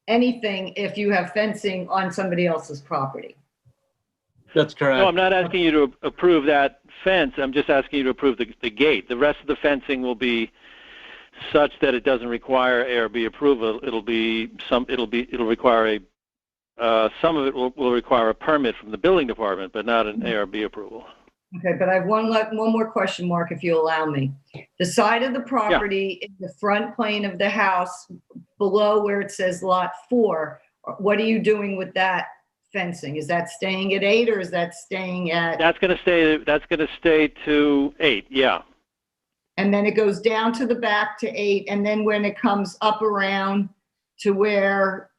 anything if you have fencing on somebody else's property. That's correct. No, I'm not asking you to approve that fence. I'm just asking you to approve the gate. The rest of the fencing will be such that it doesn't require ARB approval. It'll require some of it will require a permit from the building department, but not an ARB approval. Okay, but I have one more question, Mark, if you allow me. The side of the property in the front plane of the house below where it says lot 4, what are you doing with that fencing? Is that staying at 8 or is that staying at? That's going to stay to 8. Yeah. And then it goes down to the back to 8. And then when it comes up around to where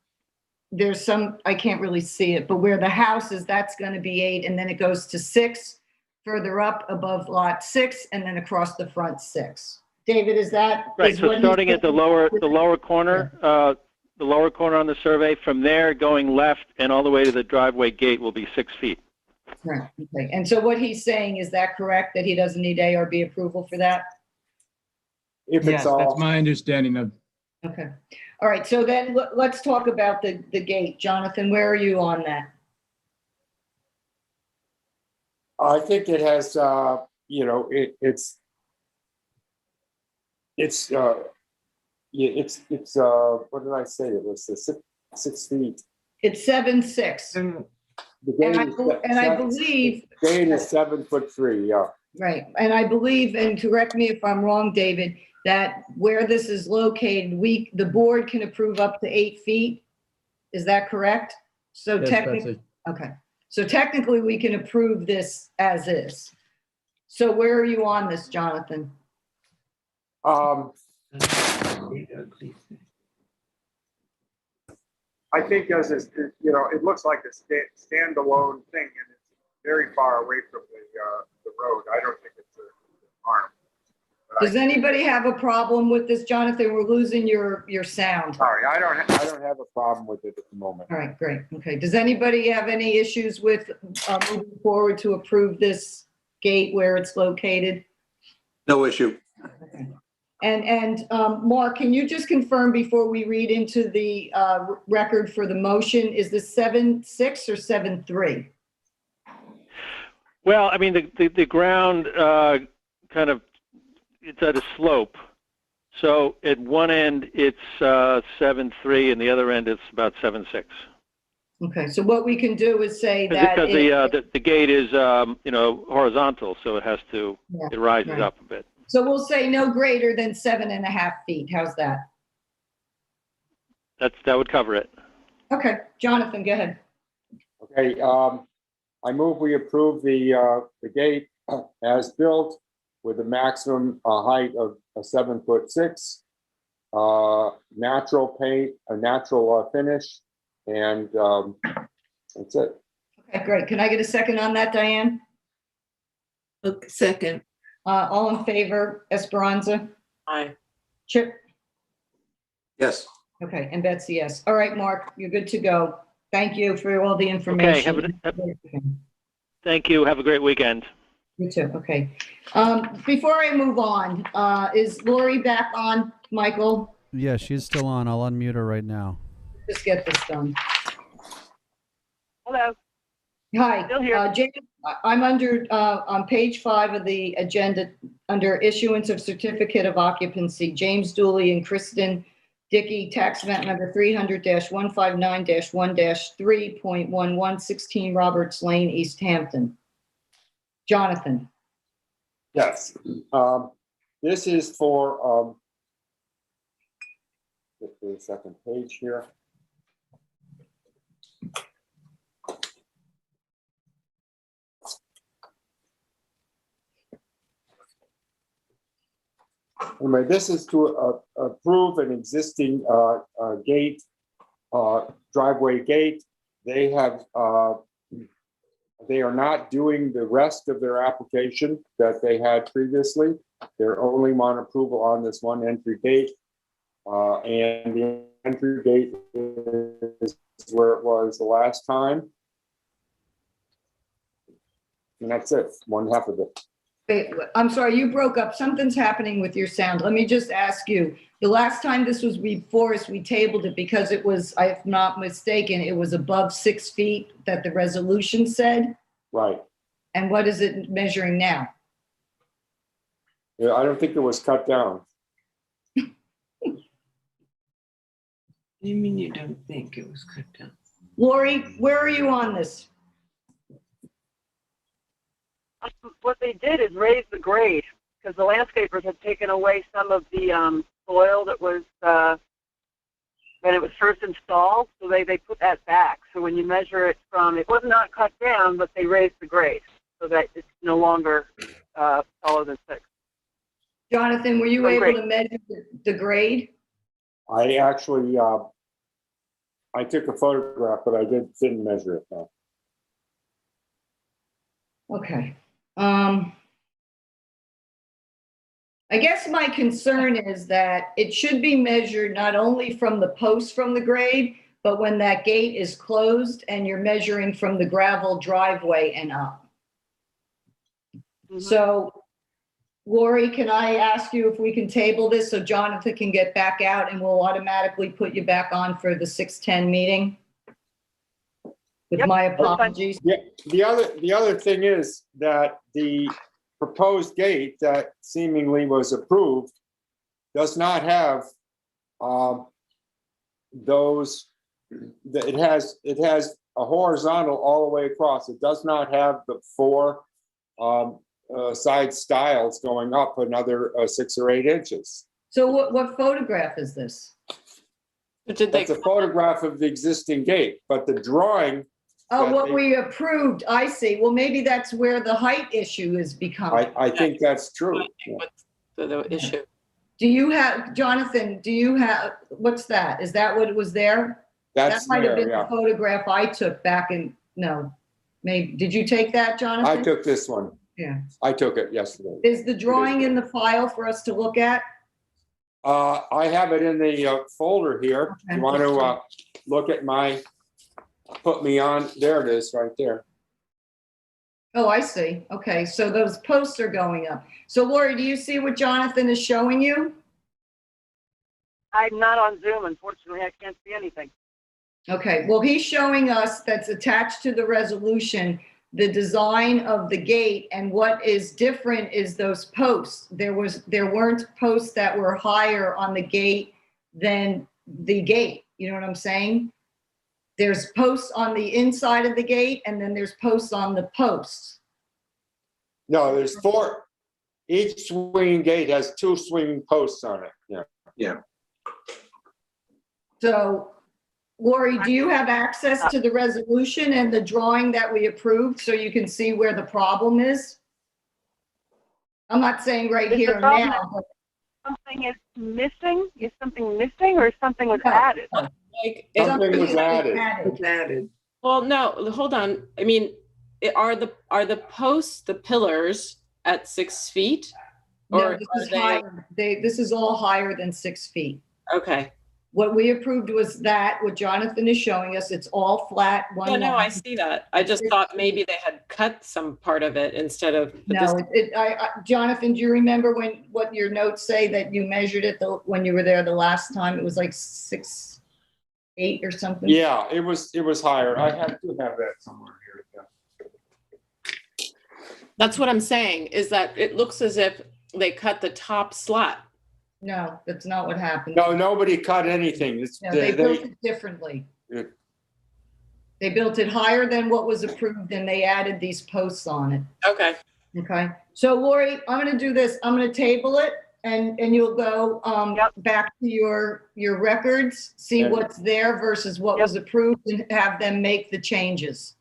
there's some, I can't really see it, but where the house is, that's going to be 8. And then it goes to 6 further up above lot 6 and then across the front 6. David, is that? Right. Is So starting at the lower corner, the lower corner on the survey, from there going left and all the way to the driveway gate will be 6 feet. Right. Okay. And so what he's saying, is that correct, that he doesn't need ARB approval for that? If it's Yes, that's my understanding of. Okay. All right. So then let's talk about the gate. Jonathan, where are you on that? I think it has, you know, it's what did I say? It was 6 feet. It's 7'6". The gate I believe. The gate is 7'3". Yeah. Right. And I believe, and correct me if I'm wrong, David, that where this is located, the board can approve up to 8 feet. Is that correct? So Yes, technically, Betsy. okay. So technically we can approve this as is. So where are you on this, Jonathan? I think as is, you know, it looks like a standalone thing, and it's very far away from the road. I don't think it's an harm. Does anybody have a problem with this, Jonathan? We're losing your sound. Sorry, I don't have a problem with it at the moment. All right, great. Okay. Does anybody have any issues with moving forward to approve this gate where it's located? No issue. Okay. And Mark, can you just confirm before we read into the record for the motion, is this 7'6" or 7'3"? Well, I mean, the ground kind of, it's at a slope. So at one end, it's 7'3", and the other end, it's about 7'6". Okay, so what we can do is say that because the gate is you know, horizontal, so it has to, it rises up a bit. So we'll say no greater than 7.5 feet. How's that? That would cover it. Okay, Jonathan, go ahead. Okay, I move we approve the gate as built with a maximum height of 7'6", natural paint, a natural finish, and that's it. Okay, great. Can I get a second on that, Diane? Okay, second. All in favor, Esperanza? Aye. Chip? Yes. Okay, and Betsy, yes. All right, Mark, you're good to go. Thank you for all the information. Okay, thank you. Have a great weekend. You too. Okay. Before I move on, is Lori back on, Michael? Yeah, she's still on. I'll unmute her right now. Just get this done. Hello. Hi. Still here. James, I'm under, on page 5 of the agenda, under issuance of certificate of occupancy, James Dooley and Kristen Dickey, tax map number 300-159-1-3.11, 16 Roberts Lane, East Hampton. Jonathan. Yes. This is for, get to the second page here. Anyway, this is to approve an existing gate, driveway gate. They have, they are not doing the rest of their application that they had previously. They're only on approval on this one entry gate. And the entry gate is where it was the last time. And that's it, 1/2 of it. Wait, I'm sorry, you broke up. Something's happening with your sound. Let me just ask you, the last time this was before us, we tabled it because it was, if I'm not mistaken, it was above 6 feet that the resolution said. Right. And what is it measuring now? Yeah, I don't think it was cut down. You mean you don't think it was cut down? Lori, where are you on this? What they did is raise the grade because the landscapers had taken away some of the soil that was when it was first installed, so they put that back. So when you measure it from, it was not cut down, but they raised the grade so that it's no longer taller than 6. Jonathan, were you able to measure the grade? I actually, I took a photograph, but I didn't measure it though. Okay. I guess my concern is that it should be measured not only from the post from the grade, but when that gate is closed and you're measuring from the gravel driveway and up. So, Lori, can I ask you if we can table this so Jonathan can get back out and we'll automatically put you back on for the 6:10 meeting? With my apologies. Yeah, the other thing is that the proposed gate that seemingly was approved does not have those. It has a horizontal all the way across. It does not have the 4 side stiles going up another 6 or 8 inches. So what photograph is this? That's a photograph of the existing gate, but the drawing. Oh, what we approved, I see. Well, maybe that's where the height issue is becoming. I think that's true. The issue. Do you have, Jonathan, what's that? Is that what was there? That might have been the photograph I took back in, no, maybe, did you take that, Jonathan? I took this one. Yeah. I took it yesterday. Is the drawing in the file for us to look at? I have it in the folder here. Okay. You want to look at put me on, there it is, right there. Oh, I see. Okay, so those posts are going up. So Lori, do you see what Jonathan is showing you? I'm not on Zoom, unfortunately. I can't see anything. Okay, well, he's showing us that's attached to the resolution, the design of the gate, and what is different is those posts. There weren't posts that were higher on the gate than the gate. You know what I'm saying? There's posts on the inside of the gate, and then there's posts on the posts. No, there's 4. Each swinging gate has 2 swinging posts on it. Yeah. Yeah. So, Lori, do you have access to the resolution and the drawing that we approved so you can see where the problem is? I'm not saying right here and now. But something is missing? Is something missing or something was added? Like something was added. It's added. Well, no, hold on. I mean, are the posts, the pillars at 6 feet? No, this is higher. This is all higher than 6 feet. Okay. What we approved was that, what Jonathan is showing us, it's all flat, one line. No, I see that. I just thought maybe they had cut some part of it instead of. No, Jonathan, do you remember what your notes say that you measured it when you were there the last time? It was like 6'8" or something? Yeah, it was higher. I have to have that somewhere here. Yeah. That's what I'm saying, is that it looks as if they cut the top slat. No, that's not what happened. No, nobody cut anything. They built it differently. They built it higher than what was approved and they added these posts on it. Okay. Okay. So Lori, I'm going to do this. I'm going to table it and you'll go back to your records, see what's there versus what was approved and have them make the changes.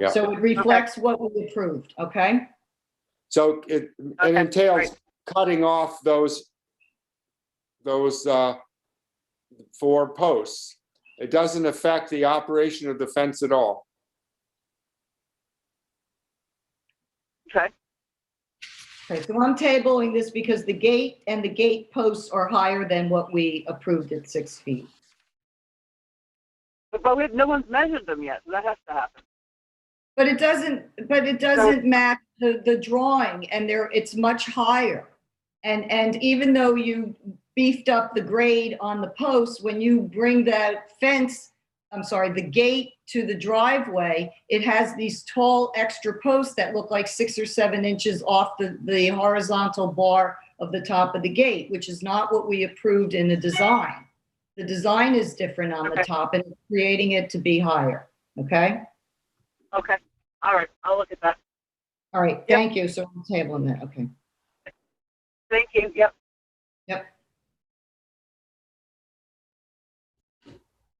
Yep. So it reflects what we approved. Okay. So it entails cutting off those 4 posts. It doesn't affect the operation of the fence at all. Okay. Okay, so I'm tabling this because the gate and the gate posts are higher than what we approved at 6 feet. But no one's measured them yet, so that has to happen. But it doesn't match the drawing, and it's much higher. And even though you beefed up the grade on the posts, when you bring the gate to the driveway, it has these tall extra posts that look like 6 or 7 inches off the horizontal bar of the top of the gate, which is not what we approved in the design. The design is different on the top and creating it to be higher. Okay? Okay. All right. I'll look at that. All right, thank you. So I'm tabling that, okay. Thank you. Yep. Yep.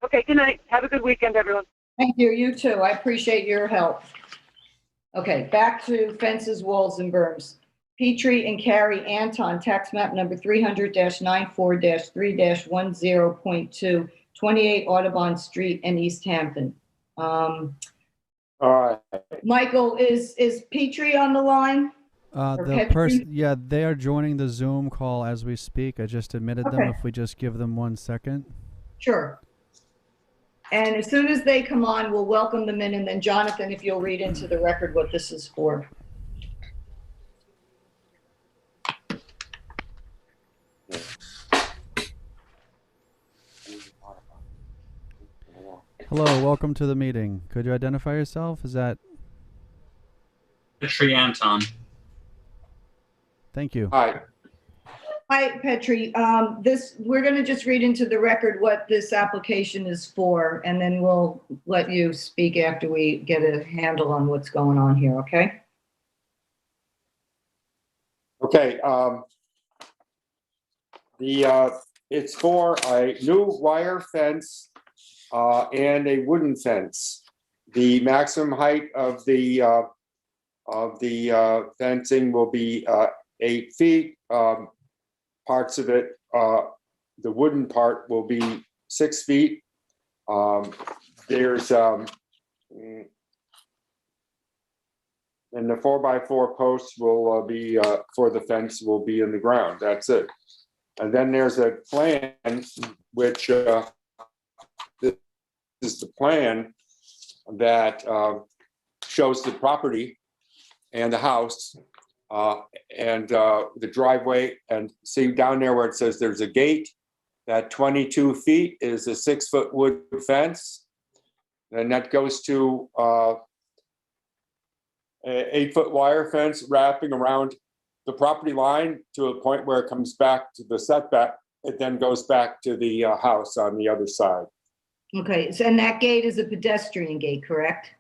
Okay, good night. Have a good weekend, everyone. Thank you, you too. I appreciate your help. Okay, back to fences, walls, and berms. Petrie and Carrie Anton, tax map number 300-94-3-10.2, 28 Audubon Street in East Hampton. All right. Michael, is Petrie on the line? The person, yeah, they are joining the Zoom call as we speak. I just admitted them. Okay. If we just give them 1 second. Sure. And as soon as they come on, we'll welcome them in. And then Jonathan, if you'll read into the record what this is for. Hello, welcome to the meeting. Could you identify yourself? Is that? Petrie Anton. Thank you. Hi. Hi, Petrie. We're going to just read into the record what this application is for, and then we'll let you speak after we get a handle on what's going on here, okay? Okay. It's for a new wire fence and a wooden fence. The maximum height of the fencing will be 8 feet. Parts of it, the wooden part will be 6 feet. There's and the 4x4 posts will be for the fence will be in the ground. That's it. And then there's a plan, which this is the plan that shows the property and the house and the driveway. And see down there where it says there's a gate, that 22 feet is a 6-foot wood fence. And that goes to a 8-foot wire fence wrapping around the property line to a point where it comes back to the setback. It then goes back to the house on the other side. Okay, so, and that gate is a pedestrian gate, correct?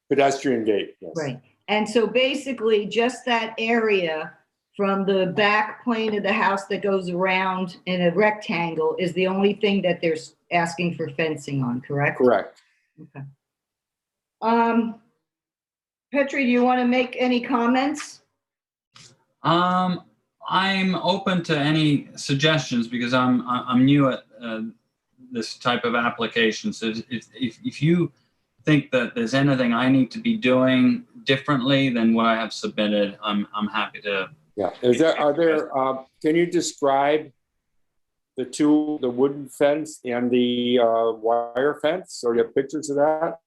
Pedestrian gate, yes. Right. And so basically just that area from the back plane of the house that goes around in a rectangle is the only thing that they're asking for fencing on, correct? Correct. Okay. Petrie, do you want to make any comments? I'm open to any suggestions because I'm new at this type of application. So if you think that there's anything I need to be doing differently than what I have submitted, I'm happy to. Yeah. Can you describe the wooden fence and the wire fence? Or you have pictures of that?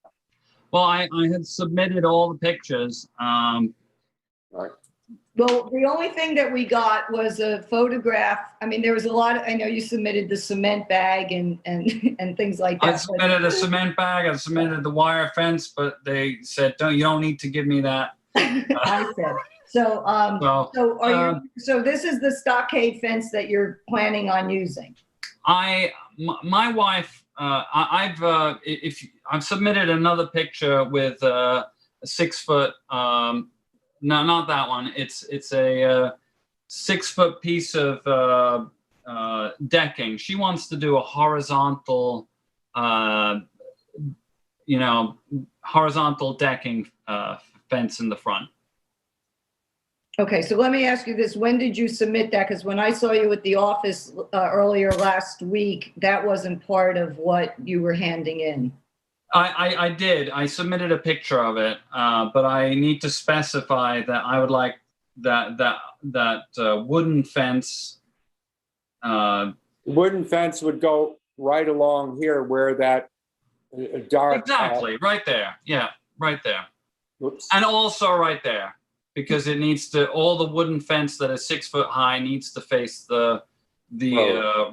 Well, I had submitted all the pictures. Right. Well, the only thing that we got was a photograph. I mean, there was a lot of, I know you submitted the cement bag and things like that. I submitted a cement bag, I submitted the wire fence, but they said, you don't need to give me that. I said. So this is the stockade fence that you're planning on using? My wife, I've submitted another picture with a 6-foot, no, not that one. It's a 6-foot piece of decking. She wants to do a horizontal, horizontal decking fence in the front. Okay, so let me ask you this. When did you submit that? Because when I saw you at the office earlier last week, that wasn't part of what you were handing in. I did. I submitted a picture of it, but I need to specify that I would like that wooden fence. Wooden fence would go right along here where that dark. Exactly, right there. Yeah, right there. Whoops. And also right there, because it needs to, all the wooden fence that is 6 foot high needs to face the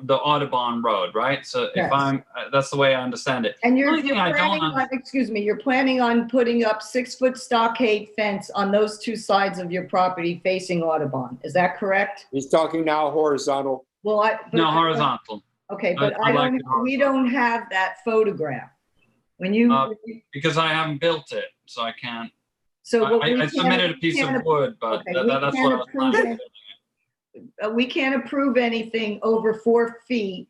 Audubon Road, right? So Yes. if that's the way I understand it. And you're planning on putting up 6-foot stockade fence on those two sides of your property facing Audubon. Is that correct? He's talking now horizontal. Well, horizontal. Okay, but like we don't have that photograph. When you because I haven't built it, so I can't. So what I submitted a piece of wood, but okay, that's what I was planning. we can't approve anything over 4 feet.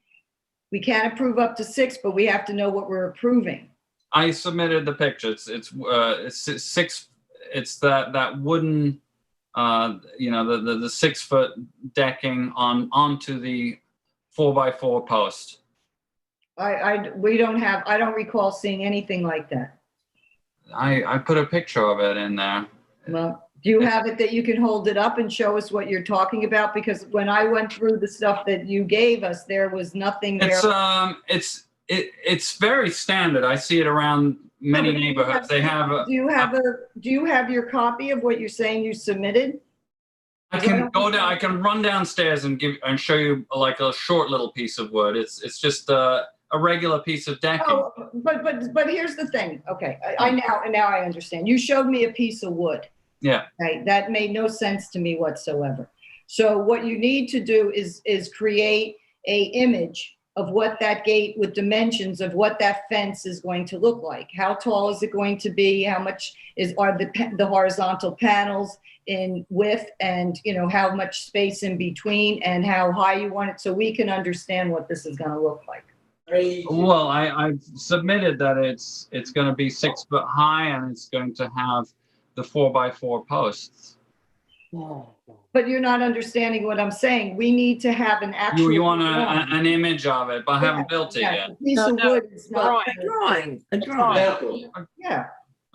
We can't approve up to 6, but we have to know what we're approving. I submitted the picture. It's 6. It's that wooden, you know, the 6 foot decking onto the 4x4 post. We don't have. I don't recall seeing anything like that. I put a picture of it in there. Well, do you have it that you can hold it up and show us what you're talking about? Because when I went through the stuff that you gave us, there was nothing there. It's very standard. I see it around many neighborhoods. They have. Do you have your copy of what you're saying you submitted? I can go down. I can run downstairs and show you like a short little piece of wood. It's just a regular piece of decking. Oh, but here's the thing. Okay, now I understand. You showed me a piece of wood. Yeah. Right. That made no sense to me whatsoever. So what you need to do is create a image of what that gate with dimensions of what that fence is going to look like. How tall is it going to be? How much are the horizontal panels in width, and you know how much space in between, and how high you want it, so we can understand what this is going to look like. Well, I've submitted that it's going to be 6 foot high, and it's going to have the 4x4 posts. But you're not understanding what I'm saying. We need to have an actual. You want an image of it, but I haven't built it yet. A piece of wood is not A drawing. Yeah.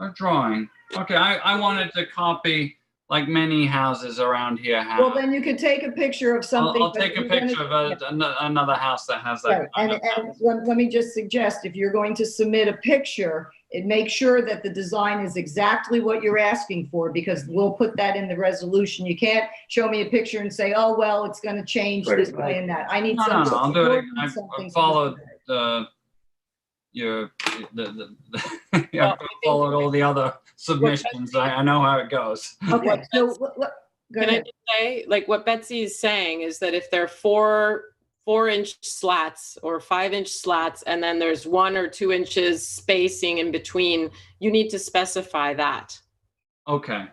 A drawing. Okay, I wanted to copy like many houses around here have. Well, then you could take a picture of something. I'll take a picture of another house that has that. Right. And let me just suggest, if you're going to submit a picture, make sure that the design is exactly what you're asking for, because we'll put that in the resolution. You can't show me a picture and say, oh, well, it's going to change this way and that. I need something. No, I'll do it. I followed I followed all the other submissions. I know how it goes. Okay, so can I just say, like what Betsy is saying is that if they're 4-inch slats or 5-inch slats, and then there's 1 or 2 inches spacing in between, you need to specify that. Okay,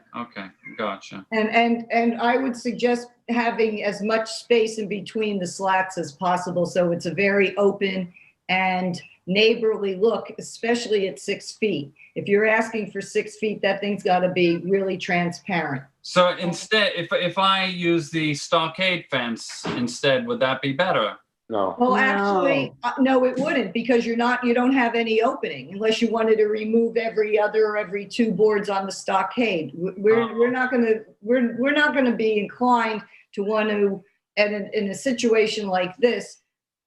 gotcha. And I would suggest having as much space in between the slats as possible, so it's a very open and neighborly look, especially at 6 feet. If you're asking for 6 feet, that thing's got to be really transparent. So instead, if I use the stockade fence instead, would that be better? No. Well, actually, no, it wouldn't, because you don't have any opening unless you wanted to remove every 2 boards on the stockade. We're not going to be inclined to want to, in a situation like this,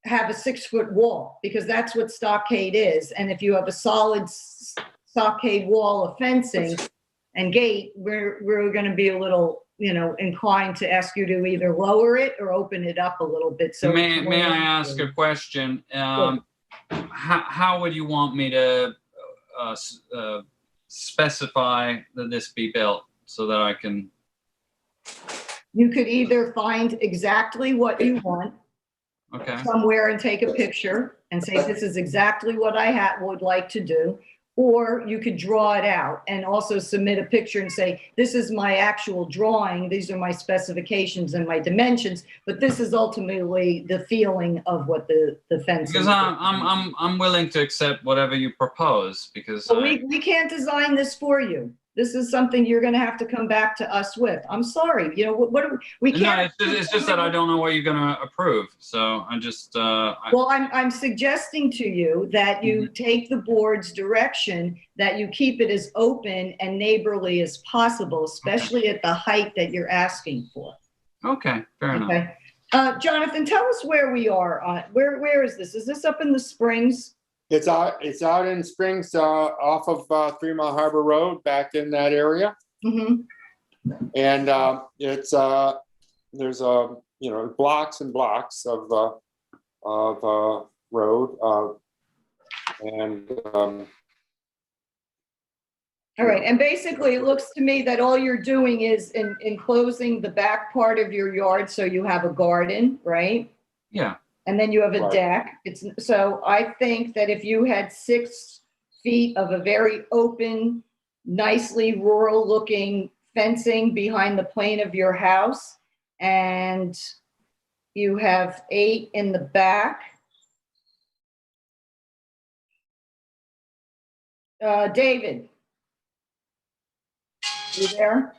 have a 6-foot wall, because that's what stockade is. And if you have a solid stockade wall of fencing and gate, we're going to be a little, inclined to ask you to either lower it or open it up a little bit. So may I ask a question? How would you want me to specify that this be built so that I can? You could either find exactly what you want. Okay. Somewhere and take a picture and say, this is exactly what I would like to do. Or you could draw it out and also submit a picture and say, this is my actual drawing. These are my specifications and my dimensions, but this is ultimately the feeling of what the fence is. Because I'm willing to accept whatever you propose, because we can't design this for you. This is something you're going to have to come back to us with. I'm sorry. We can't. No, it's just that I don't know what you're going to approve. So I just. Well, I'm suggesting to you that you take the board's direction, that you keep it as open and neighborly as possible, especially at the height that you're asking for. Okay, fair enough. Okay. Jonathan, tell us where we are. Where is this? Is this up in the Springs? It's out in Springs, off of 3 Mile Harbor Road, back in that area. Mm-hmm. And it's there's blocks and blocks of road, all right, and basically it looks to me that all you're doing is enclosing the back part of your yard, so you have a garden, right? Yeah. And then you have a deck. So I think that if you had 6 feet of a very open nicely rural looking fencing behind the plane of your house. And you have 8 in the back. David, you there?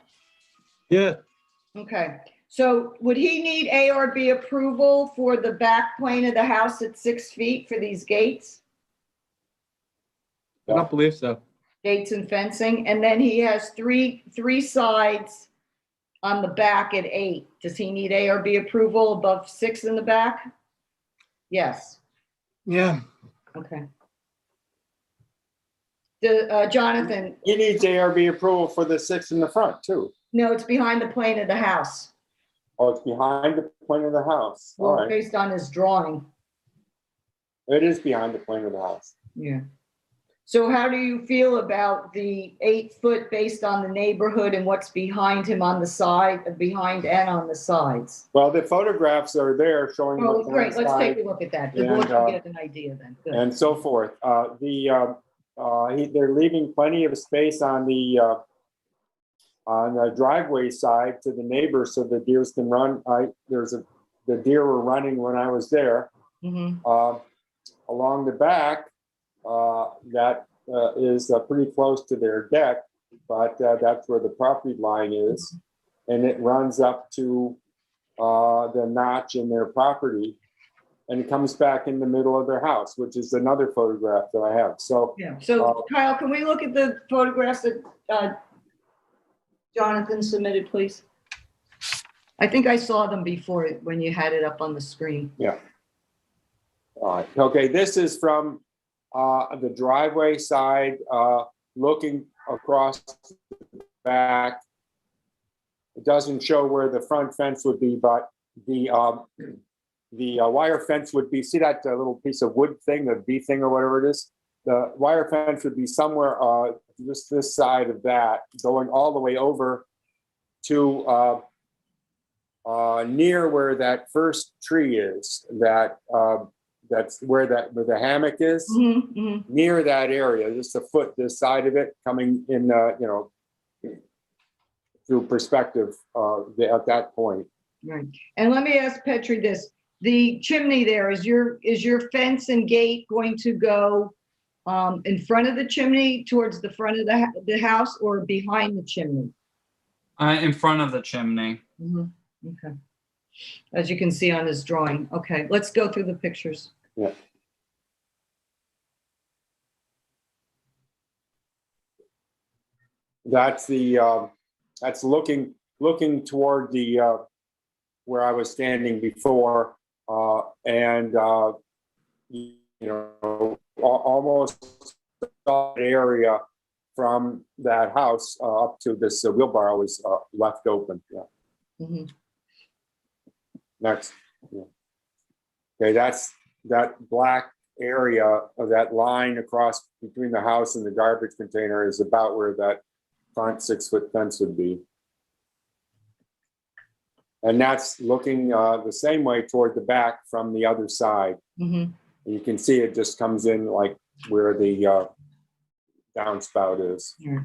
Yeah. Okay. So would he need ARB approval for the back plane of the house at 6 feet for these gates? I don't believe so. Gates and fencing, and then he has three sides on the back at 8. Does he need ARB approval above 6 in the back? Yes. Yeah. Okay. Jonathan? He needs ARB approval for the 6 in the front too. No, it's behind the plane of the house. Oh, it's behind the plane of the house. All Well, right. based on his drawing. It is behind the plane of the house. Yeah. So how do you feel about the 8 foot based on the neighborhood and what's behind him on the side, behind and on the sides? Well, the photographs are there showing. Oh, what's great. Let's inside take a look at that. The and, board can get an idea then. Good. and so forth. They're leaving plenty of space on the driveway side to the neighbors so the deers can run. The deer were running when I was there. Mm-hmm. Along the back, that is pretty close to their deck, but that's where the property line is. And it runs up to the notch in their property and it comes back in the middle of their house, which is another photograph that I have. So, yeah. So Kyle, can we look at the photographs that Jonathan submitted, please? I think I saw them before when you had it up on the screen. Yeah. All right. Okay, this is from the driveway side, looking across the back. It doesn't show where the front fence would be, but the wire fence would be, see that little piece of wood thing, the V thing or whatever it is? The wire fence would be somewhere just this side of that, going all the way over to near where that first tree is, that's where the hammock is. Mm-hmm, mm-hmm. Near that area, just a foot this side of it, coming in, through perspective at that point. Right. And let me ask Petri this: the chimney there, is your fence and gate going to go in front of the chimney towards the front of the house or behind the chimney? In front of the chimney. Mm-hmm. Okay. As you can see on his drawing. Okay, let's go through the pictures. Yeah. That's that's looking toward the where I was standing before, and almost that area from that house up to this wheelbarrow was left open. Yeah. Mm-hmm. Next. Yeah. Okay, that's that black area of that line across between the house and the garbage container is about where that front 6-foot fence would be. And that's looking the same way toward the back from the other side. Mm-hmm. You can see it just comes in like where the downspout is. Yeah.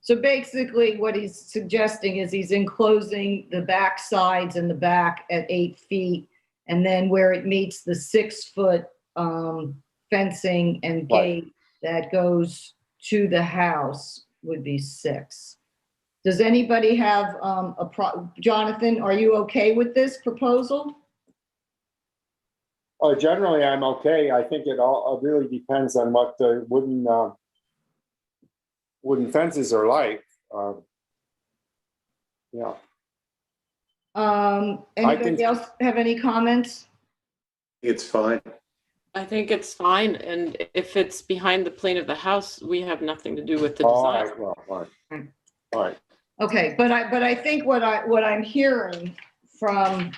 So basically what he's suggesting is he's enclosing the back sides and the back at 8 feet, and then where it meets the 6-foot fencing and gate that goes to the house would be 6. Does anybody have Jonathan, are you okay with this proposal? Generally, I'm okay. I think it all really depends on what the wooden fences are like. Yeah. Anybody else have any comments? It's fine. I think it's fine, and if it's behind the plane of the house, we have nothing to do with the design. All right. Okay, but I think what I'm hearing from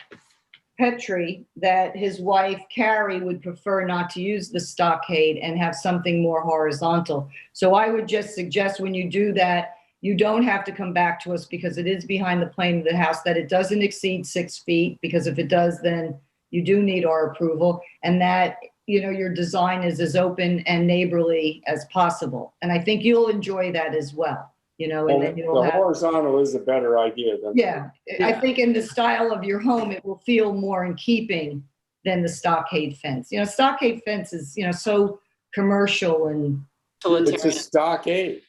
Petri, that his wife Carrie would prefer not to use the stockade and have something more horizontal. So I would just suggest when you do that, you don't have to come back to us because it is behind the plane of the house, that it doesn't exceed 6 feet, because if it does, then you do need our approval, and that your design is as open and neighborly as possible. And I think you'll enjoy that as well, and then you'll The have. horizontal is a better idea than. Yeah, I think in the style of your home, it will feel more in keeping than the stockade fence. Stockade fence is, so commercial and. It's a stockade.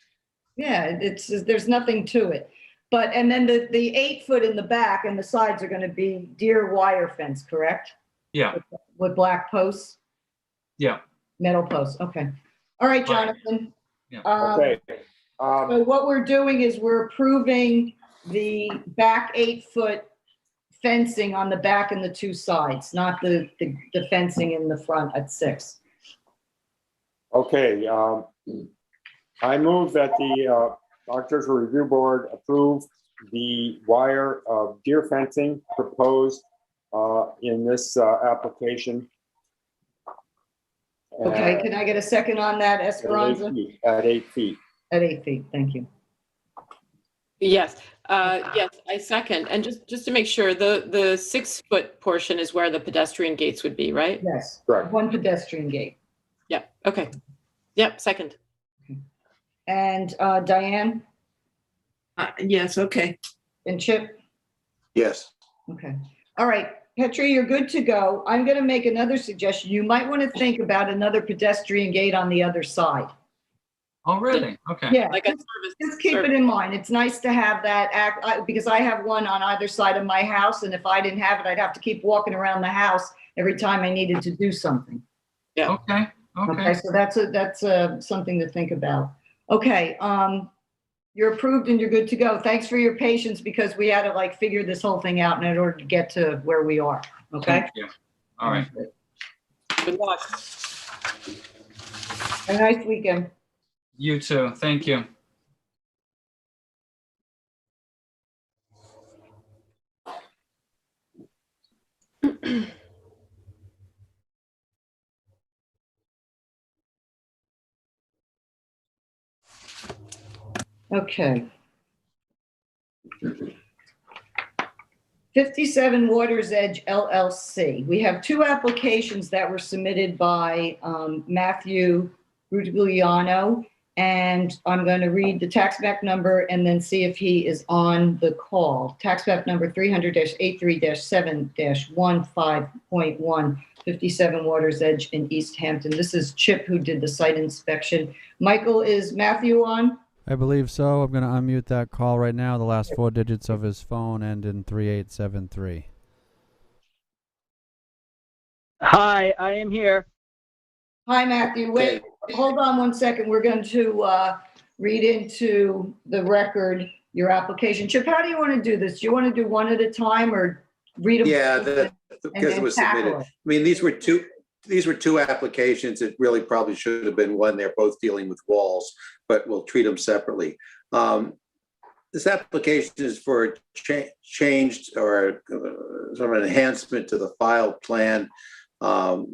Yeah, there's nothing to it. And then the 8 foot in the back and the sides are going to be deer wire fence, correct? Yeah. With black posts? Yeah. Metal posts, okay. All right, Jonathan. Yeah. Okay. So what we're doing is we're approving the back 8 foot fencing on the back and the 2 sides, not the fencing in the front at 6. Okay, I move that the Architectural Review Board approve the wire of deer fencing proposed in this application. Okay, can I get a second on that, Esperanza? At 8 feet. At 8 feet, thank you. Yes, yes, I second. And just to make sure, the 6 foot portion is where the pedestrian gates would be, right? Yes, correct. 1 pedestrian gate. Yep, okay. Yep, second. And Diane? Yes, okay. And Chip? Yes. Okay. All right, Petri, you're good to go. I'm going to make another suggestion. You might want to think about another pedestrian gate on the other side. Oh, really? Okay. Yeah, Like a just keep it in mind. It's nice to have that because I have one on either side of my house, and if I didn't have it, I'd have to keep walking around the house every time I needed to do something. Yeah. Okay. Okay, so that's something to think about. Okay, you're approved and you're good to go. Thanks for your patience because we had to figure this whole thing out in order to get to where we are. Okay. Thank you. All right. Good luck. Have a nice weekend. You too. Thank you. Okay. 57 Waters Edge LLC. We have 2 applications that were submitted by Matthew Rutigliano, and I'm going to read the tax map number and then see if he is on the call. Tax map number 300-83-7-15.1, 57 Waters Edge in East Hampton. This is Chip who did the site inspection. Michael, is Matthew on? I believe so. I'm going to unmute that call right now. The last 4 digits of his phone end in 3873. Hi, I am here. Hi, Matthew. Wait, hold on 1 second. We're going to read into the record your application. Chip, how do you want to do this? Do you want to do one at a time or read them? Yeah, because it was submitted. I mean, these were two applications. It really probably should have been one. They're both dealing with walls, but we'll treat them separately. This application is for changed or sort of an enhancement to the filed plan.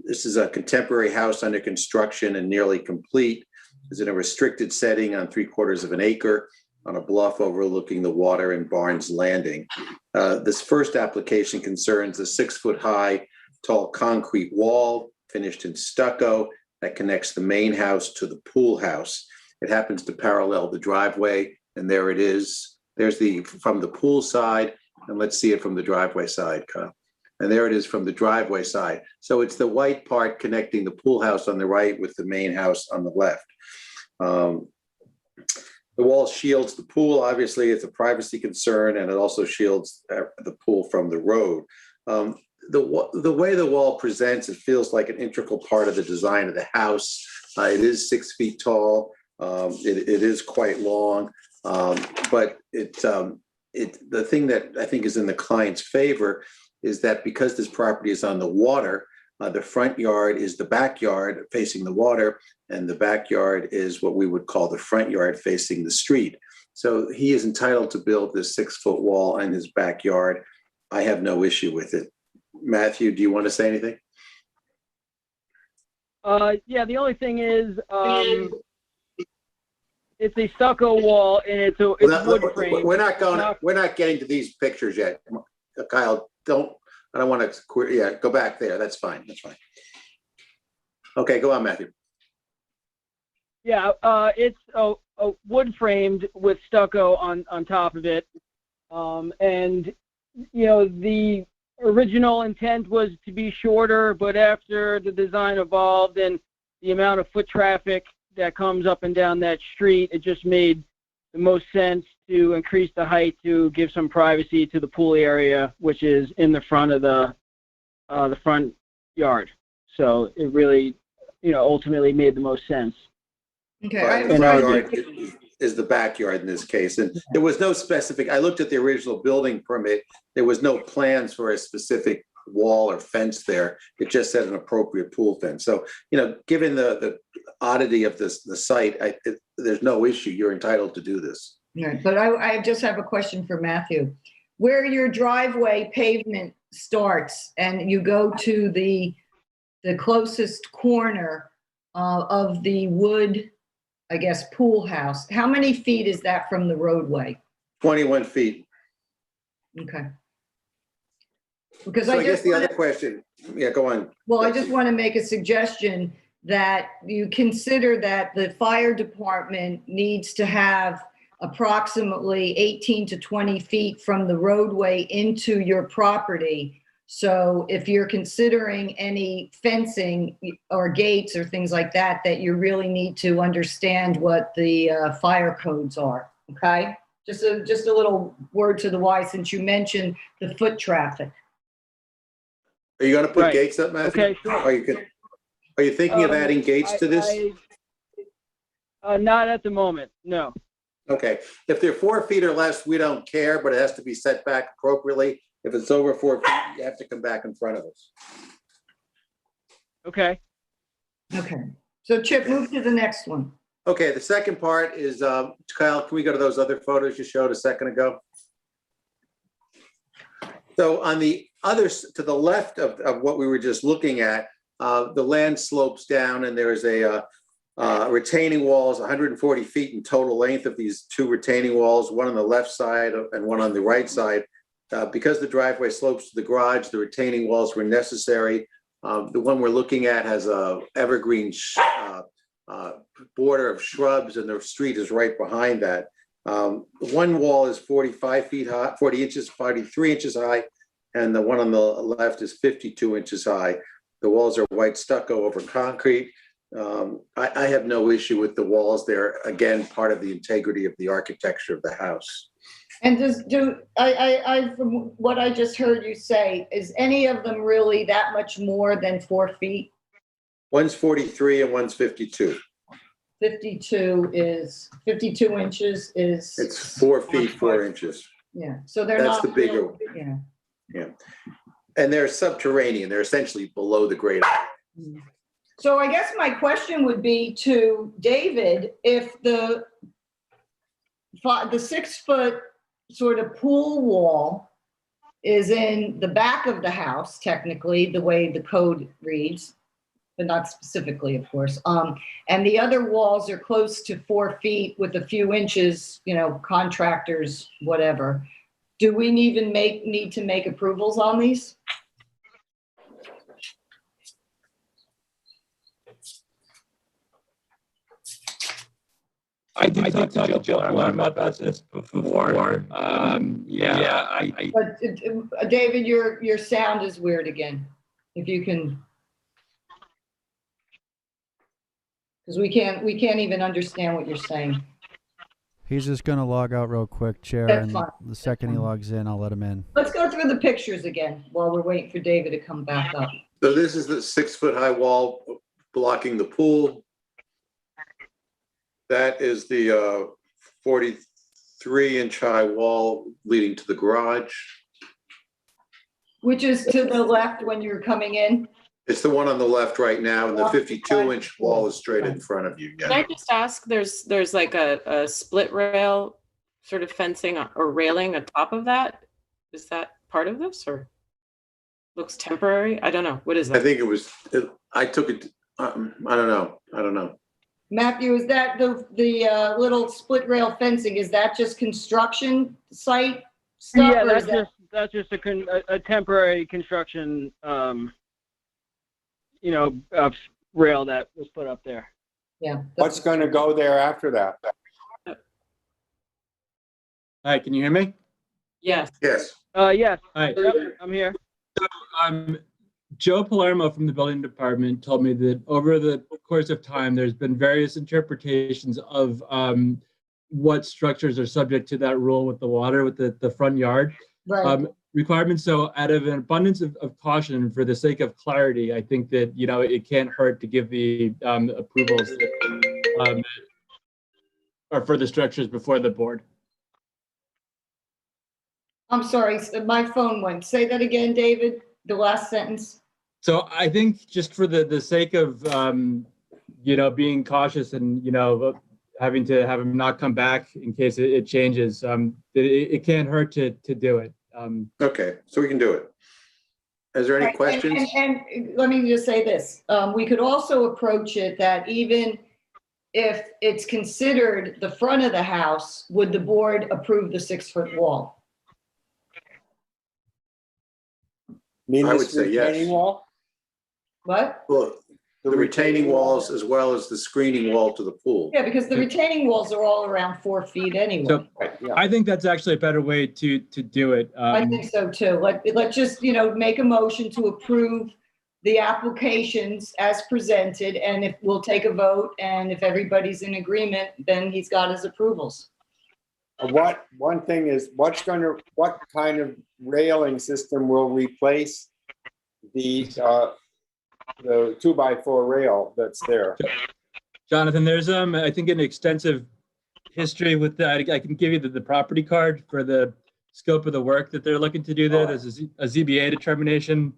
This is a contemporary house under construction and nearly complete. It's in a restricted setting on 3/4 of an acre on a bluff overlooking the water and Barnes Landing. This first application concerns a 6 foot high tall concrete wall finished in stucco that connects the main house to the pool house. It happens to parallel the driveway, and there it is. There's from the pool side, and let's see it from the driveway side, Kyle. And there it is from the driveway side. So it's the white part connecting the pool house on the right with the main house on the left. The wall shields the pool. Obviously, it's a privacy concern, and it also shields the pool from the road. The way the wall presents, it feels like an integral part of the design of the house. It is 6 feet tall. It is quite long, but the thing that I think is in the client's favor is that because this property is on the water, the front yard is the backyard facing the water, and the backyard is what we would call the front yard facing the street. So he is entitled to build this 6 foot wall in his backyard. I have no issue with it. Matthew, do you want to say anything? Yeah, the only thing is, it's a stucco wall and it's wood frame. We're not getting to these pictures yet. Kyle, I don't want to, yeah, go back there. That's fine. That's fine. Okay, go on, Matthew. Yeah, it's a wood framed with stucco on top of it. And, you know, the original intent was to be shorter, but after the design evolved and the amount of foot traffic that comes up and down that street, it just made the most sense to increase the height to give some privacy to the pool area, which is in the front of the front yard. So it really, you know, ultimately made the most sense. Okay. The front yard is the backyard in this case. And there was no specific, I looked at the original building permit, there was no plans for a specific wall or fence there. It just said an appropriate pool fence. So, you know, given the oddity of the site, there's no issue. You're entitled to do this. Right. But I just have a question for Matthew. Where your driveway pavement starts and you go to the closest corner of the wood, I guess, pool house, how many feet is that from the roadway? 21 feet. Okay. Because so I guess the other question, yeah, go on. Well, I just want to make a suggestion that you consider that the fire department needs to have approximately 18 to 20 feet from the roadway into your property. So if you're considering any fencing or gates or things like that, that you really need to understand what the fire codes are, okay? Just a little word to the wise, since you mentioned the foot traffic. Are you going to put gates up, Matthew? Okay, sure. Are you thinking of adding gates to this? Not at the moment, no. Okay. If they're 4 feet or less, we don't care, but it has to be set back appropriately. If it's over 4 feet, you have to come back in front of us. Okay. Okay. So Chip, move to the next one. Okay. The second part is, Kyle, can we go to those other photos you showed a second ago? So on the others, to the left of what we were just looking at, the land slopes down and there is a retaining walls, 140 feet in total length of these two retaining walls, one on the left side and one on the right side. Because the driveway slopes to the garage, the retaining walls were necessary. The one we're looking at has a evergreen border of shrubs and the street is right behind that. One wall is 45 feet high, 40 inches, 43 inches high, and the one on the left is 52 inches high. The walls are white stucco over concrete. I have no issue with the walls. They're, again, part of the integrity of the architecture of the house. And from what I just heard you say, is any of them really that much more than 4 feet? One's 43 and one's 52. 52 inches is. It's 4 feet, 4 inches. Yeah, so they're That's not. the bigger real, yeah. Yeah. And they're subterranean. They're essentially below the grade. So I guess my question would be to David, if the 6 foot sort of pool wall is in the back of the house, technically, the way the code reads, but not specifically, of course. And the other walls are close to 4 feet with a few inches, you know, contractors, whatever. Do we even need to make approvals on these? I did tell Jill about this before. But David, your sound is weird again. If you can, because we can't even understand what you're saying. He's just going to log out real quick, Chair, That's and fine. the second he logs in, I'll let him in. Let's go through the pictures again while we're waiting for David to come back up. So this is the 6 foot high wall blocking the pool. That is the 43 inch high wall leading to the garage. Which is to the left when you're coming in? It's the one on the left right now, and the 52 inch wall is straight in front of you. Can I just ask, there's like a split rail sort of fencing or railing on top of that? Is that part of this or looks temporary? I don't know. What is that? I think it was, I took it, I don't know. Matthew, is that the little split rail fencing, is that just construction site stuff? Yeah, that's just a temporary construction, rail that was put up there. Yeah. What's going to go there after that? Hi, can you hear me? Yes. Yes. Yes. Hi. Yep, I'm here. Joe Palermo from the building department told me that over the course of time, there's been various interpretations of what structures are subject to that rule with the water, with the front yard requirements. So out of an abundance of caution, for the sake of clarity, I think that, you know, it can't hurt to give the approvals or for the structures before the board. I'm sorry, my phone went. Say that again, David, the last sentence. So I think just for the sake of, you know, being cautious and, you know, having to have him not come back in case it changes, it can't hurt to do it. Okay, so we can do it. Is there any questions? And let me just say this. We could also approach it that even if it's considered the front of the house, would the board approve the 6-foot wall? I would say yes. Wall? What? Well, the retaining walls as well as the screening wall to the pool. Yeah, because the retaining walls are all around 4 feet anyway. So I think that's actually a better way to do it. I think so too. Let's just, you know, make a motion to approve the applications as presented, and if we'll take a vote, and if everybody's in agreement, then he's got his approvals. One thing is, what kind of railing system will replace the 2x4 rail that's there? Jonathan, there's I think an extensive history with that. I can give you the property card for the scope of the work that they're looking to do there. There's a ZBA determination.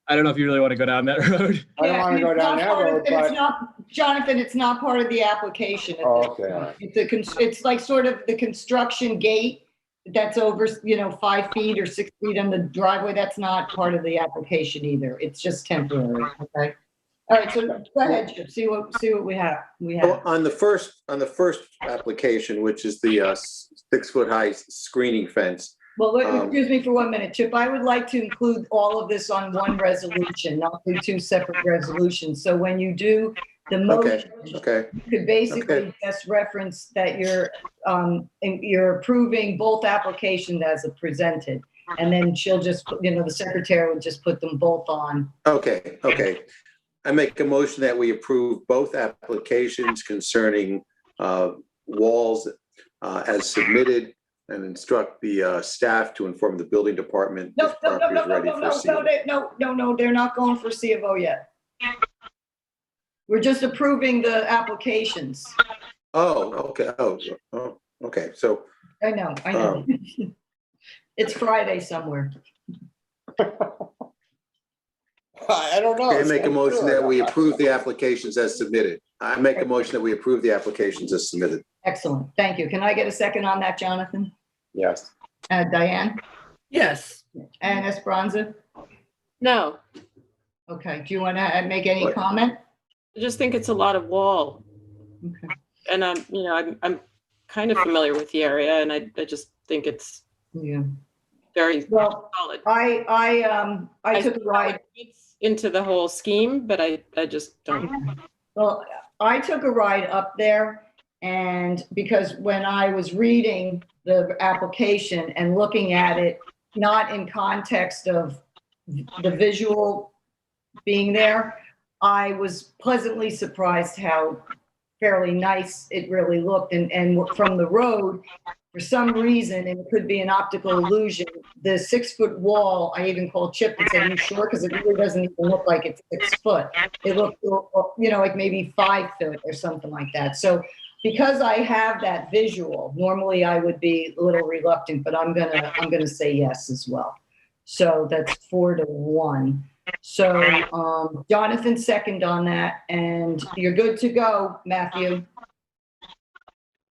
I don't know if you really want to go down that road. I don't want to go down that road, but it's not, Jonathan, it's not part of the application. Okay. All right. It's like sort of the construction gate that's over, you know, 5 feet or 6 feet on the driveway. That's not part of the application either. It's just temporary. Okay. All right. So go ahead, Chip. See what we have. Well, on the first application, which is the 6-foot high screening fence. Well, excuse me for 1 minute, Chip. I would like to include all of this on one resolution, not do 2 separate resolutions. So when you do the motion, you could basically just reference that you're approving both applications as presented, and then she'll just, you know, the secretary would just put them both on. Okay. I make a motion that we approve both applications concerning walls as submitted, and instruct the staff to inform the building department No, if property is ready for seal. No, they're not going for C of O yet. We're just approving the applications. Oh, okay. Oh, okay. So I know. It's Friday somewhere. I don't know. I make a motion that we approve the applications as submitted. I make a motion that we approve the applications as submitted. Excellent. Thank you. Can I get a second on that, Jonathan? Yes. Diane? Yes. And Esperanza? No. Okay. Do you want to make any comment? I just think it's a lot of wall. Okay. And you know, I'm kind of familiar with the area, and I just think it's very solid. I took a ride into the whole scheme, but I just don't. Well, I took a ride up there, and because when I was reading the application and looking at it, not in context of the visual being there, I was pleasantly surprised how fairly nice it really looked. And from the road, for some reason, and it could be an optical illusion, the 6-foot wall, I even called Chip and said, "Are you sure?" Because it really doesn't even look like it's 6 foot. It looked, you know, like maybe 5 foot or something like that. So because I have that visual, normally I would be a little reluctant, but I'm gonna say yes as well. So that's 4-1. So Jonathan second on that, and you're good to go, Matthew.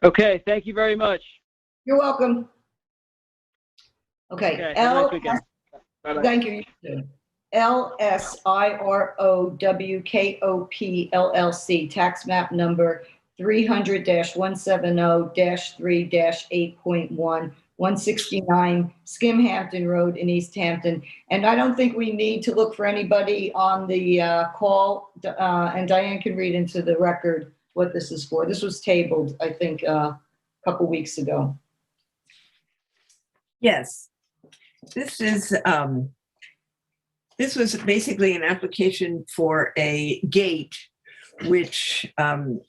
Okay, thank you very much. You're welcome. Okay, thank you. LSIROWKOP LLC, tax map number 300-170-3-8.1, 169 Skimhampton Road in East Hampton. And I don't think we need to look for anybody on the call. And Diane can read into the record what this is for. This was tabled, I think, a couple weeks ago. Yes, this was basically an application for a gate, which was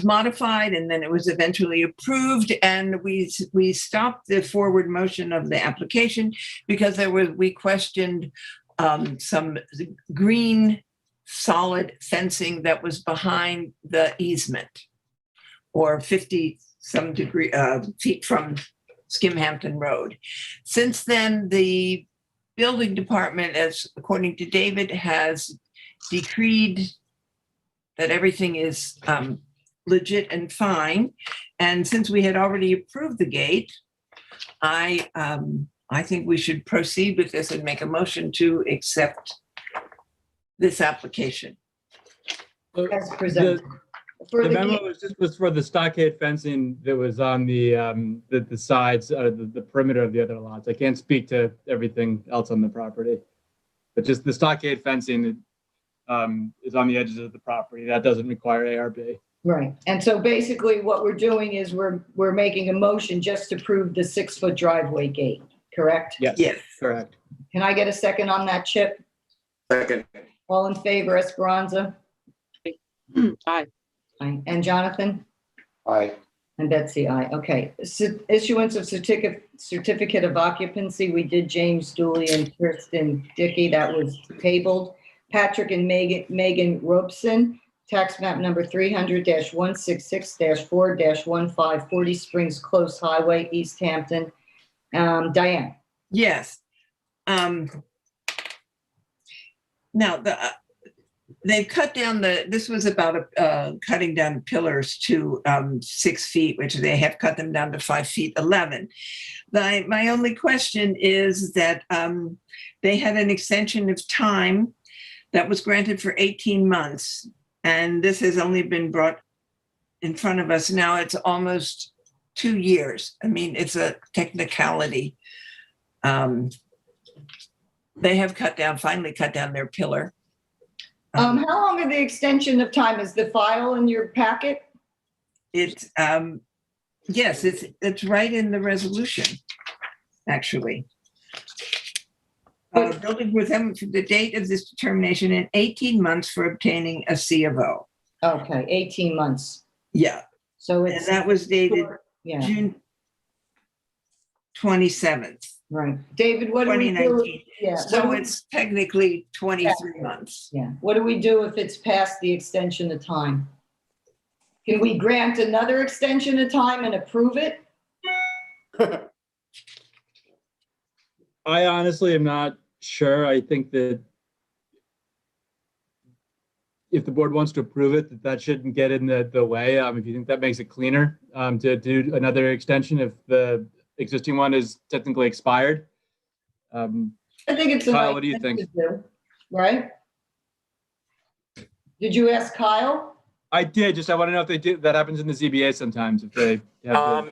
modified, and then it was eventually approved, and we stopped the forward motion of the application because we questioned some green solid fencing that was behind the easement, or 50 some feet from Skimhampton Road. Since then, the building department, as according to David, has decreed that everything is legit and fine. And since we had already approved the gate, I think we should proceed with this and make a motion to accept this application. As presented. The memo was for the stockade fencing that was on the sides, the perimeter of the other lots. I can't speak to everything else on the property, but just the stockade fencing is on the edges of the property. That doesn't require ARB. Right. And so basically what we're doing is we're making a motion just to prove the 6-foot driveway gate, correct? Yes. Yes. Correct. Can I get a second on that, Chip? Second. All in favor, Esperanza? Aye. Aye. And Jonathan? Aye. And Betsy, aye. Okay. Issuance of certificate of occupancy. We did James Dooley and Kirsten Dickey. That was tabled. Patrick and Megan Robeson. Tax map number 300-166-4-15, 40 Springs Close Highway, East Hampton. Diane. Yes. Now, they've cut down this was about cutting down pillars to 6 feet, which they have cut them down to 5 feet 11. My only question is that they had an extension of time that was granted for 18 months. And this has only been brought in front of us now. It's almost 2 years. I mean, it's a technicality. They have finally cut down their pillar. How long are the extension of time? Is the file in your packet? It's yes, it's right in the resolution, actually. Building with them to the date of this determination in 18 months for obtaining a C of O. Okay, 18 months. Yeah. So and that was dated June 27th. Right. David, what do we do? Yeah. So it's technically 23 months. Yeah. What do we do if it's past the extension of time? Can we grant another extension of time and approve it? I honestly am not sure. I think that if the board wants to approve it, that shouldn't get in the way. If you think that makes it cleaner to do another extension if the existing one is technically expired. I think it's a Kyle, nice what do you think? thing to do, right? Did you ask Kyle? I did. I want to know if they do. That happens in the ZBA sometimes. If they have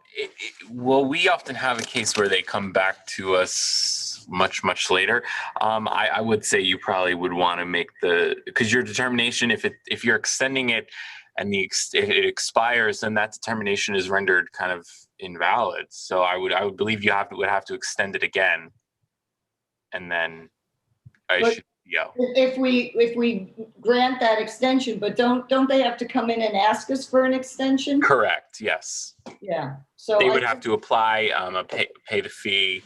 well, we often have a case where they come back to us much later. I would say you probably would want to make because your determination, if you're extending it and if it expires, then that determination is rendered kind of invalid. So I would believe you would have to extend it again, and then should go. If we grant that extension, but don't they have to come in and ask us for an extension? Correct. Yes. Yeah. So they would have to apply pay the fee.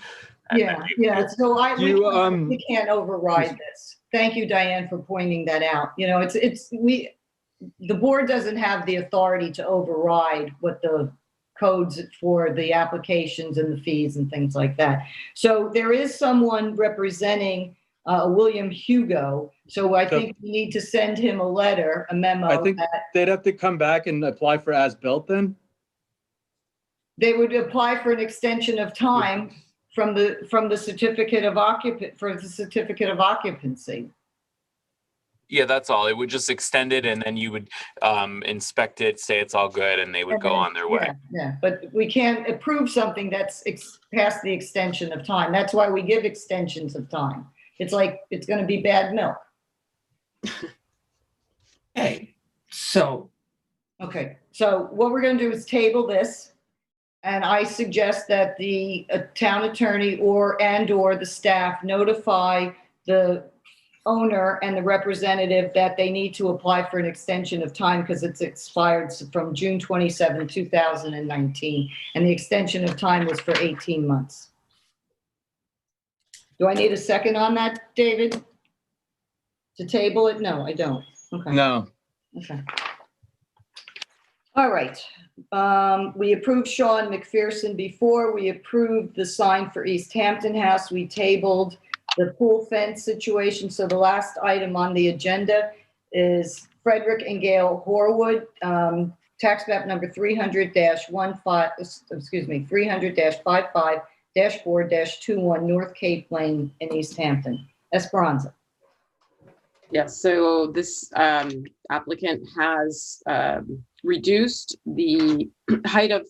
Yeah. So we can't override this. Thank you, Diane, for pointing that out. You know, the board doesn't have the authority to override what the codes for the applications and the fees and things like that. So there is someone representing William Hugo. So I think we need to send him a letter, a memo. I think they'd have to come back and apply for as-built then? They would apply for an extension of time from the certificate of occupancy. Yeah, that's all. It would just extend it, and then you would inspect it, say it's all good, and they would go on their way. Yeah, but we can't approve something that's past the extension of time. That's why we give extensions of time. It's like, it's gonna be bad milk. Okay, so. Okay, so what we're gonna do is table this. And I suggest that the town attorney or the staff notify the owner and the representative that they need to apply for an extension of time because it's expired from June 27, 2019. And the extension of time was for 18 months. Do I need a second on that, David? To table it? No, I don't. Okay. No. Okay. All right. We approved Sean McPherson before. We approved the sign for East Hampton House. We tabled the pool fence situation. So the last item on the agenda is Frederick and Gail Horwood, tax map number 300-55-4-21 North Cape Lane in East Hampton. Esperanza. Yes, so this applicant has reduced the height of,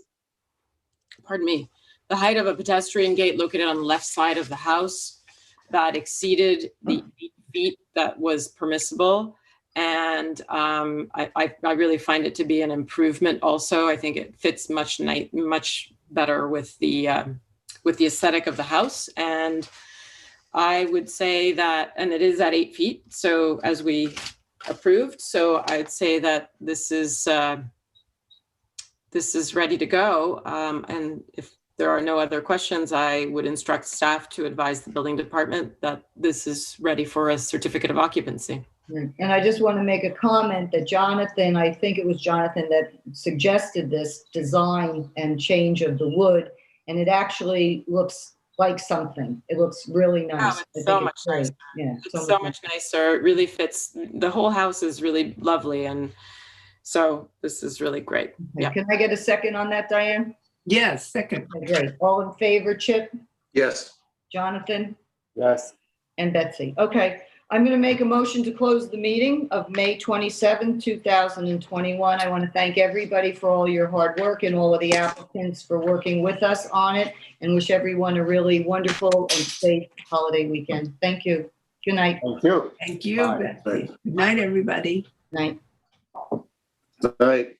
the height of a pedestrian gate located on the left side of the house that exceeded the 8 feet that was permissible. And I really find it to be an improvement also. I think it fits much better with the aesthetic of the house. And I would say that, and it is at 8 feet, so as we approved, so I'd say that this is ready to go. And if there are no other questions, I would instruct staff to advise the building department that this is ready for a certificate of occupancy. And I just want to make a comment that Jonathan, I think it was Jonathan that suggested this design and change of the wood, and it actually looks like something. It looks really nice. Oh, it's so much nicer. Yeah, it's so much nicer. It really fits. The whole house is really lovely, and so this is really great. Okay. Yeah. Can I get a second on that, Diane? Yes, second. Okay, great. All in favor, Chip? Yes. Jonathan? Yes. And Betsy. Okay. I'm going to make a motion to close the meeting of May 27, 2021. I want to thank everybody for all your hard work and all of the applicants for working with us on it, and wish everyone a really wonderful and safe holiday weekend. Thank you. Good night. Thank you. Thank you, Bye. Betsy. Good night, everybody. Night. All right.